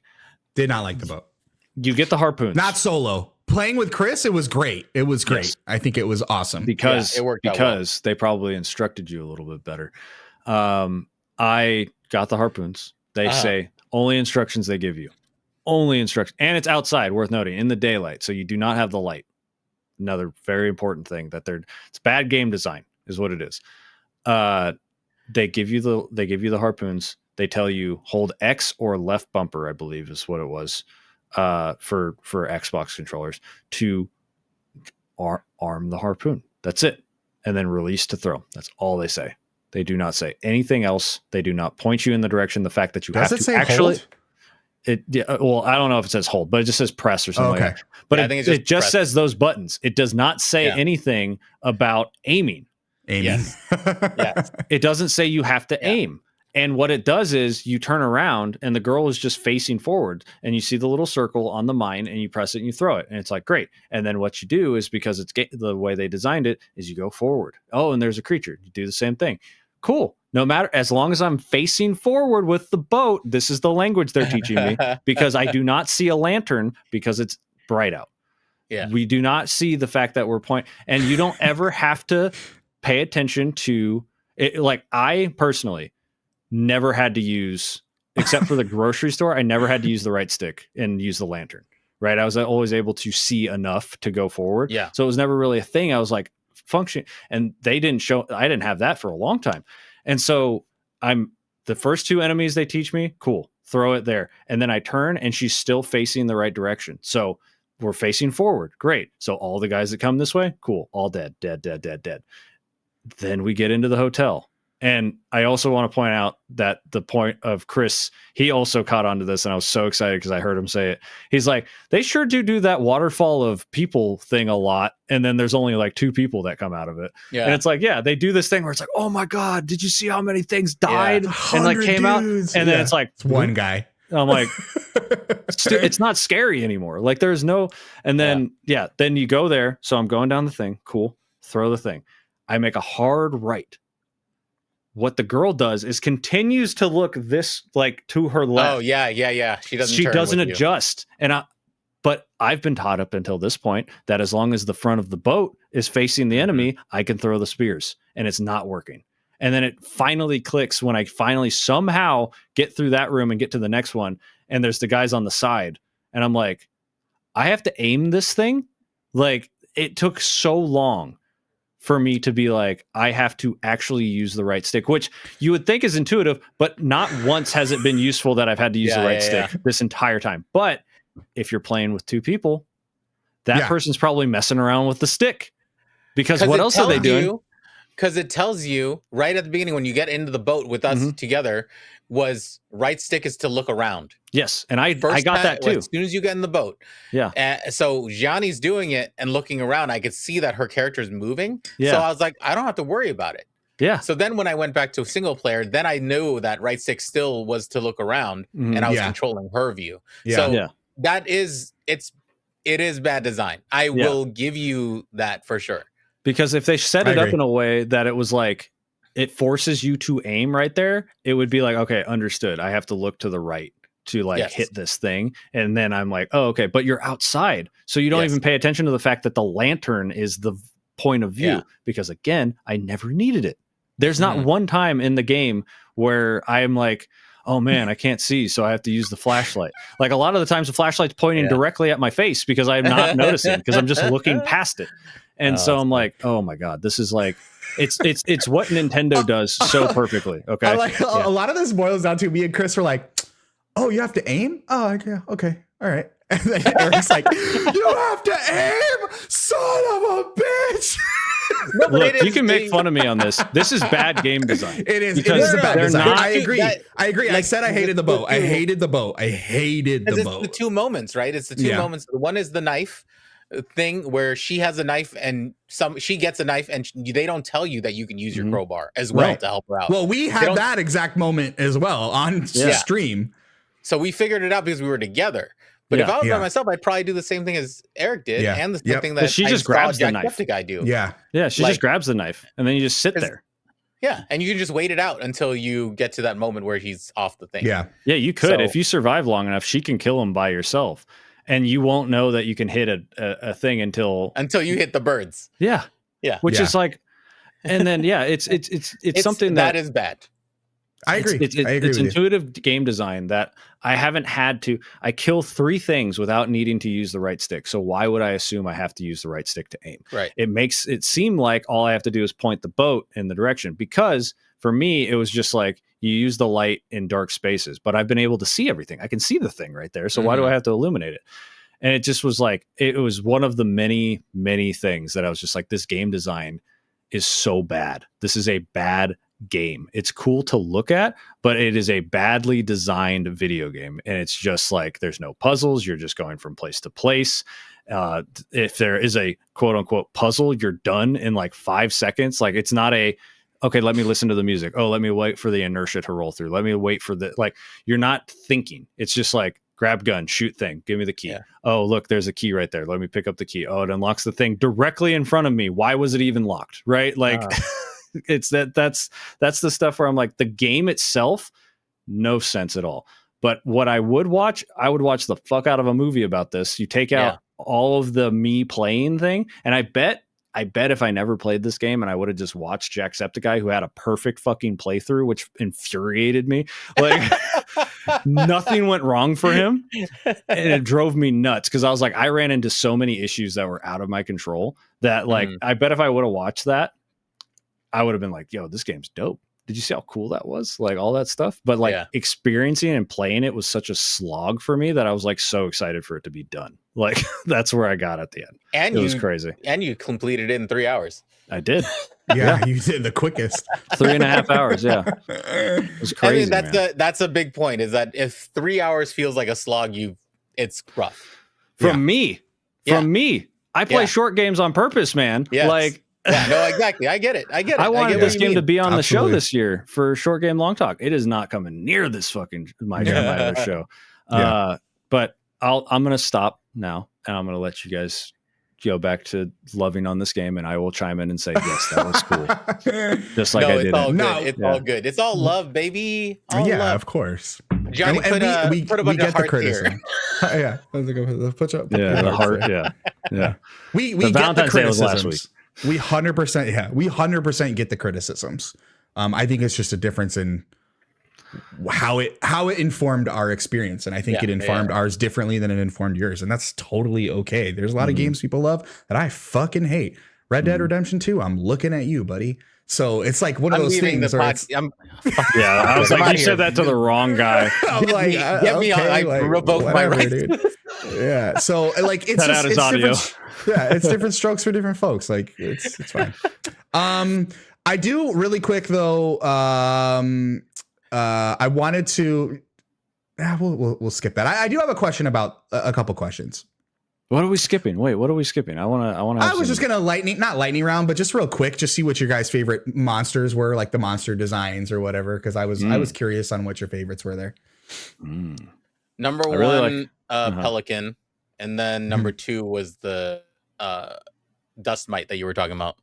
did not like the boat. You get the harpoons. Not solo. Playing with Chris, it was great. It was great. Yes. I think it was awesome because it worked because they probably instructed you a little bit better. I got the harpoons. They say Only instructions they give you. Only instructions. And it's outside, worth noting, in the daylight. So you do not have the light. Another very important thing that it's bad game design is what it is. They give you the harpoons. They tell you hold X or left bumper, I believe is what it was, for Xbox controllers to arm the harpoon. That's it. And then release to throw. That's all they say. They do not say anything else. They do not point you in the direction. The fact that you have to actually hold? Well, I don't know if it says hold, but it just says press or something like that. But it just says those buttons. It does not say anything about aiming. Yes. It doesn't say you have to aim. And what it does is you turn around and the girl is just facing forward and you see the little circle on the mine and you press it and you throw it. And it's like, great. And then what you do is, because it's the way they designed it, is you go forward. Oh, and there's a creature. You do the same thing. Cool. No matter, as long as I'm facing forward with the boat, this is the language they're teaching me, because I do not see a lantern because it's bright out. Yeah. We do not see the fact that we're and you don't ever have to pay attention to it. Like, I personally never had to use, except for the grocery store, I never had to use the right stick and use the lantern, right? I was always able to see enough to go forward. Yeah. So it was never really a thing. I was like, function, and they didn't show, I didn't have that for a long time. And so the first two enemies they teach me, cool, throw it there. And then I turn and she's still facing the right direction. So we're facing forward. Great. So all the guys that come this way, cool, all dead. Then we get into the hotel. And I also want to point out that the point of Chris, he also caught onto this, and I was so excited because I heard him say it. He's like, they sure do that waterfall of people thing a lot, and then there's only like 2 people that come out of it. Yeah. And it's like, yeah, they do this thing where it's like, oh my God, did you see how many things died and like came out? And then it's like, it's one guy. I'm like, it's not scary anymore. Like, there's no, and then, then you go there. So I'm going down the thing. Cool. Throw the thing. I make a hard right. What the girl does is continues to look this, like, to her left. Oh yeah. She doesn't adjust. But I've been taught up until this point that as long as the front of the boat is facing the enemy, I can throw the spears, and it's not working. And then it finally clicks when I finally somehow get through that room and get to the next one. And there's the guys on the side. And I'm like, I have to aim this thing. Like, it took so long for me to be like, I have to actually use the right stick, which you would think is intuitive, but not once has it been useful that I've had to use the right stick this entire time. But if you're playing with 2 people, that person's probably messing around with the stick, because what else are they doing? Because it tells you right at the beginning when you get into the boat with us together, was right stick is to look around. Yes, and I got that too. As soon as you get in the boat. Yeah. So Gianni's doing it and looking around. I could see that her character's moving. Yeah. So I was like, I don't have to worry about it. Yeah. So then when I went back to single player, then I knew that right stick still was to look around, and I was controlling her view. Yeah. So that is, it is bad design. I will give you that for sure. Because if they set it up in a way that it was like, it forces you to aim right there, it would be like, okay, understood. I have to look to the right to like hit this thing. And then I'm like, oh, okay, but you're outside. So you don't even pay attention to the fact that the lantern is the point of view, because again, I never needed it. There's not one time in the game where I'm like, oh man, I can't see, so I have to use the flashlight. Like, a lot of the times the flashlight's pointing directly at my face because I'm not noticing, because I'm just looking past it. And so I'm like, oh my God, this is like, it's what Nintendo does so perfectly. Okay. I like a lot of this boils down to me and Chris were like, oh, you have to aim? Oh, okay. All right. And then Eric's like, you have to aim, son of a bitch. No, look, you can make fun of me on this. This is bad game design. It is bad design. Not, I agree. Like, I said I hated the boat. I hated the boat. It's the 2 moments, right? It's the 2 moments. One is the knife thing where she has a knife and she gets a knife, and they don't tell you that you can use your crowbar as well to help her out. Well, we had that exact moment as well on stream. So we figured it out because we were together. But if I was by myself, I'd probably do the same thing as Eric did, and the same thing that she just grabs the knife. Guy do. Yeah, she just grabs the knife, and then you just sit there. Yeah, and you can just wait it out until you get to that moment where he's off the thing. Yeah, you could. If you survive long enough, she can kill him by yourself, and you won't know that you can hit a thing until you hit the birds. Yeah, which is like, and then it's something that is bad. I agree. It's I agree with you. intuitive game design that I haven't had to. I kill 3 things without needing to use the right stick. So why would I assume I have to use the right stick to aim? Right. It makes it seem like all I have to do is point the boat in the direction, because for me, it was just like you use the light in dark spaces, but I've been able to see everything. I can see the thing right there. So why do I have to illuminate it? And it just was like, it was one of the many, many things that I was just like, this game design is so bad. This is a bad game. It's cool to look at, but it is a badly designed video game. And it's just like, there's no puzzles. You're just going from place to place. If there is a quote unquote puzzle, you're done in like 5 seconds. Like, it's not a, okay, let me listen to the music. Oh, let me wait for the inertia to roll through. Let me wait for the, like, you're not thinking. It's just like, grab gun, shoot thing, give me the key. Yeah. Oh, look, there's a key right there. Let me pick up the key. Oh, it unlocks the thing directly in front of me. Why was it even locked? Right? Like, it's that's the stuff where I'm like, the game itself, no sense at all. But what I would watch the fuck out of a movie about this. You take out all of the me playing thing, and I bet if I never played this game and I would have just watched Jacksepticeye, who had a perfect fucking playthrough, which infuriated me. Like, nothing went wrong for him, and it drove me nuts, because I was like, I ran into so many issues that were out of my control that, like, I bet if I would have watched that, I would have been like, yo, this game's dope. Did you see how cool that was? Like, all that stuff. But like, experiencing and playing it was such a slog for me that I was like so excited for it to be done. Like, that's where I got at the end. And it was crazy. And you completed it in 3 hours. I did. Yeah, you did the quickest. 3.5 hours. Yeah. It was crazy. I mean, that's a big point, is that if 3 hours feels like a slog, it's rough. From me, I play short games on purpose, man. Yes. Like, yeah, no, exactly. I get it. I wanted this game to be on the show this year for Short Game Long Talk. It is not coming near this fucking my other show. But I'm gonna stop now, and I'm gonna let you guys go back to loving on this game, and I will chime in and say, yes, that was cool. Just like I did. It's all good. It's all good. It's all love, baby. All love. Of course. Johnny, put a bunch of hearts here. Yeah, put up. Yeah, the heart. Yeah. We the get Valentine's the Day was last week. We 100%. Yeah, we 100% get the criticisms. I think it's just a difference in how it informed our experience, and I think it informed ours differently than it informed yours, and that's totally okay. There's a lot of games people love that I fucking hate. Red Dead Redemption 2. I'm looking at you, buddy. So it's like one of those things. I was like, you said that to the wrong guy. I'm like, get me on. I revoke my rights. Yeah. So like, it's cut out his audio. It's different strokes for different folks. Like, it's fine. I do really quick though. I wanted to. We'll skip that. I do have a question about a couple questions. What are we skipping? Wait, what are we skipping? I was just gonna not lightning round, but just real quick, just see what your guys' favorite monsters were, like the monster designs or whatever. Because I was curious on what your favorites were there. Number one, really Pelican, and then number 2 was the dust mite that you were talking about.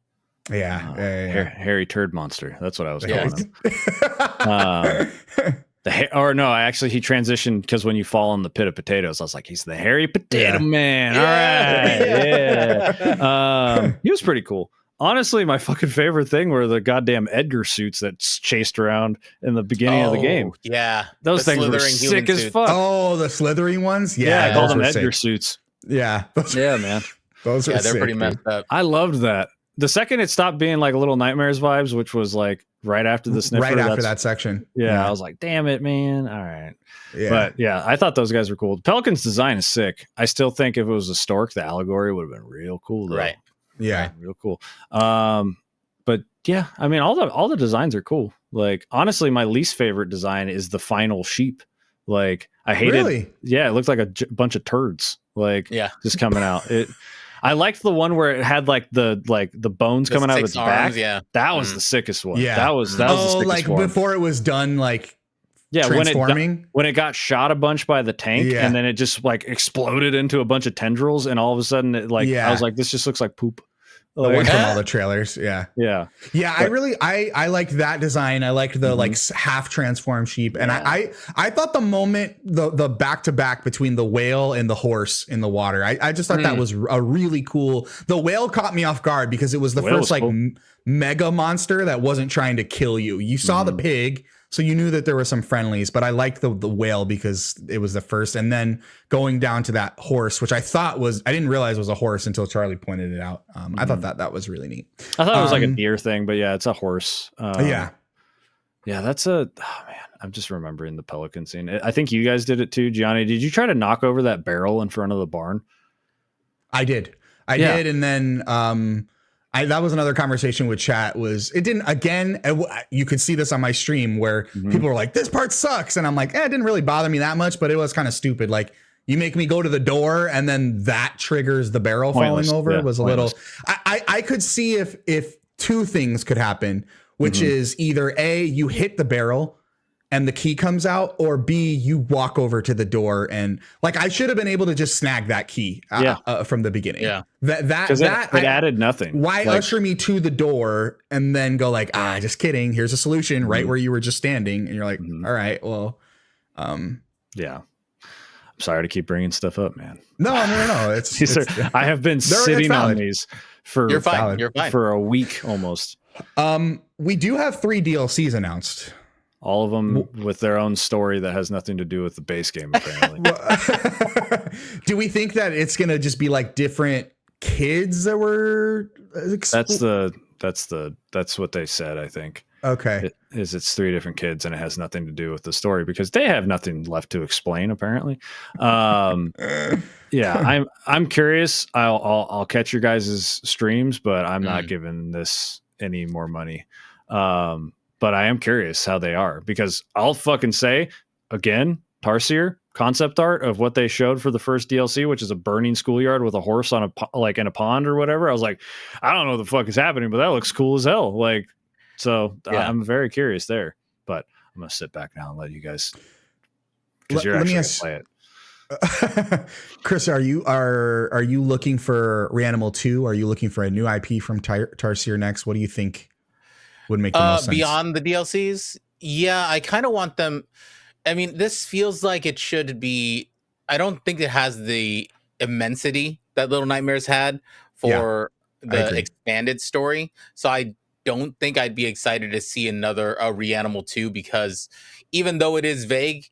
Hairy turd monster. That's what I was calling him. He transitioned, because when you fall in the pit of potatoes, I was like, he's the hairy potato man. All right. He was pretty cool. Honestly, my fucking favorite thing were the goddamn Edgar suits that chased around in the beginning of the game. Yeah. Those things were sick as fuck. Oh, the slithering ones? Yeah, I called them Edgar suits. Yeah. Man. Those are they're pretty messed up. I loved that. The second it stopped being like Little Nightmares vibes, which was like right after the sniffer. Right after that section. Yeah, I was like, damn it, man. All right. Yeah. But yeah, I thought those guys were cool. Pelican's design is sick. I still think if it was a stork, the allegory would have been real cool though. Right. Yeah. Right, real cool. But yeah, I mean, all the designs are cool. Like, honestly, my least favorite design is the final sheep. Like, I hated. Really? Yeah, it looked like a bunch of turds. Like, just coming out. I liked the one where it had like the bones coming out of its arms, back. Yeah, that was the sickest one. Yeah, that was the sickest like one. Before it was done, like transforming. When it got shot a bunch by the tank, and then it just like exploded into a bunch of tendrils, and all of a sudden, I was like, this just looks like poop. The one from all the trailers. Yeah. I liked that design. I liked the like half transformed sheep. And I thought the moment the back to back between the whale and the horse in the water, I just thought that was a really cool. The whale caught me off guard because it was the first like mega monster that wasn't trying to kill you. You saw the pig. So you knew that there were some friendlies, but I liked the whale because it was the first. And then going down to that horse, which I didn't realize was a horse until Charlie pointed it out. I thought that was really neat. I thought it was like a deer thing, but yeah, it's a horse. Yeah, that's oh man, I'm just remembering the pelican scene. I think you guys did it too, Gianni. Did you try to knock over that barrel in front of the barn? I did. I did. And then that was another conversation with chat. You could see this on my stream where people were like, this part sucks. And I'm like, it didn't really bother me that much, but it was kind of stupid. Like, you make me go to the door and then that triggers the barrel falling over. It was a little, I could see if two things could happen, which is either A, you hit the barrel and the key comes out, or B, you walk over to the door and like, I should have been able to just snag that key from the beginning. Yeah. That added nothing. Why usher me to the door and then go like, just kidding. Here's a solution right where you were just standing. And you're like, all right, well, yeah. I'm sorry to keep bringing stuff up, man. No. I have been sitting on these for You're fine. for a week almost. We do have 3 DLCs announced. All of them with their own story that has nothing to do with the base game, apparently. Do we think that it's going to just be like different kids that were? That's what they said, I think. Okay. It's 3 different kids and it has nothing to do with the story because they have nothing left to explain, apparently. Yeah, I'm curious. I'll catch your guys' streams, but I'm not giving this any more money. But I am curious how they are because I'll fucking say again, Tarsier concept art of what they showed for the first DLC, which is a burning schoolyard with a horse on in a pond or whatever. I was like, I don't know what the fuck is happening, but that looks cool as hell. Like, so I'm very curious there, but I'm going to sit back now and let you guys, because you're actually going to play it. Chris, are you looking for Reanimal 2? Are you looking for a new IP from Tarsier next? What do you think would make the most sense? Beyond the DLCs? Yeah, I kind of want them. I mean, this feels like it should be. I don't think it has the immensity that Little Nightmares had for the expanded story. So I don't think I'd be excited to see another Reanimal 2 because even though it is vague,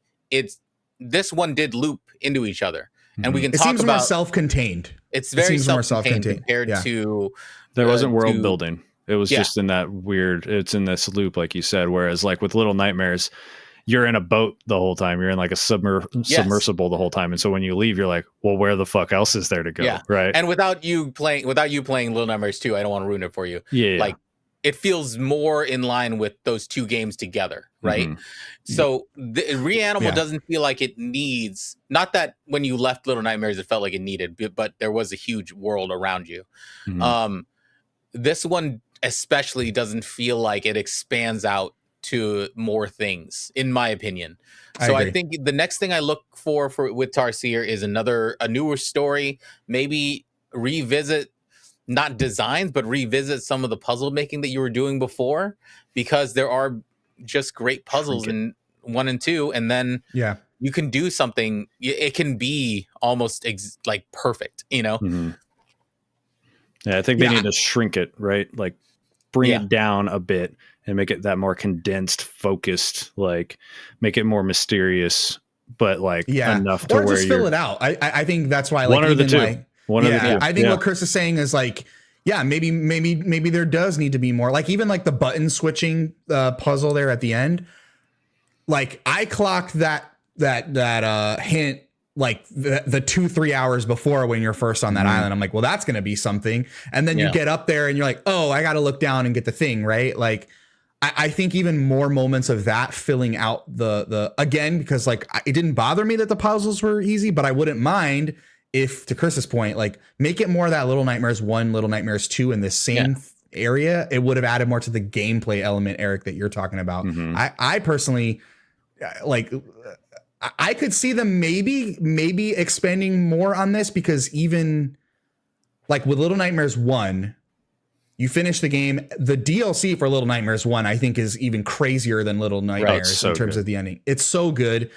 this one did loop into each other, and we can talk about. It seems more self-contained. It's very self-contained compared to. There wasn't world building. It was just in that weird, it's in this loop, like you said, whereas like with Little Nightmares, you're in a boat the whole time. You're in like a submersible the whole time. And so when you leave, you're like, well, where the fuck else is there to go? Yeah. Right. And without you playing Little Nightmares 2, I don't want to ruin it for you. Yeah. Like it feels more in line with those 2 games together. Right. So the Reanimal doesn't feel like it needs, not that when you left Little Nightmares, it felt like it needed, but there was a huge world around you. This one especially doesn't feel like it expands out to more things, in my opinion. So I think the next thing I look for with Tarsier is a newer story, maybe revisit not designs, but revisit some of the puzzle making that you were doing before, because there are just great puzzles in 1 and 2, and then you can do something. It can be almost like perfect, you know? Yeah, I think they need to shrink it, right? Like bring it down a bit and make it that more condensed, focused, like make it more mysterious, but like enough to or where just fill it out. I think that's why like one of the two. One of the two. I think what Chris is saying is like, maybe there does need to be more, like even like the button switching puzzle there at the end. Like I clocked that hint like the 2-3 hours before when you're first on that island. I'm like, well, that's going to be something. And then you get up there and you're like, oh, I got to look down and get the thing. Right. Like, I think even more moments of that filling out the again, because like it didn't bother me that the puzzles were easy, but I wouldn't mind if, to Chris's point, like make it more of that Little Nightmares 1, Little Nightmares 2 in this same area. It would have added more to the gameplay element, Eric, that you're talking about. I personally like, I could see them maybe expanding more on this, because even like with Little Nightmares 1, you finish the game. The DLC for Little Nightmares 1, I think, is even crazier than Little Nightmares in terms of the ending. It's so good.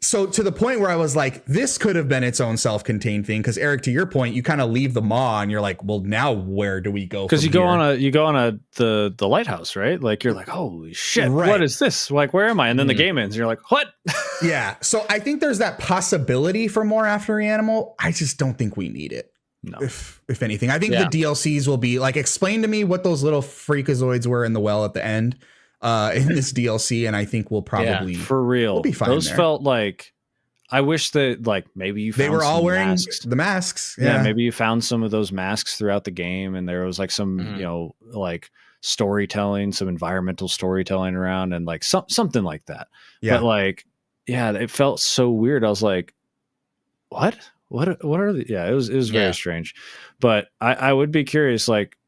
So to the point where I was like, this could have been its own self-contained thing. Because Eric, to your point, you kind of leave the maw and you're like, well, now where do we go? Because you go on the lighthouse, right? Like you're like, holy shit, what is this? Like, where am I? And then the game ends, and you're like, what? Yeah. So I think there's that possibility for more after Reanimal. I just don't think we need it. No. If anything, I think the DLCs will be like, explain to me what those little freakazoids were in the well at the end. In this DLC, and I think we'll probably for real. We'll be fine. Those there. felt like I wish that like maybe you found they were all wearing the masks. Yeah, maybe you found some of those masks throughout the game, and there was like some you know like storytelling, some environmental storytelling around, and like something like that. Yeah, but like it felt so weird. I was like, what are the it was very strange. But I would be curious. Like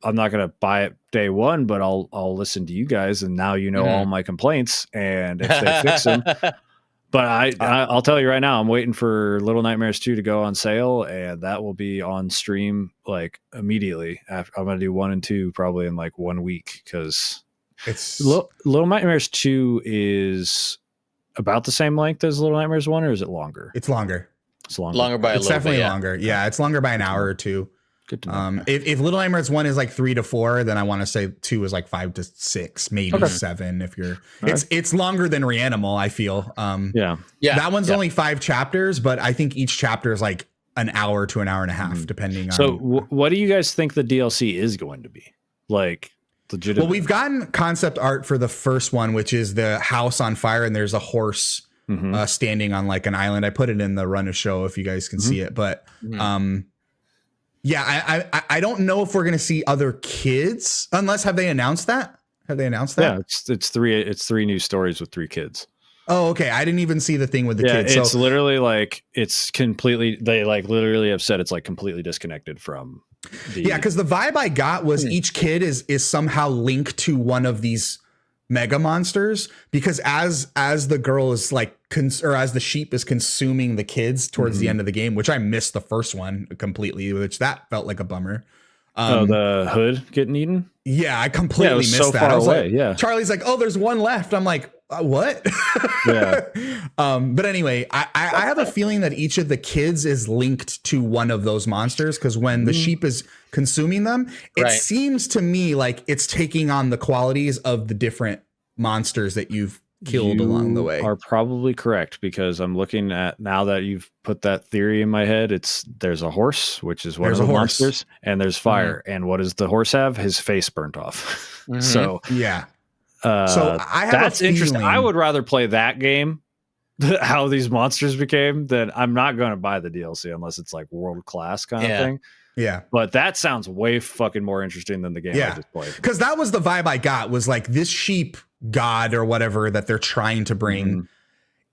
I'm not going to buy it day one, but I'll listen to you guys. And now you know all my complaints, and if they fix them, but I'll tell you right now, I'm waiting for Little Nightmares 2 to go on sale, and that will be on stream like immediately. I'm going to do 1 and 2 probably in like 1 week, because it's Little Nightmares 2 is about the same length as Little Nightmares 1, or is it longer? It's longer. It's longer. Longer by a little bit. It's definitely longer. Yeah, it's longer by an hour or two. Good to know. If Little Nightmares 1 is like 3 to 4, then I want to say 2 is like 5 to 6, maybe 7. If you're, it's longer than Reanimal, I feel. That one's only 5 chapters, but I think each chapter is like an hour to an hour and a half, depending on. So, what do you guys think the DLC is going to be? Like, legitimate? Well, we've gotten concept art for the first one, which is the house on fire, and there's a horse standing on like an island. I put it in the run of show if you guys can see it, but yeah, I don't know if we're gonna see other kids, unless have they announced that? Yeah, it's 3 new stories with 3 kids. Oh, okay. I didn't even see the thing with the kids. It's literally like it's completely. They like literally have said it's like completely disconnected from. Because the vibe I got was each kid is somehow linked to one of these mega monsters, because as the girl is like or as the sheep is consuming the kids towards the end of the game, which I missed the first one completely, which that felt like a bummer. The hood getting eaten. Yeah, I completely missed so that. Far I was away, like, Charlie's like, oh, there's one left. I'm like, what? But anyway, I have a feeling that each of the kids is linked to one of those monsters, because when the sheep is consuming them, it seems to me like it's taking on the qualities of the different monsters that you've killed along the way. Are probably correct, because I'm looking at, now that you've put that theory in my head, there's a horse, which is one of the monsters, and there's fire. And what does the horse have? His face burnt off. So so I have that's interesting. I would rather play that game, how these monsters became, than I'm not going to buy the DLC unless it's like world class kind of thing. Yeah. But that sounds way fucking more interesting than the game I just played. Because that was the vibe I got, was like this sheep god or whatever that they're trying to bring.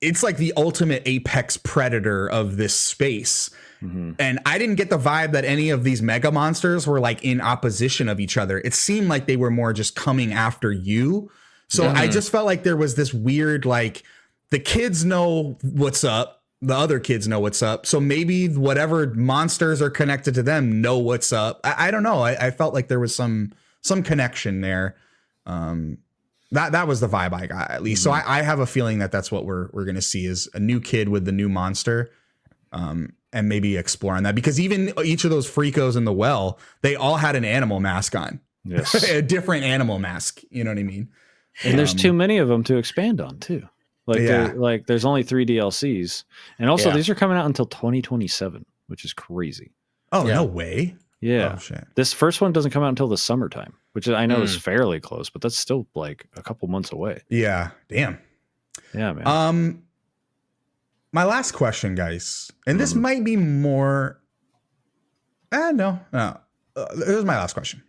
It's like the ultimate apex predator of this space. And I didn't get the vibe that any of these mega monsters were like in opposition of each other. It seemed like they were more just coming after you. So I just felt like there was this weird, like, the kids know what's up. The other kids know what's up. So maybe whatever monsters are connected to them know what's up. I don't know. I felt like there was some connection there. That was the vibe I got, at least. So I have a feeling that that's what we're going to see, is a new kid with the new monster, and maybe explore on that, because even each of those freakos in the well, they all had an animal mask on. Yes. A different animal mask. You know what I mean? And there's too many of them to expand on too. Like, there's only 3 DLCs, and also these are coming out until 2027, which is crazy. Oh, no way. Yeah. Oh, shit. This first one doesn't come out until the summertime, which I know is fairly close, but that's still like a couple months away. Yeah. Damn. Yeah, man. My last question, guys, and this might be more. No. Here's my last question.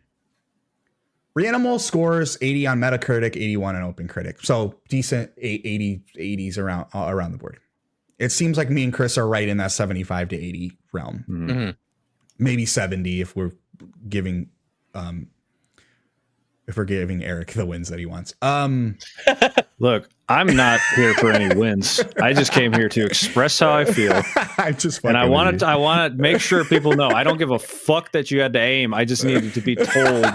Reanimal scores 80 on Metacritic, 81 on OpenCritic. So decent 80s around the board. It seems like me and Chris are right in that 75 to 80 realm. Maybe 70 if we're giving Eric the wins that he wants. Look, I'm not here for any wins. I just came here to express how I feel. I want to make sure people know I don't give a fuck that you had to aim. I just needed to be told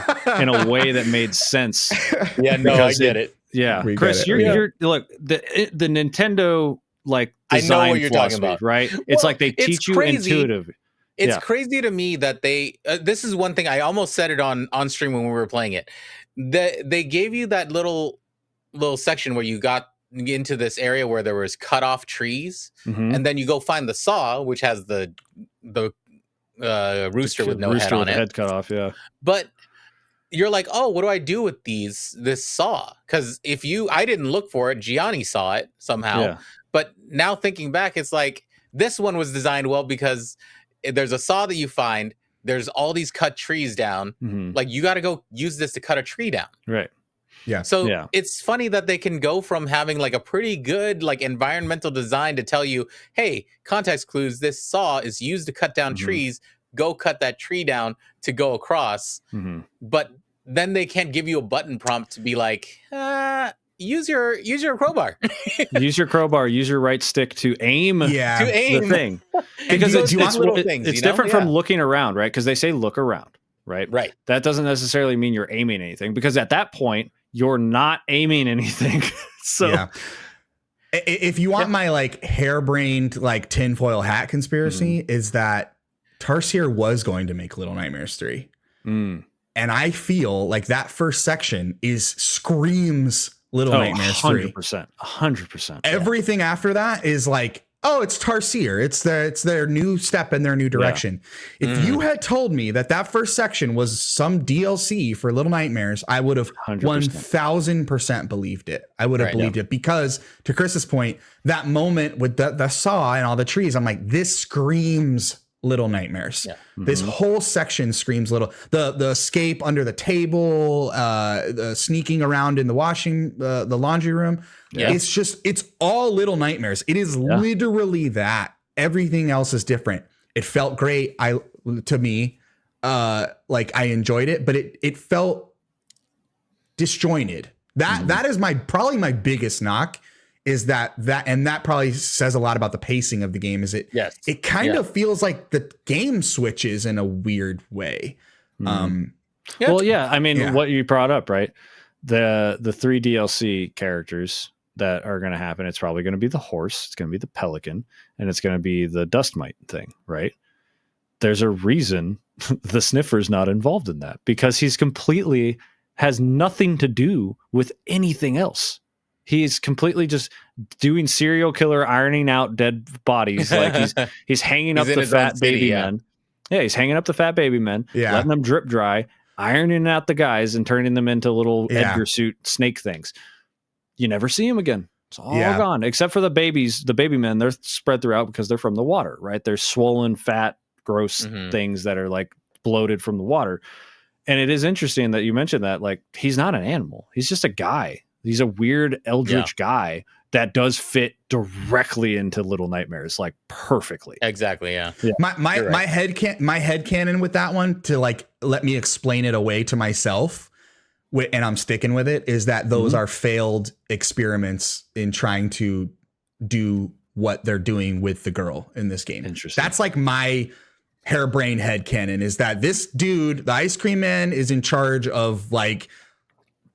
in a way that made sense. Yeah, no, I get it. Yeah, Chris, you're look, the Nintendo like I know design what you're talking philosophy, about. right? It's Well, like they it's teach you crazy. intuitive. It's Yeah. crazy to me that this is one thing I almost said it on stream when we were playing it. They gave you that little section where you got into this area where there was cut off trees, Mhm. and then you go find the saw, which has the rooster with no head on it. Head cut off, yeah. But you're like, oh, what do I do with this saw? Because I didn't look for it, Gianni saw it somehow. Yeah. But now thinking back, it's like this one was designed well because there's a saw that you find. There's all these cut trees down. Mhm. Like you got to go use this to cut a tree down. Right. Yeah. So Yeah. it's funny that they can go from having like a pretty good like environmental design to tell you, hey, context clues, this saw is used to cut down Mhm. trees. Go cut that tree down to go across. Mhm. But then they can't give you a button prompt to be like, use your crowbar. Use your crowbar, use your right stick to aim Yeah. To aim. the thing. And Because do it's, you want little things, it's you know? different from looking around, right? Because they say look around, right? Right. That doesn't necessarily mean you're aiming anything, because at that point you're not aiming anything. So yeah. If you want my like harebrained like tinfoil hat conspiracy, is that Tarsier was going to make Little Nightmares 3. Mm. And I feel like that first section screams Little Nightmares 3. 100%. Everything after that is like, oh, it's Tarsier. It's their new step in their new direction. Yeah. If you had told me that first section was some DLC for Little Nightmares, I would have 1000% believed it. I would have believed it, because to Chris's point, that moment with the saw and all the trees, I'm like, this screams Little Nightmares. Yeah. This whole section screams the escape under the table, the sneaking around in the laundry room. Yeah. It's all Little Nightmares. It is literally that. Everything else is different. It felt great. To me, like I enjoyed it, but it felt disjointed. That is probably my biggest knock. Is that and that probably says a lot about the pacing of the game. Is it? Yes. It kind of feels like the game switches in a weird way. Well, yeah. I mean, what you brought up, right? The 3 DLC characters that are going to happen. It's probably going to be the horse. It's going to be the pelican, and it's going to be the dust mite thing, right? There's a reason the sniffer's not involved in that, because he's completely has nothing to do with anything else. He's completely just doing serial killer, ironing out dead bodies. Like he's hanging up the fat baby men. Yeah, he's hanging up the fat baby men, letting them drip dry, ironing out the guys and turning them into little Edgar suit snake things. You never see him again. It's all gone, except for the babies. The baby men, they're spread throughout because they're from the water, right? They're swollen, fat, gross things that are like bloated from the water. And it is interesting that you mentioned that. Like, he's not an animal. He's just a guy. He's a weird eldritch guy that does fit directly into Little Nightmares, like perfectly. Exactly. Yeah. My head canon with that one, to like let me explain it away to myself, and I'm sticking with it, is that those are failed experiments in trying to do what they're doing with the girl in this game. Interesting. That's like my harebrained head canon, is that this dude, the ice cream man, is in charge of like,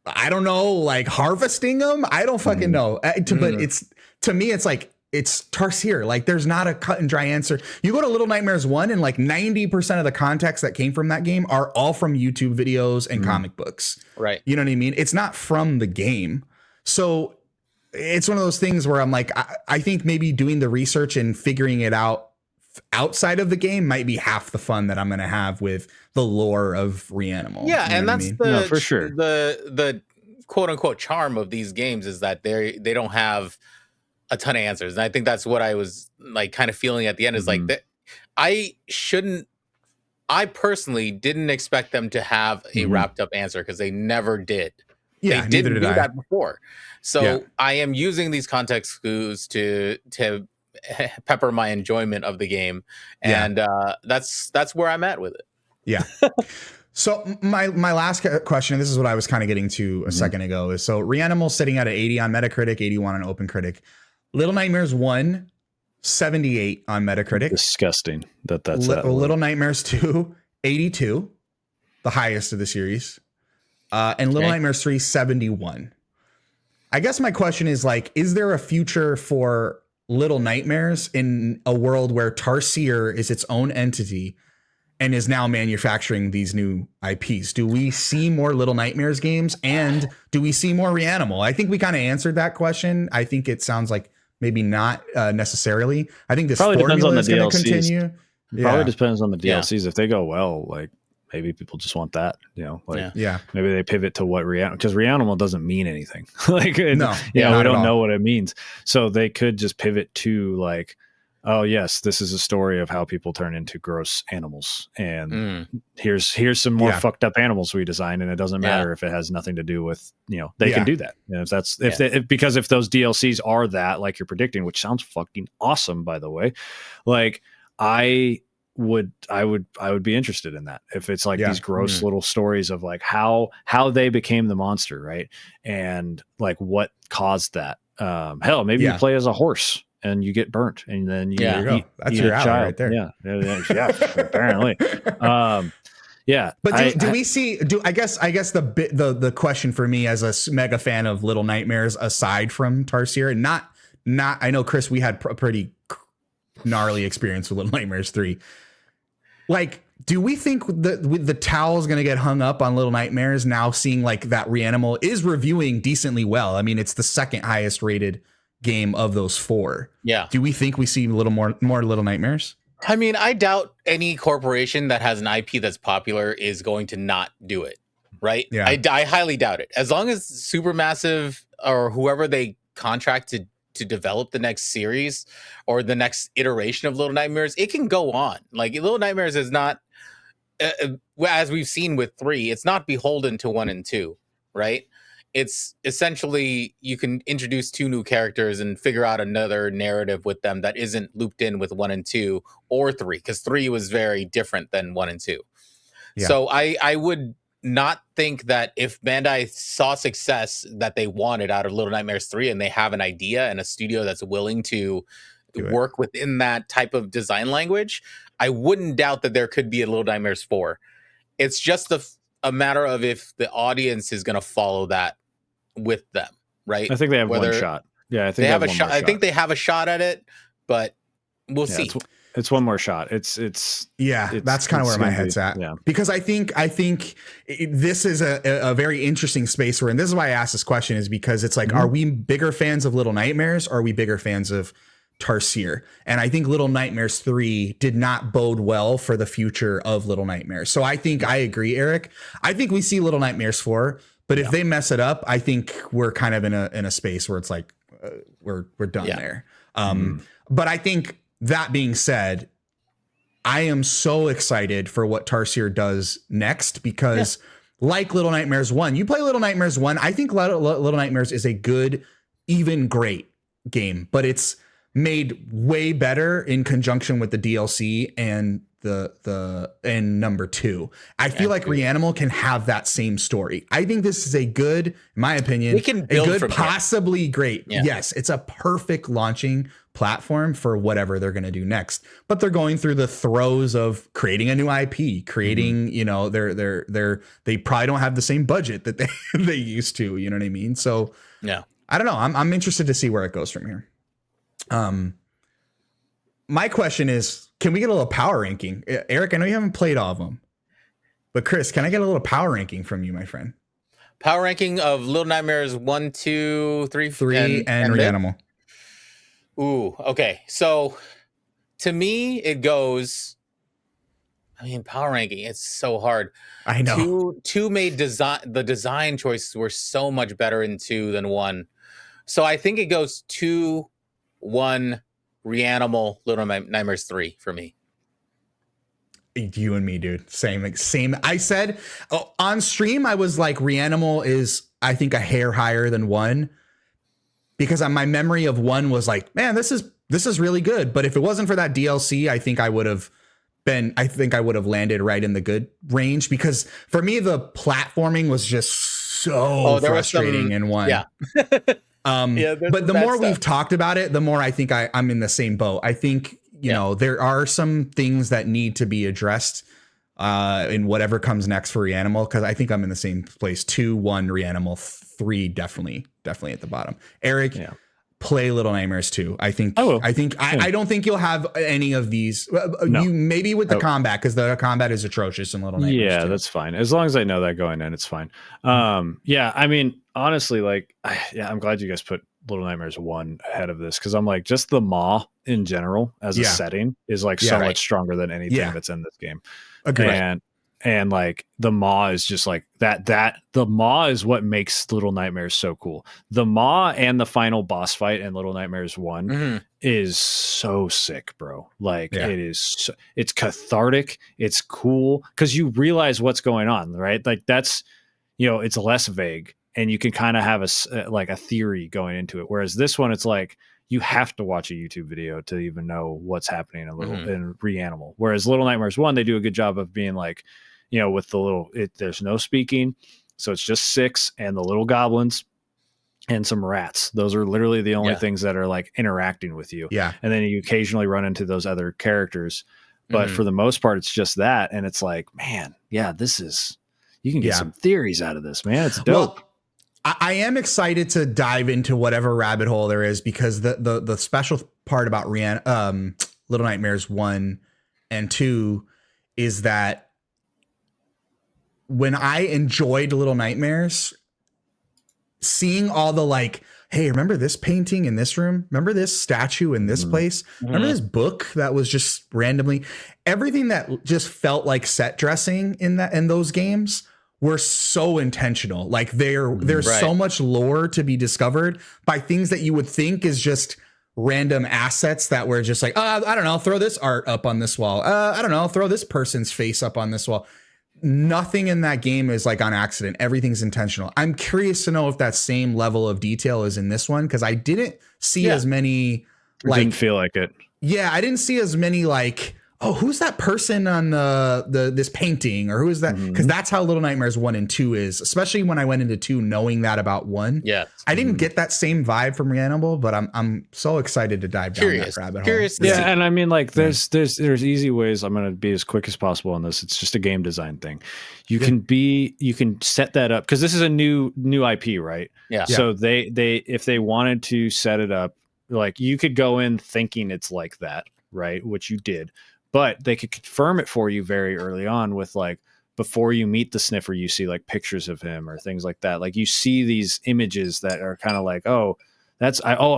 I don't know, like harvesting them. I don't fucking know. But to me, it's like, it's Tarsier. Like, there's not a cut and dry answer. You go to Little Nightmares 1, and like 90% of the context that came from that game are all from YouTube videos and comic books. Right. You know what I mean? It's not from the game. So it's one of those things where I'm like, I think maybe doing the research and figuring it out outside of the game might be half the fun that I'm going to have with the lore of Reanimal. Yeah, and that's for sure. The quote unquote charm of these games is that they don't have a ton of answers. And I think that's what I was like kind of feeling at the end, is like that I personally didn't expect them to have a wrapped up answer, because they never did. Yeah, they didn't do that before. So I am using these context clues to pepper my enjoyment of the game, and that's where I'm at with it. Yeah. So my last question, and this is what I was kind of getting to a second ago, is so Reanimal sitting at an 80 on Metacritic, 81 on OpenCritic. Little Nightmares 1, 78 on Metacritic. Disgusting that's Little Nightmares 2, 82, the highest of the series. And Little Nightmares 3, 71. I guess my question is, like, is there a future for Little Nightmares in a world where Tarsier is its own entity and is now manufacturing these new IPs? Do we see more Little Nightmares games, and do we see more Reanimal? I think we kind of answered that question. I think it sounds like maybe not necessarily. I think this Probably formula is going to continue. Probably depends on the DLCs. If they go well, like maybe people just want that, maybe they pivot to what because Reanimal doesn't mean anything. Like, we don't know what it means. So they could just pivot to like, oh yes, this is a story of how people turn into gross animals, and here's some more fucked up animals we designed, and it doesn't matter if it has nothing to do with they can do that. Because if those DLCs are that, like you're predicting, which sounds fucking awesome, by the way, like I would be interested in that if it's like these gross little stories of like how they became the monster, right? And like what caused that. Hell, maybe you play as a horse and you get burnt, and then you eat, that's your alley right there. Yeah, apparently. But do we see? I guess the question for me as a mega fan of Little Nightmares, aside from Tarsier, not I know, Chris, we had a pretty gnarly experience with Little Nightmares 3. Like, do we think that with the towel is going to get hung up on Little Nightmares now, seeing like that Reanimal is reviewing decently well? I mean, it's the second highest rated game of those 4. Yeah. Do we think we see a little more Little Nightmares? I mean, I doubt any corporation that has an IP that's popular is going to not do it, right? Yeah. I highly doubt it. As long as Supermassive or whoever they contract to develop the next series or the next iteration of Little Nightmares, it can go on. Like, Little Nightmares is not, as we've seen with 3, it's not beholden to 1 and 2, right? It's essentially you can introduce 2 new characters and figure out another narrative with them that isn't looped in with 1 and 2 or 3, because 3 was very different than 1 and 2. Yeah. So I would not think that if Bandai saw success that they wanted out of Little Nightmares 3 and they have an idea and a studio that's willing to work within that type of design language, I wouldn't doubt that there could be a Little Nightmares 4. It's just a matter of if the audience is going to follow that with them, right? I think they have one shot. Yeah, I think they have a shot. I think they have a shot at it, but we'll see. It's one more shot. It's that's kind of where my head's at. Yeah. Because I think this is a very interesting space and this is why I asked this question, is because it's like, are we bigger fans of Little Nightmares, or are we bigger fans of Tarsier? And I think Little Nightmares 3 did not bode well for the future of Little Nightmares. So I think I agree, Eric. I think we see Little Nightmares 4, but if they mess it up, I think we're kind of in a space where it's like we're done there. But I think, that being said, I am so excited for what Tarsier does next, because like Little Nightmares 1, you play Little Nightmares 1, I think Little Nightmares is a good, even great game, but it's made way better in conjunction with the DLC and and number 2. I feel like Reanimal can have that same story. I think this is a good, in my opinion, we can build a good, possibly great. Yeah. Yes, it's a perfect launching platform for whatever they're going to do next. But they're going through the throes of creating a new IP, creating, they probably don't have the same budget that they used to, you know what I mean? So I don't know. I'm interested to see where it goes from here. My question is, can we get a little power ranking? Eric, I know you haven't played all of them, but Chris, can I get a little power ranking from you, my friend? Power ranking of Little Nightmares 1, 2, 3, 3 and Reanimal. Ooh, okay. So to me, it goes, power ranking, it's so hard. I know. 2 made the design choices were so much better in 2 than 1. So I think it goes 2, 1, Reanimal, Little Nightmares 3 for me. You and me, dude. Same. I said on stream, I was like, Reanimal is, I think, a hair higher than 1, because my memory of 1 was like, man, this is really good. But if it wasn't for that DLC, I think I would have landed right in the good range, because for me, the platforming was just so frustrating in 1. Yeah. But the more we've talked about it, the more I think I'm in the same boat. I think, there are some things that need to be addressed in whatever comes next for Reanimal, because I think I'm in the same place. 2, 1, Reanimal, 3, definitely at the bottom. Eric, play Little Nightmares 2. I think I will. I don't think you'll have any of these. No. You maybe with the combat, because the combat is atrocious in Little Nightmares 2. That's fine. As long as I know that going in, it's fine. Yeah, I mean, honestly, like, I'm glad you guys put Little Nightmares 1 ahead of this, because I'm like, just the Maw in general as a setting is like so much stronger than anything that's in this game. Agreed. And like the Maw is just like that the Maw is what makes Little Nightmares so cool. The Maw and the final boss fight in Little Nightmares 1 is so sick, bro. Like it is it's cathartic, it's cool, because you realize what's going on, right? Like that's, it's less vague, and you can kind of have a theory going into it, whereas this one, it's like you have to watch a YouTube video to even know what's happening in Reanimal. Whereas Little Nightmares 1, they do a good job of being like, with the there's no speaking. So it's just 6 and the little goblins and some rats. Those are literally the only things that are like interacting with you. Yeah. And then you occasionally run into those other characters. But for the most part, it's just that. And it's like, man, you can get some theories out of this, man. It's dope. Well, I am excited to dive into whatever rabbit hole there is, because the special part about Little Nightmares 1 and 2 is that when I enjoyed Little Nightmares, seeing all the like, hey, remember this painting in this room? Remember this statue in this place? Remember this book that was just randomly, everything that just felt like set dressing in those games were so intentional. Like there's so much lore to be discovered by things that you would think is just random assets that were just like, I don't know, throw this art up on this wall. I don't know, throw this person's face up on this wall. Nothing in that game is like on accident. Everything's intentional. I'm curious to know if that same level of detail is in this one, because I didn't see as many. Didn't feel like it. Yeah, I didn't see as many like, oh, who's that person on this painting, or who is that? Because that's how Little Nightmares 1 and 2 is, especially when I went into 2 knowing that about 1. Yeah. I didn't get that same vibe from Reanimal, but I'm so excited to dive down that rabbit hole. Yeah, and I mean, like, there's easy ways. I'm going to be as quick as possible on this. It's just a game design thing. You can set that up, because this is a new IP, right? Yeah. So they if they wanted to set it up, like, you could go in thinking it's like that, right? Which you did. But they could confirm it for you very early on with, like, before you meet the sniffer, you see like pictures of him or things like that. Like, you see these images that are kind of like, oh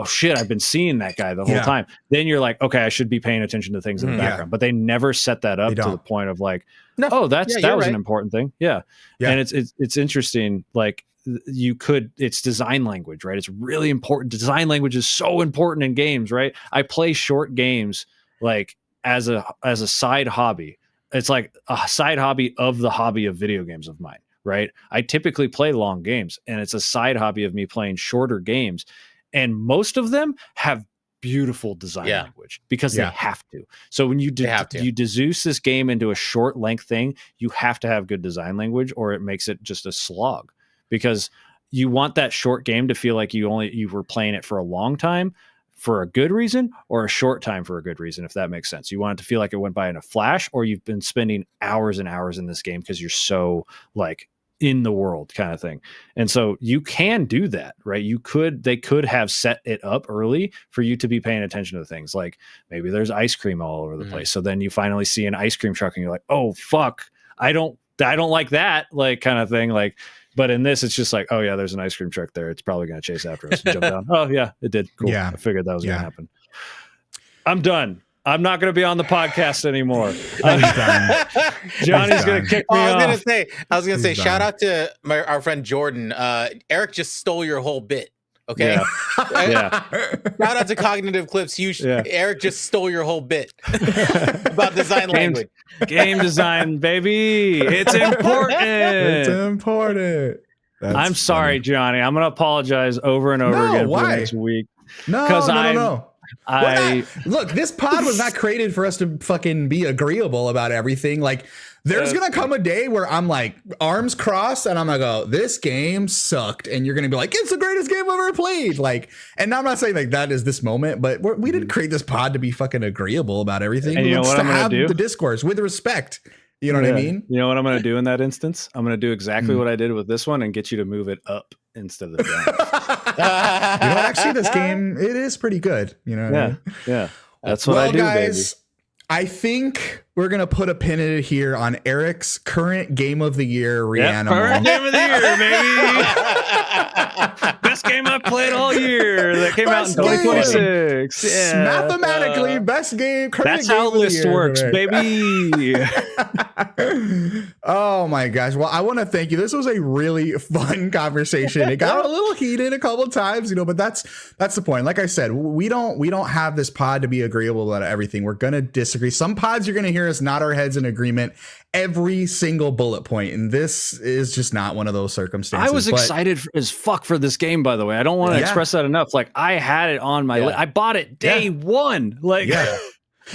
shit, I've been seeing that guy the whole time. Then you're like, okay, I should be paying attention to things in the background. But they never set that up to the point of like, that was an important thing. Yeah. And it's interesting. Like, it's design language, right? It's really important. Design language is so important in games, right? I play short games like as a side hobby. It's like a side hobby of the hobby of video games of mine, right? I typically play long games, and it's a side hobby of me playing shorter games. And most of them have beautiful design language, because they have to. So when you deduce this game into a short length thing, you have to have good design language, or it makes it just a slog, because you want that short game to feel like you were playing it for a long time for a good reason, or a short time for a good reason, if that makes sense. You want it to feel like it went by in a flash, or you've been spending hours and hours in this game because you're so like in the world kind of thing. And so you can do that, right? They could have set it up early for you to be paying attention to things. Like, maybe there's ice cream all over the place. So then you finally see an ice cream truck and you're like, oh fuck, I don't like that, like, kind of thing. Like, but in this, it's just like, oh yeah, there's an ice cream truck there. It's probably going to chase after us and jump down. Oh yeah, it did. Cool. Yeah. I figured that was going to happen. I'm done. I'm not going to be on the podcast anymore. Johnny's going to kick me off. I was going to say, shout out to our friend Jordan. Eric just stole your whole bit. Okay. Yeah. Shout out to Cognitive Clips. Eric just stole your whole bit about design language. Game design, baby. It's important. It's important. I'm sorry, Johnny. I'm going to apologize over and over again for the next week. No. Look, this pod was not created for us to fucking be agreeable about everything. Like, there's gonna come a day where I'm like, arms crossed, and I'm gonna go, this game sucked, and you're gonna be like, it's the greatest game I've ever played. Like, and I'm not saying like that is this moment, but we didn't create this pod to be fucking agreeable about everything. And you know what I'm gonna do? The discourse with respect. You know what I mean? You know what I'm gonna do in that instance? I'm gonna do exactly what I did with this one and get you to move it up instead of the Giants. Actually, this game, it is pretty good. You know what I mean? Yeah. That's what I do, guys, baby. I think we're going to put a pin in it here on Eric's current game of the year, Reanimal. Current game of the year, baby. Best game I've played all year. That came out in 2026. Yeah. Mathematically, best game. That's how list works, baby. Oh my gosh. Well, I want to thank you. This was a really fun conversation. It got a little heated a couple times, but that's the point. Like I said, we don't have this pod to be agreeable about everything. We're going to disagree. Some pods you're going to hear us nod our heads in agreement every single bullet point, and this is just not one of those circumstances. I was excited as fuck for this game, by the way. I don't want to express that enough. Like, I had it on my list. I bought it day one. Like,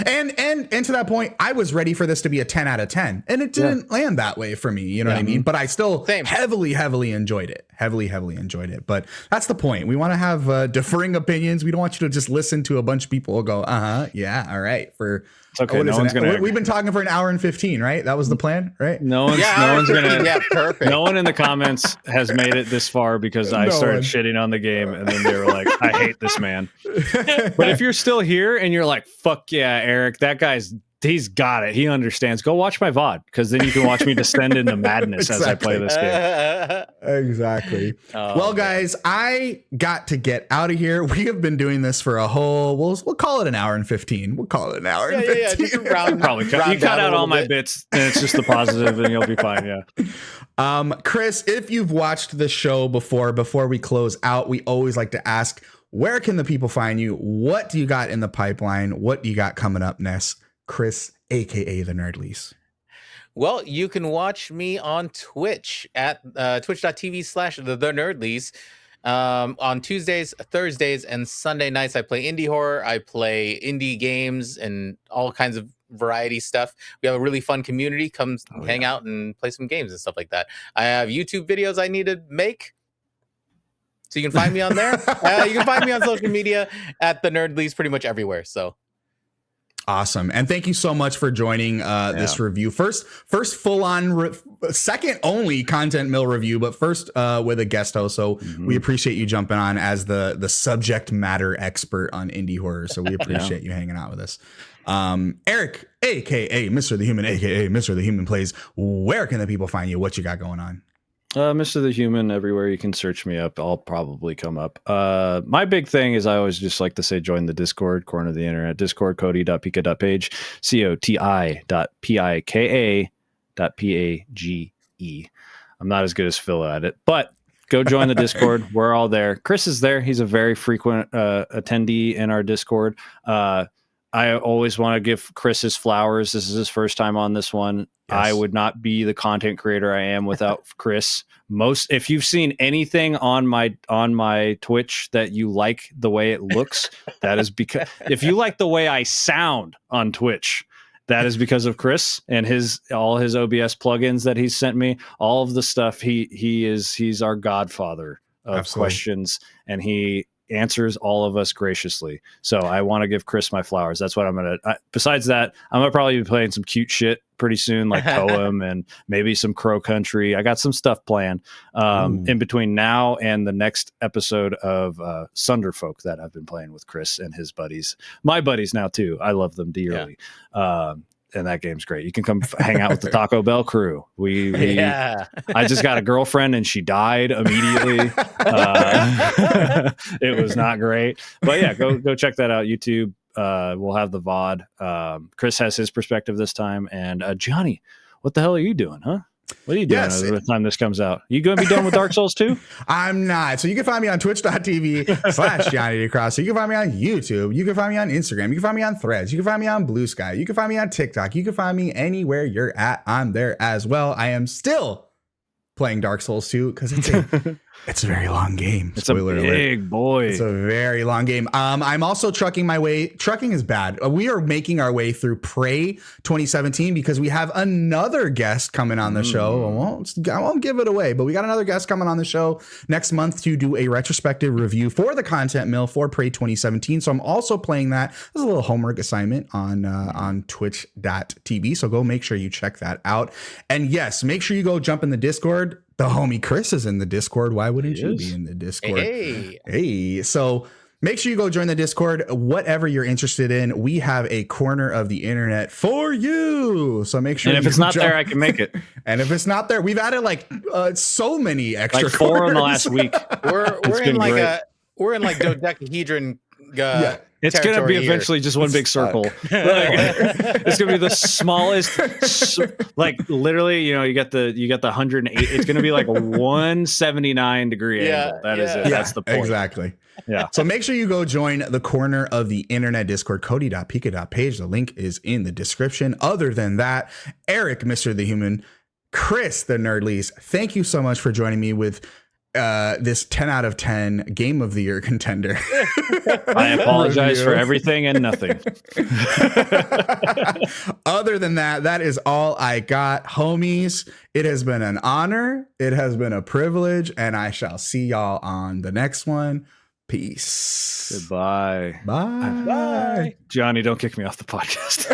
And to that point, I was ready for this to be a 10 out of 10, and it didn't land that way for me. You know what I mean? But I still heavily enjoyed it. Heavily enjoyed it. But that's the point. We want to have differing opinions. We don't want you to just listen to a bunch of people go, yeah, all right. It's okay. We've been talking for an hour and 15, right? That was the plan, right? No one's gonna. Yeah, perfect. No one in the comments has made it this far because I started shitting on the game, and then they were like, "I hate this man." But if you're still here and you're like, "Fuck yeah, Eric, that he's got it. He understands." Go watch my VOD, because then you can watch me descend into madness as I play this game. Exactly. Well, guys, I got to get out of here. We have been doing this for a whole, we'll call it an hour and 15. We'll call it an hour and 15. Just Probably you cut out all my bits, and it's just the positive, and you'll be fine. Yeah. Chris, if you've watched the show before we close out, we always like to ask, where can the people find you? What do you got in the pipeline? What do you got coming up next? Chris, aka the Nerdlease. Well, you can watch me on Twitch at twitch.tv/the Nerdlease. On Tuesdays, Thursdays, and Sunday nights, I play indie horror. I play indie games and all kinds of variety stuff. We have a really fun community. Come hang out and play some games and stuff like that. I have YouTube videos I need to make, so you can find me on there. You can find me on social media at the Nerdlease pretty much everywhere. So. Awesome. And thank you so much for joining this review. First full on, second only Content Mill review, but first with a guest host. So we appreciate you jumping on as the subject matter expert on indie horror. So we appreciate you hanging out with us. Eric, aka Mr. the Human, aka Mr. the Human Plays. Where can the people find you? What you got going on? Mr. the Human, everywhere you can search me up, I'll probably come up. My big thing is, I always just like to say, join the Discord, corner of the internet, Discord, cody.pika.page, coti.pika.page. I'm not as good as Phil at it, but go join the Discord. We're all there. Chris is there. He's a very frequent attendee in our Discord. I always want to give Chris his flowers. This is his first time on this one. Yes. I would not be the content creator I am without Chris. If you've seen anything on my Twitch that you like the way it looks, that is because if you like the way I sound on Twitch, that is because of Chris and all his OBS plugins that he's sent me. All of the stuff he's our godfather of questions, and he answers all of us graciously. So I want to give Chris my flowers. That's what I'm going to, besides that, I'm going to probably be playing some cute shit pretty soon, like Poem and maybe some Crow Country. I got some stuff planned in between now and the next episode of Sunderfolk that I've been playing with Chris and his buddies. My buddies now too. I love them dearly. And that game's great. You can come hang out with the Taco Bell crew. I just got a girlfriend and she died immediately. It was not great, but yeah, go check that out. YouTube. We'll have the VOD. Chris has his perspective this time, and Johnny, what the hell are you doing, huh? What are you doing by the time this comes out? You going to be done with Dark Souls 2? I'm not. So you can find me on twitch.tv/JohnnyDeCross. So you can find me on YouTube. You can find me on Instagram. You can find me on Threads. You can find me on Blue Sky. You can find me on TikTok. You can find me anywhere you're at. I'm there as well. I am still playing Dark Souls 2 because it's a very long game. It's Spoiler a big alert. Boy. It's a very long game. I'm also trucking my way. Trucking is bad. We are making our way through Prey 2017 because we have another guest coming on the show. I won't give it away, but we got another guest coming on the show next month to do a retrospective review for the Content Mill for Prey 2017. So I'm also playing that as a little homework assignment on twitch.tv. So go make sure you check that out. And yes, make sure you go jump in the Discord. The homie Chris is in the Discord. Why wouldn't He you is. be in the Discord? Hey. So make sure you go join the Discord. Whatever you're interested in, we have a corner of the internet for you. So make sure. And if it's not there, I can make it. And if it's not there, we've added like so many extra Like 4 in the corners. last week. We're in like dodecahedron. It's going to be eventually just one big circle. It's going to be the smallest, like literally, you get the 108. It's going to be like a 179 degree angle. That is it. Yeah, that's the point. Exactly. Yeah. So make sure you go join the corner of the internet Discord, cody.pika.page. The link is in the description. Other than that, Eric, Mr. The Human, Chris, the Nerdlies, thank you so much for joining me with this 10 out of 10 game of the year contender. I apologize for everything and nothing. Other than that, that is all I got, homies. It has been an honor. It has been a privilege, and I shall see y'all on the next one. Peace. Goodbye. Bye. Bye. Johnny, don't kick me off the podcast.